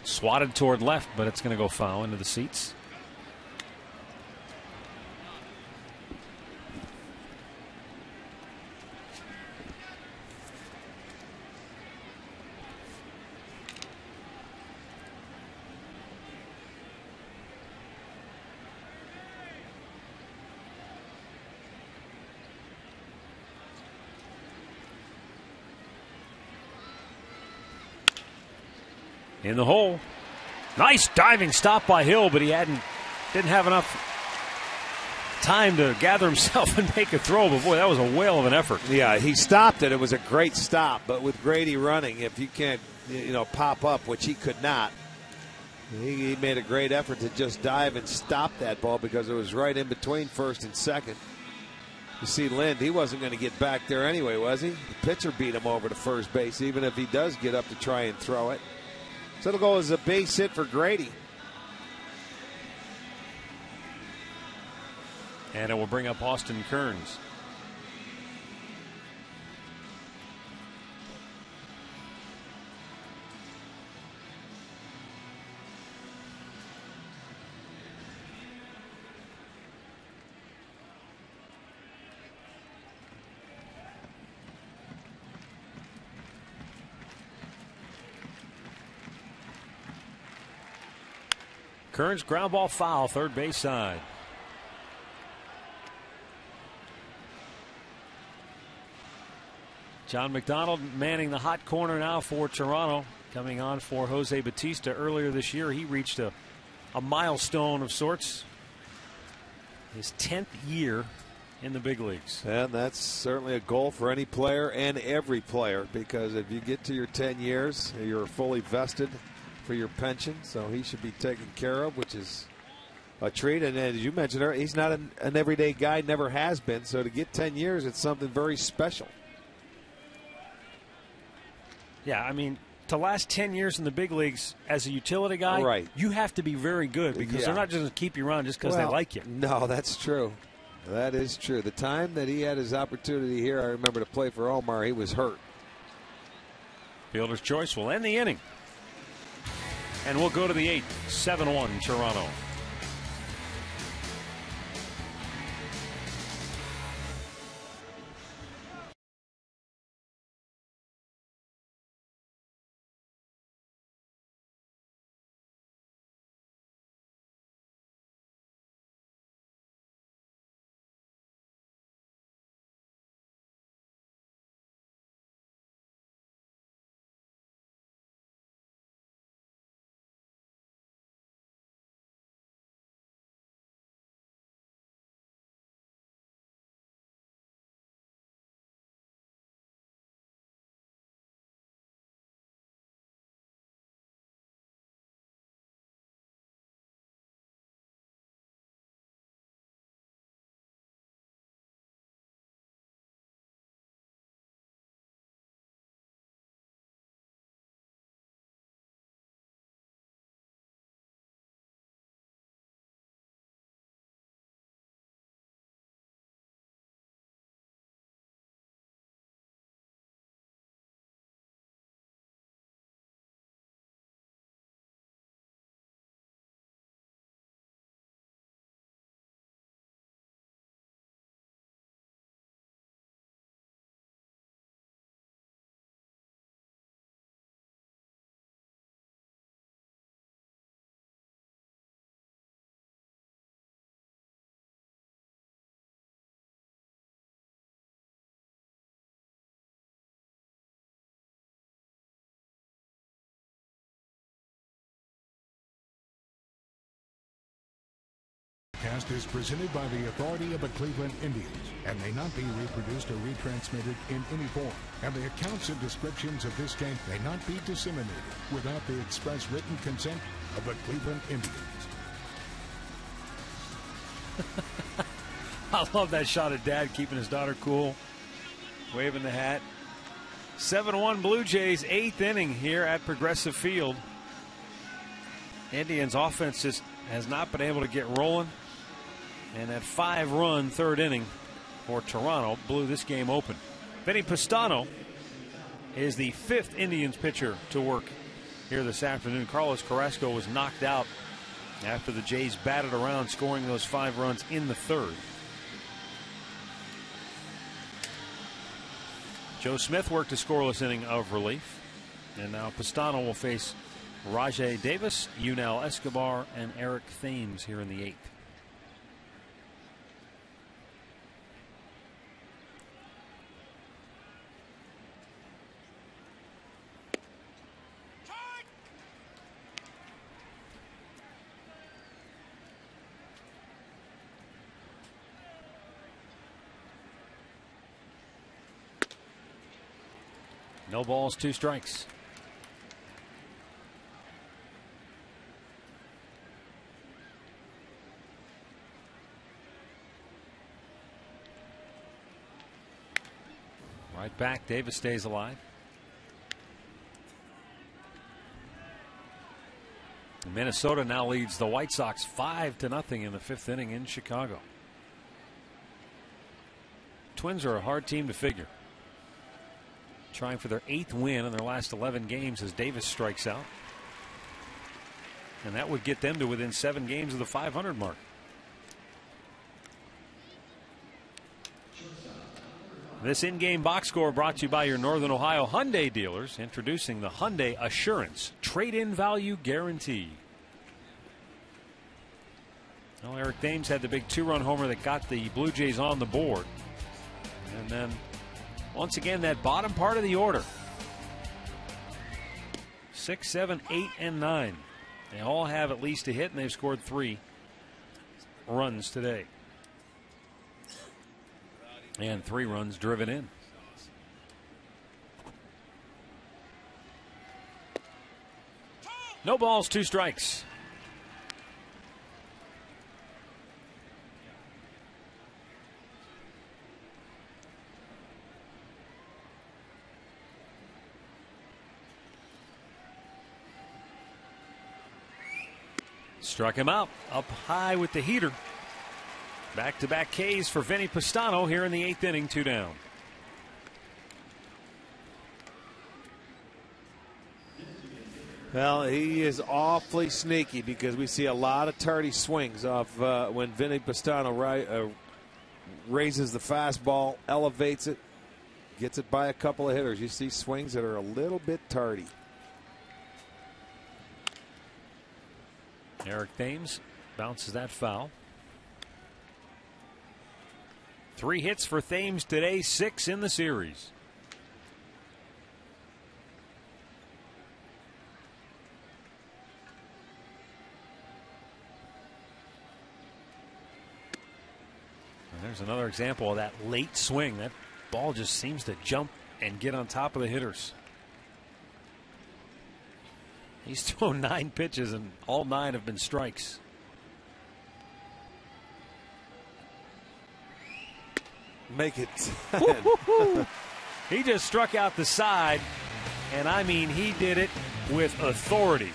Swatted toward left, but it's going to go foul into the seats. In the hole. Nice diving stop by Hill, but he didn't have enough time to gather himself and make a throw. But boy, that was a whale of an effort. Yeah, he stopped it. It was a great stop. But with Grady running, if you can't, pop up, which he could not, he made a great effort to just dive and stop that ball because it was right in between first and second. You see, Lind, he wasn't going to get back there anyway, was he? The pitcher beat him over to first base, even if he does get up to try and throw it. So it'll go as a base hit for Grady. And it will bring up Austin Kearns. Kearns ground ball foul, third base side. John McDonald manning the hot corner now for Toronto. Coming on for Jose Bautista earlier this year. He reached a milestone of sorts. His 10th year in the big leagues. And that's certainly a goal for any player and every player, because if you get to your 10 years, you're fully vested for your pension, so he should be taken care of, which is a treat. And as you mentioned, he's not an everyday guy, never has been, so to get 10 years, it's something very special. Yeah, I mean, to last 10 years in the big leagues as a utility guy, right, you have to be very good, because they're not just going to keep you around just because they like you. No, that's true. That is true. The time that he had his opportunity here, I remember, to play for Omar, he was hurt. Fielder's choice will end the inning. And we'll go to the 8th, 7-1 Toronto. Cast is presented by the authority of the Cleveland Indians and may not be reproduced or retransmitted in any form. And the accounts and descriptions of this game may not be disseminated without the express written consent of the Cleveland Indians. I love that shot of Dad keeping his daughter cool. waving the hat. 7-1 Blue Jays, 8th inning here at Progressive Field. Indians offense just has not been able to get rolling. And that 5-run third inning for Toronto blew this game open. Vinny Pistano is the 5th Indians pitcher to work here this afternoon. Carlos Carrasco was knocked out after the Jays batted around, scoring those 5 runs in the third. Joe Smith worked a scoreless inning of relief. And now Pistano will face Rajay Davis, Yunel Escobar, and Eric Thames here in the 8th. No balls, 2 strikes. Right back, Davis stays alive. Minnesota now leads the White Sox 5-0 in the 5th inning in Chicago. Twins are a hard team to figure. Trying for their 8th win in their last 11 games as Davis strikes out. And that would get them to within 7 games of the 500 mark. This in-game box score brought to you by your Northern Ohio Hyundai dealers, introducing the Hyundai Assurance Trade-in Value Guarantee. Well, Eric Thames had the big 2-run homer that got the Blue Jays on the board. And then once again, that bottom part of the order. 6, 7, 8, and 9. They all have at least a hit, and they've scored 3 runs today. And 3 runs driven in. No balls, 2 strikes. Struck him out, up high with the heater. Back-to-back Ks for Vinny Pistano here in the 8th inning, 2 down. Well, he is awfully sneaky because we see a lot of tardy swings off when Vinny Pistano raises the fastball, elevates it, gets it by a couple of hitters. You see swings that are a little bit tardy. Eric Thames bounces that foul. 3 hits for Thames today, 6 in the series. And there's another example of that late swing. That ball just seems to jump and get on top of the hitters. He's thrown 9 pitches, and all 9 have been strikes. Make it 10. He just struck out the side, and I mean, he did it with authority.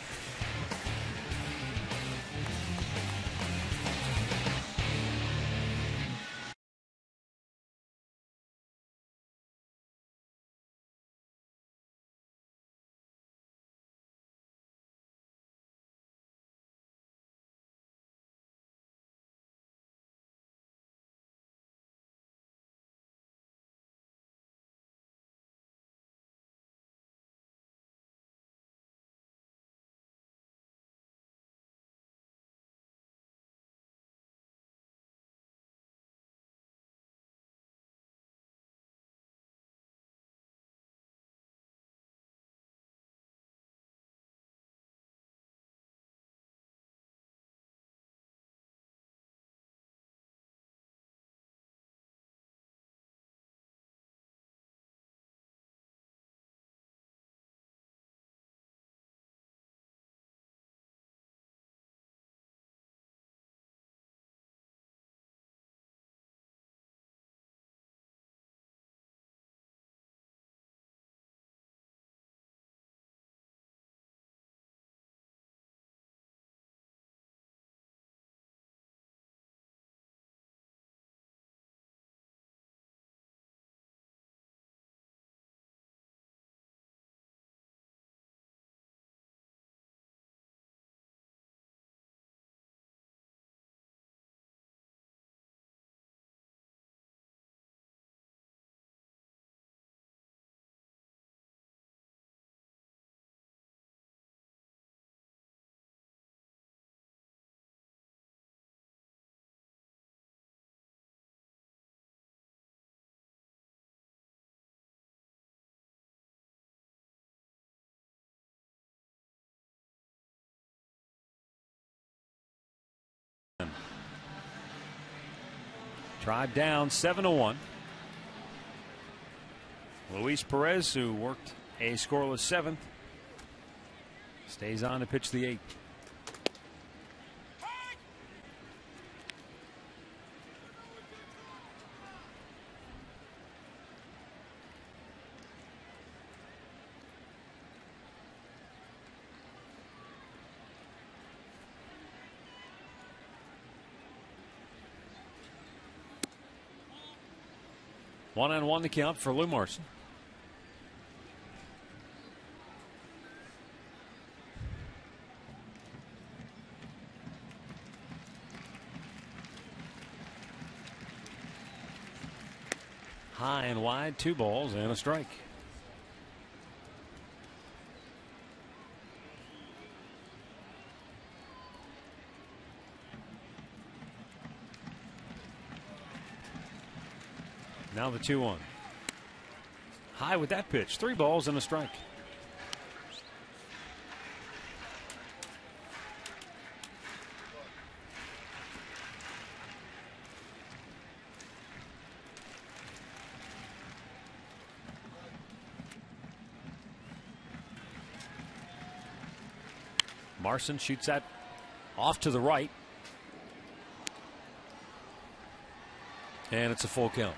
Tribe down 7-1. Luis Perez, who worked a scoreless 7th, stays on to pitch the 8th. One and one to count for Lou Marson. High and wide, 2 balls and a strike. Now the 2-1. High with that pitch. 3 balls and a strike. Marson shoots that off to the right. And it's a full count.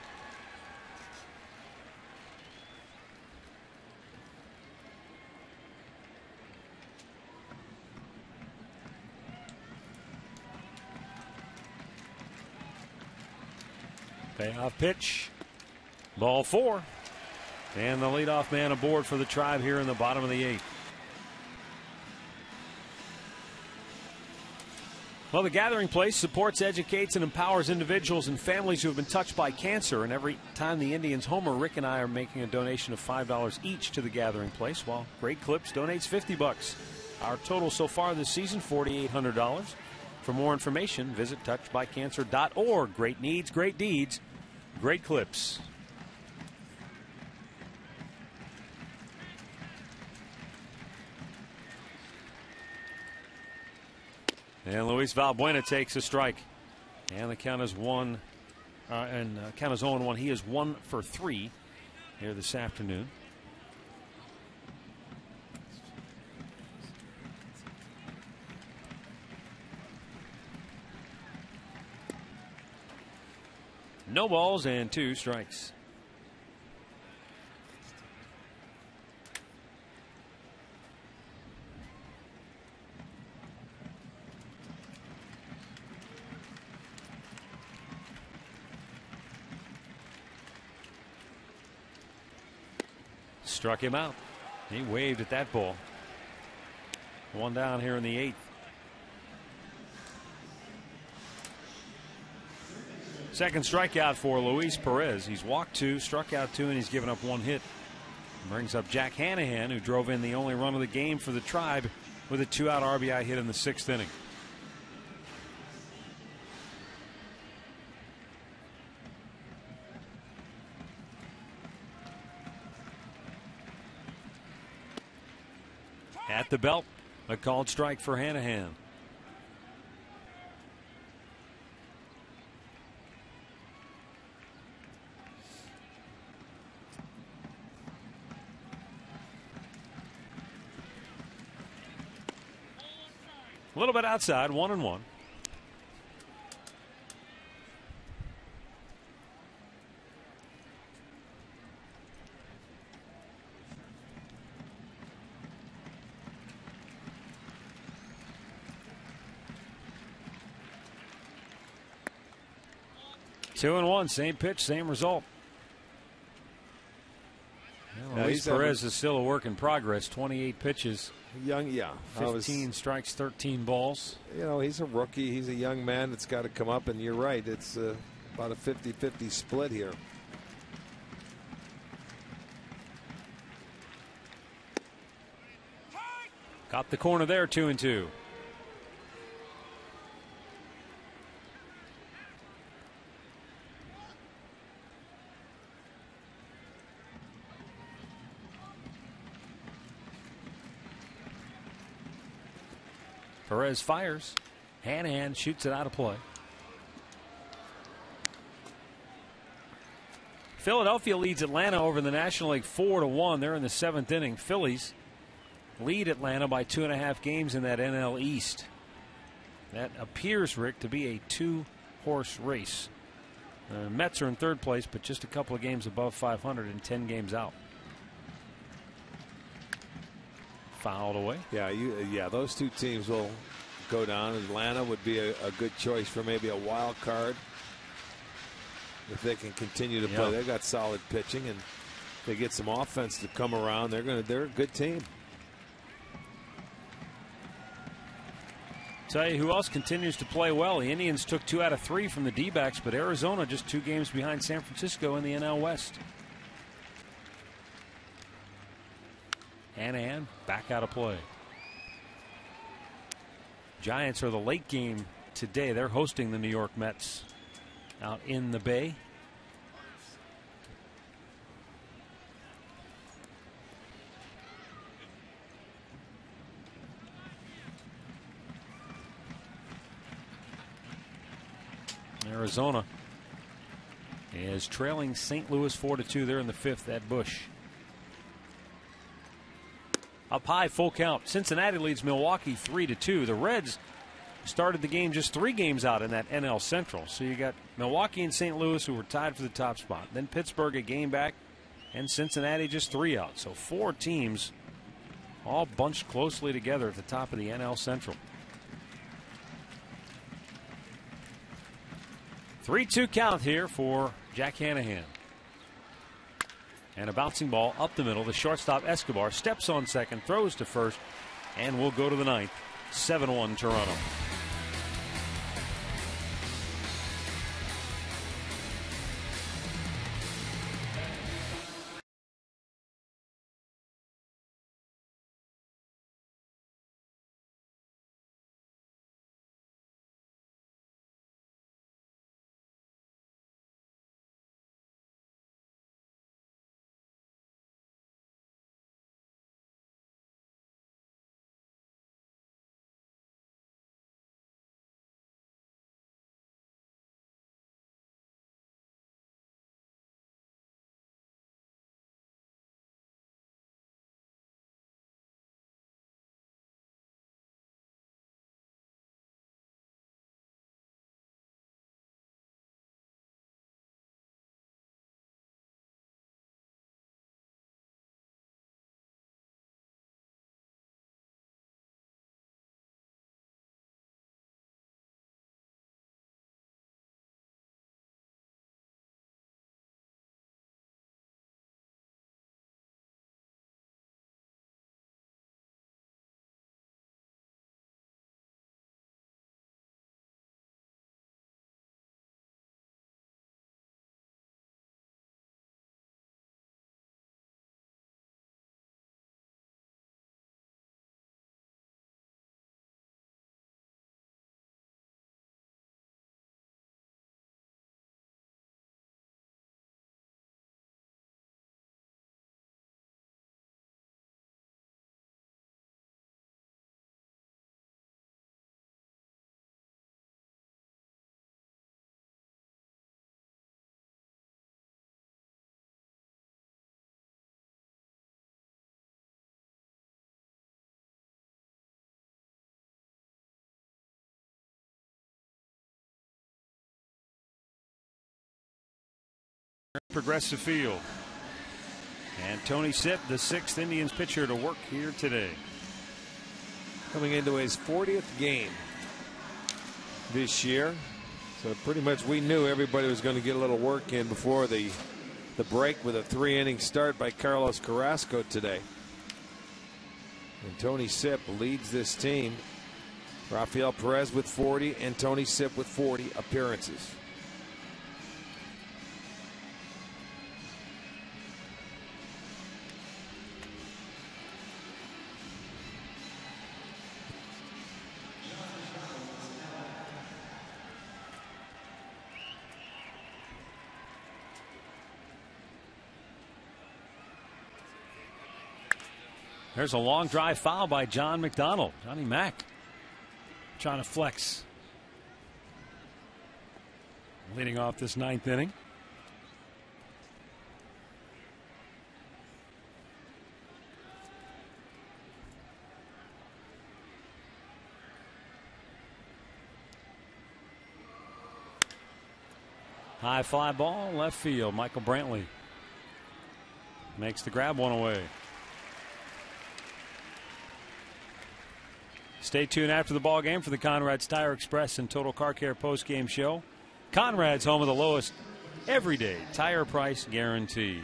Payoff pitch. Ball 4. And the leadoff man aboard for the Tribe here in the bottom of the 8th. Well, the Gathering Place supports, educates, and empowers individuals and families who have been touched by cancer. And every time the Indians homer, Rick and I are making a donation of $5 each to the Gathering Place, while Great Clips donates $50. Our total so far this season, $4,800. For more information, visit touchedbycancer.org. Great needs, great deeds, great clips. And Luis Valbuena takes a strike. And the count is 1. Count is 0-1. He is 1 for 3 here this afternoon. No balls and 2 strikes. Struck him out. He waved at that ball. 1 down here in the 8th. Second strikeout for Luis Perez. He's walked 2, struck out 2, and he's given up 1 hit. Brings up Jack Hanahan, who drove in the only run of the game for the Tribe with a 2-out RBI hit in the 6th inning. At the belt, a called strike for Hanahan. A little bit outside, 1-1. Two and one, same pitch, same result. Luis Perez is still a work in progress. 28 pitches. Young, yeah. 15 strikes, 13 balls. You know, he's a rookie. He's a young man that's got to come up, and you're right. It's about a 50-50 split here. Got the corner there, 2-2. Perez fires. Hanahan shoots it out of play. Philadelphia leads Atlanta over the National League 4-1. They're in the 7th inning. Phillies lead Atlanta by 2.5 games in that NL East. That appears, Rick, to be a 2-horse race. Mets are in 3rd place, but just a couple of games above 500 and 10 games out. Fouled away. Yeah, those two teams will go down. Atlanta would be a good choice for maybe a wild card. If they can continue to play, they've got solid pitching, and they get some offense to come around. They're a good team. Tell you who else continues to play well. The Indians took 2 out of 3 from the D-backs, but Arizona just 2 games behind San Francisco in the NL West. Hanahan back out of play. Giants are the late game today. They're hosting the New York Mets out in the Bay. Arizona is trailing St. Louis 4-2. They're in the 5th at Busch. Up high, full count. Cincinnati leads Milwaukee 3-2. The Reds started the game just 3 games out in that NL Central. So you got Milwaukee and St. Louis who were tied for the top spot. Then Pittsburgh a game back, and Cincinnati just 3 out. So 4 teams all bunched closely together at the top of the NL Central. 3-2 count here for Jack Hanahan. And a bouncing ball up the middle. The shortstop Escobar steps on second, throws to first, and we'll go to the 9th. 7-1 Toronto. Progressive Field. And Tony Sipp, the 6th Indians pitcher to work here today. Coming into his 40th game this year. So pretty much we knew everybody was going to get a little work in before the break with a 3-inning start by Carlos Carrasco today. And Tony Sipp leads this team. Rafael Perez with 40 and Tony Sipp with 40 appearances. There's a long drive foul by John McDonald. Johnny Mack trying to flex leading off this ninth inning. High fly ball, left field. Michael Brantley makes the grab, one away. Stay tuned after the ball game for the Conrad's Tire Express and Total Car Care post-game show. Conrad's, home of the lowest everyday tire price guarantee.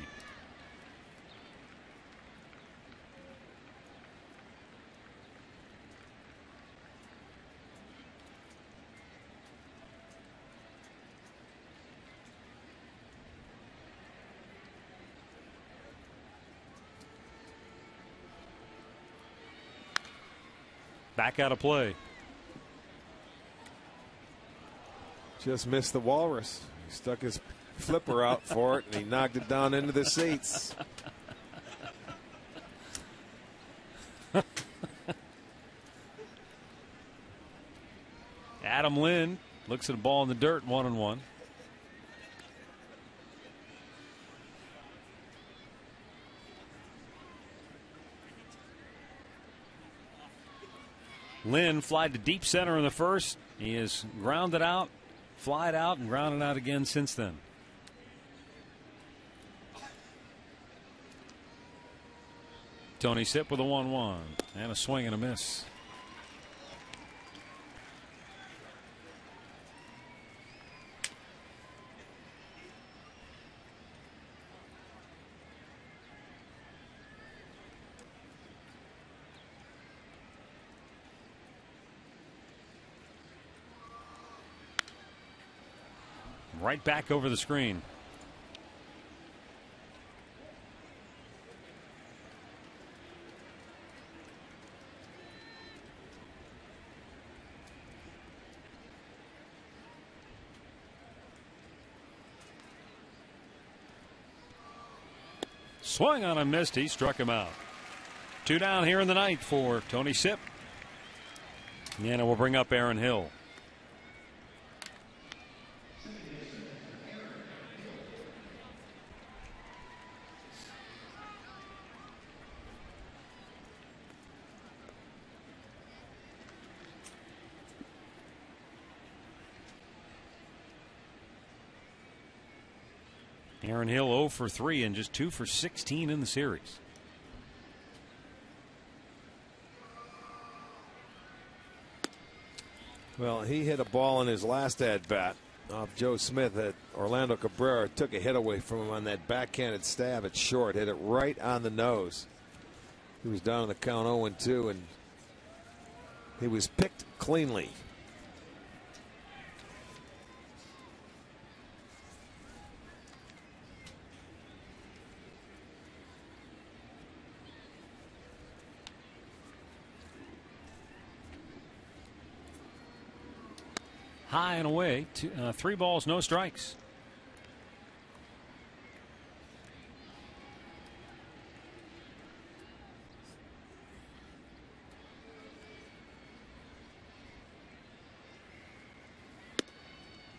Back out of play. Just missed the walrus. He stuck his flipper out for it, and he knocked it down into the seats. Adam Lynn looks at a ball in the dirt, 1-1. Lynn flied to deep center in the first. He has grounded out, flied out, and grounded out again since then. Tony Sipp with a 1-1 and a swing and a miss. Right back over the screen. Swung on and missed. He struck him out. 2 down here in the ninth for Tony Sipp. And it will bring up Aaron Hill. Aaron Hill 0 for 3 and just 2 for 16 in the series. Well, he hit a ball in his last at-bat off Joe Smith. That Orlando Cabrera took a hit away from him on that backhanded stab at short. Hit it right on the nose. He was down in the count 0-2, and he was picked cleanly. High and away. 3 balls, no strikes.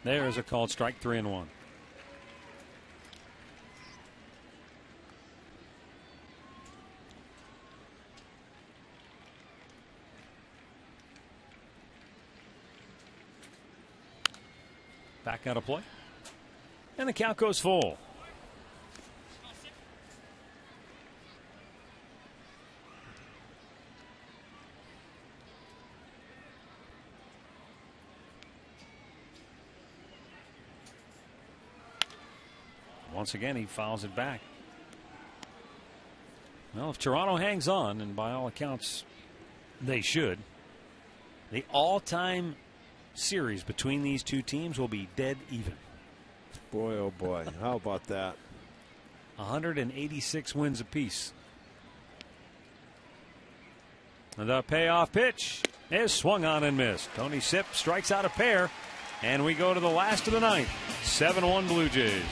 There is a called strike, 3-1. Back out of play. And the count goes full. Once again, he fouls it back. Well, if Toronto hangs on, and by all accounts they should, the all-time series between these two teams will be dead even. Boy, oh boy. How about that? 186 wins apiece. The payoff pitch is swung on and missed. Tony Sipp strikes out a pair, and we go to the last of the ninth. 7-1 Blue Jays.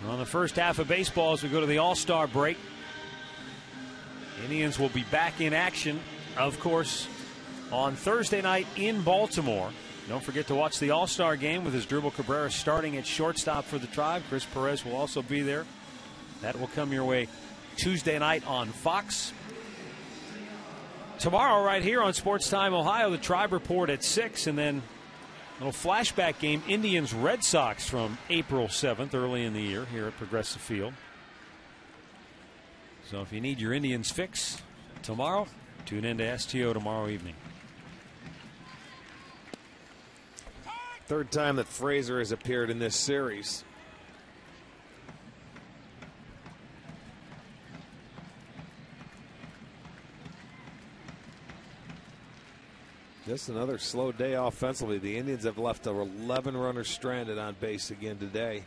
On the first half of baseball as we go to the All-Star break. Indians will be back in action, of course, on Thursday night in Baltimore. Don't forget to watch the All-Star game with Asdrubal Cabrera starting at shortstop for the Tribe. Chris Perez will also be there. That will come your way Tuesday night on Fox. Tomorrow right here on Sports Time Ohio, the Tribe Report at 6, and then a little flashback game, Indians-Red Sox from April 7th, early in the year here at Progressive Field. So if you need your Indians fix tomorrow, tune in to STO tomorrow evening. Third time that Frazier has appeared in this series. Just another slow day offensively. The Indians have left 11 runners stranded on base again today.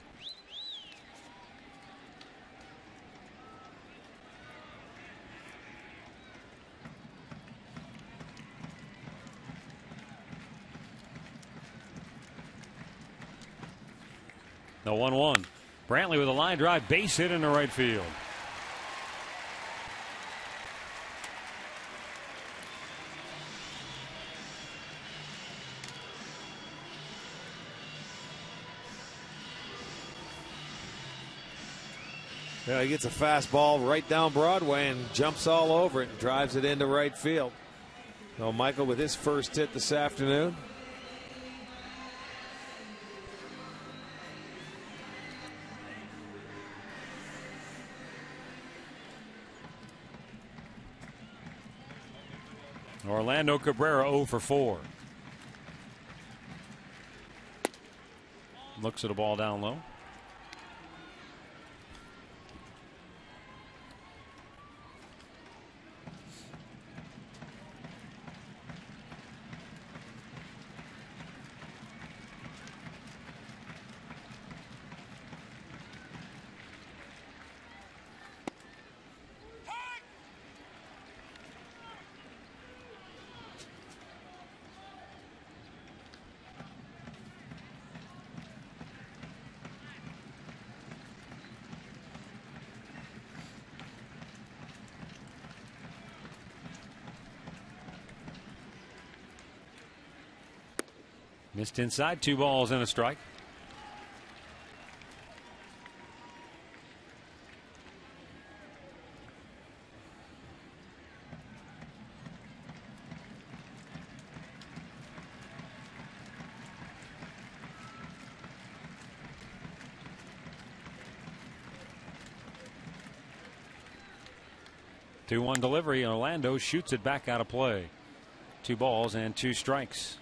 The 1-1. Brantley with a line drive, base hit into right field. Yeah, he gets a fastball right down Broadway and jumps all over it and drives it into right field. So Michael with his first hit this afternoon. Orlando Cabrera 0 for 4. Looks at a ball down low. Missed inside, 2 balls and a strike. Two-one delivery, and Orlando shoots it back out of play. 2 balls and 2 strikes.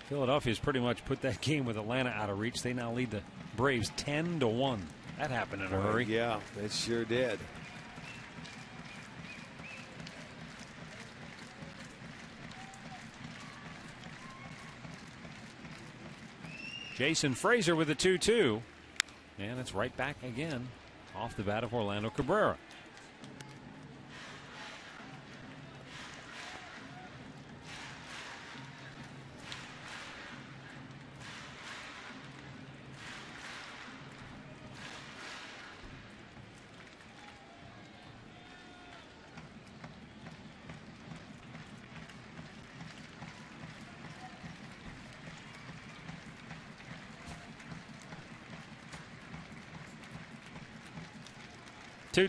Philadelphia's pretty much put that game with Atlanta out of reach. They now lead the Braves 10-1. That happened in a hurry. Yeah, it sure did. Jason Frazier with the 2-2. And it's right back again off the bat of Orlando Cabrera.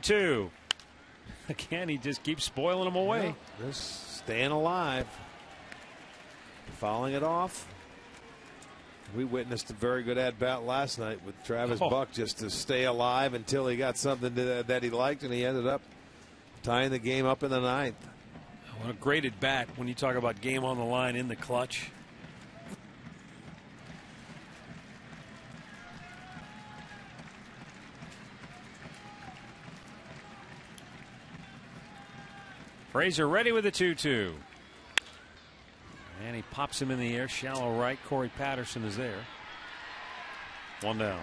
Two. Again, he just keeps spoiling them away. Yeah, just staying alive. Fouling it off. We witnessed a very good at-bat last night with Travis Buck just to stay alive until he got something that he liked, and he ended up tying the game up in the 9th. What a great at-bat when you talk about game on the line in the clutch. Frazier ready with the 2-2. And he pops him in the air, shallow right. Corey Patterson is there. 1 down.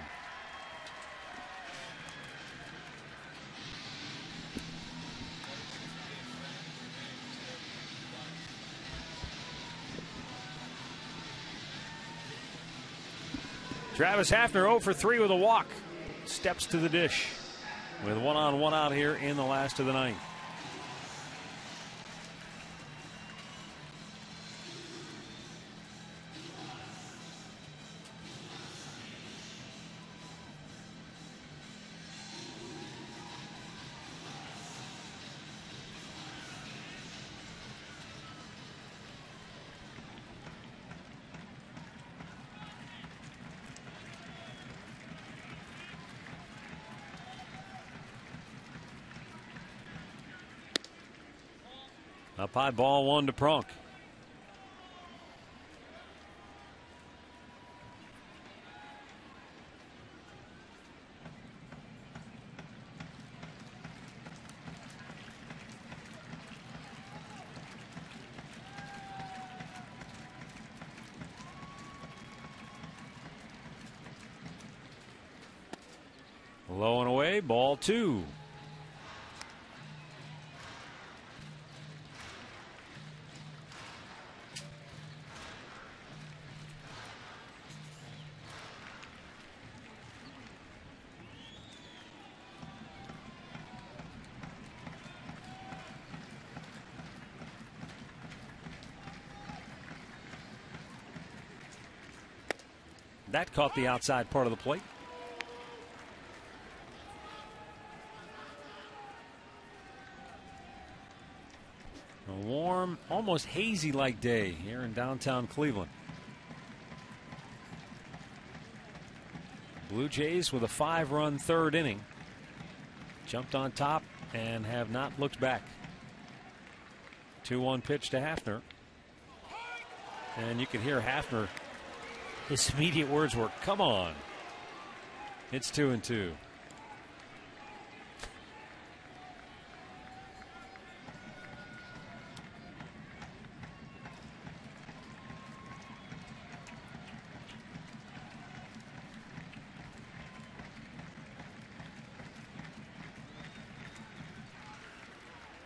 Travis Hafner 0 for 3 with a walk. Steps to the dish with 1 on 1 out here in the last of the ninth. Up high, ball 1 to Pronk. Low and away, ball 2. That caught the outside part of the plate. A warm, almost hazy-like day here in downtown Cleveland. Blue Jays with a 5-run third inning. Jumped on top and have not looked back. 2-1 pitch to Hafner. And you can hear Hafner. His immediate words were, "Come on." It's 2-2.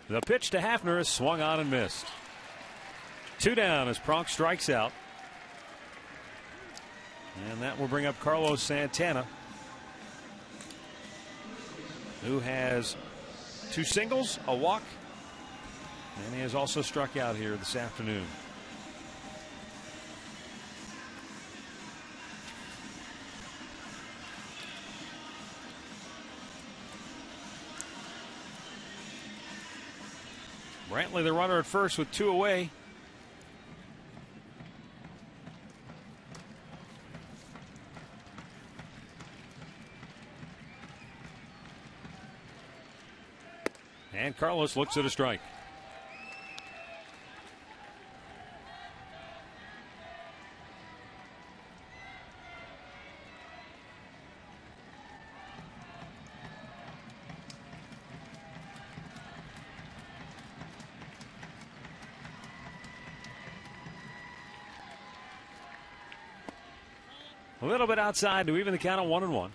The pitch to Hafner is swung on and missed. 2 down as Pronk strikes out. And that will bring up Carlos Santana, who has 2 singles, a walk, and he has also struck out here this afternoon. Brantley, the runner at first with 2 away. And Carlos looks at a strike. A little bit outside to even the count of 1-1.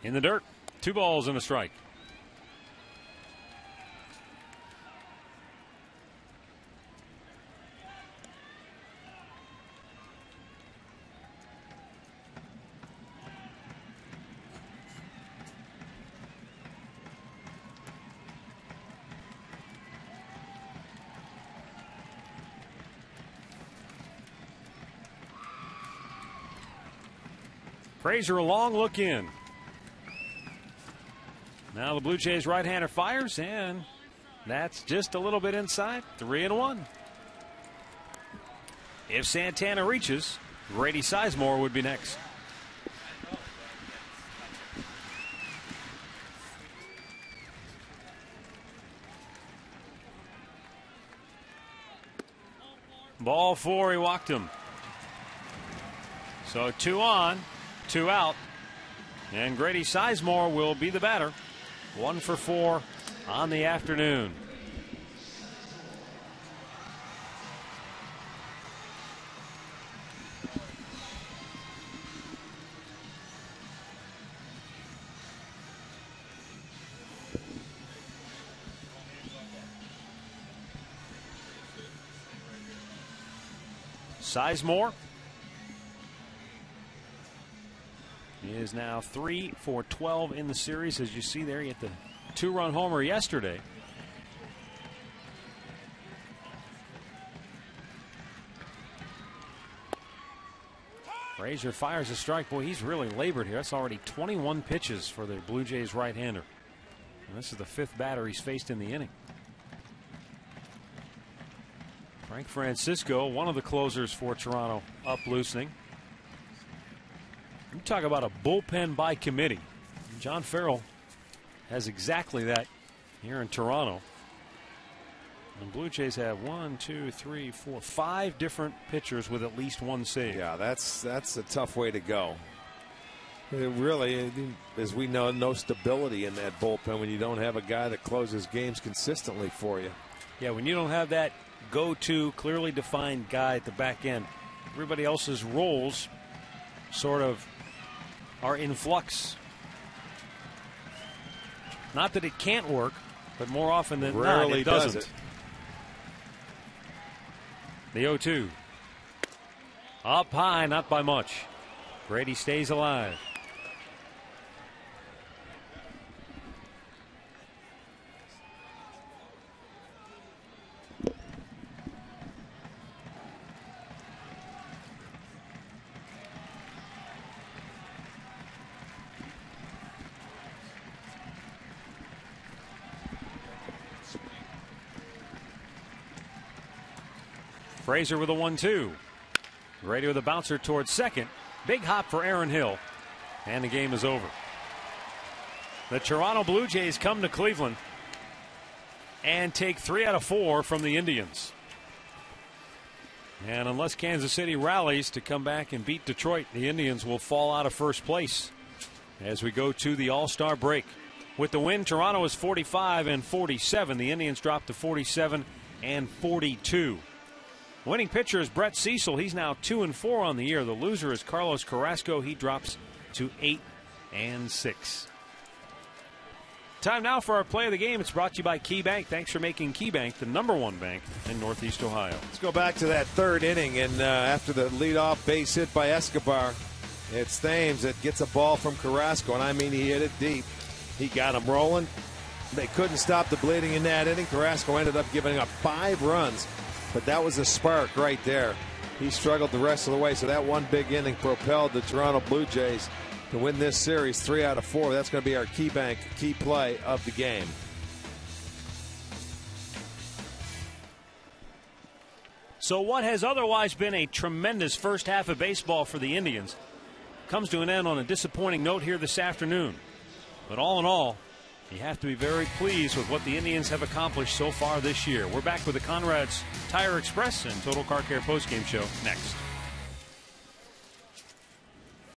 In the dirt, 2 balls and a strike. Frazier, a long look in. Now the Blue Jays right-hander fires, and that's just a little bit inside. 3-1. If Santana reaches, Grady Sizemore would be next. Ball 4, he walked him. So 2 on, 2 out, and Grady Sizemore will be the batter. 1 for 4 on the afternoon. Sizemore is now 3 for 12 in the series. As you see there, he hit the 2-run homer yesterday. Frazier fires a strike. Boy, he's really labored here. That's already 21 pitches for the Blue Jays right-hander. And this is the 5th batter he's faced in the inning. Frank Francisco, one of the closers for Toronto, up loosening. You talk about a bullpen by committee. John Farrell has exactly that here in Toronto. And Blue Jays have 5 different pitchers with at least one save. Yeah, that's a tough way to go. It really, as we know, no stability in that bullpen when you don't have a guy that closes games consistently for you. Yeah, when you don't have that go-to, clearly defined guy at the back end, everybody else's roles sort of are in flux. Not that it can't work, but more often than not, it doesn't. Does it. The 0-2. Up high, not by much. Brady stays alive. Frazier with a 1-2. Brady with a bouncer towards second. Big hop for Aaron Hill. And the game is over. The Toronto Blue Jays come to Cleveland and take 3 out of 4 from the Indians. And unless Kansas City rallies to come back and beat Detroit, the Indians will fall out of first place as we go to the All-Star break. With the win, Toronto is 45-47. The Indians drop to 47-42. Winning pitcher is Brett Cecil. He's now 2-4 on the year. The loser is Carlos Carrasco. He drops to 8-6. Time now for our play of the game. It's brought to you by KeyBank. Thanks for making KeyBank the #1 bank in Northeast Ohio. Let's go back to that 3rd inning, and after the leadoff base hit by Escobar, it's Thames that gets a ball from Carrasco, and I mean he hit it deep. He got him rolling. They couldn't stop the bleeding in that inning. Carrasco ended up giving up 5 runs. But that was a spark right there. He struggled the rest of the way, so that one big inning propelled the Toronto Blue Jays to win this series 3 out of 4. That's going to be our KeyBank key play of the game. So what has otherwise been a tremendous first half of baseball for the Indians comes to an end on a disappointing note here this afternoon. But all in all, you have to be very pleased with what the Indians have accomplished so far this year. We're back with the Conrad's Tire Express and Total Car Care postgame show next.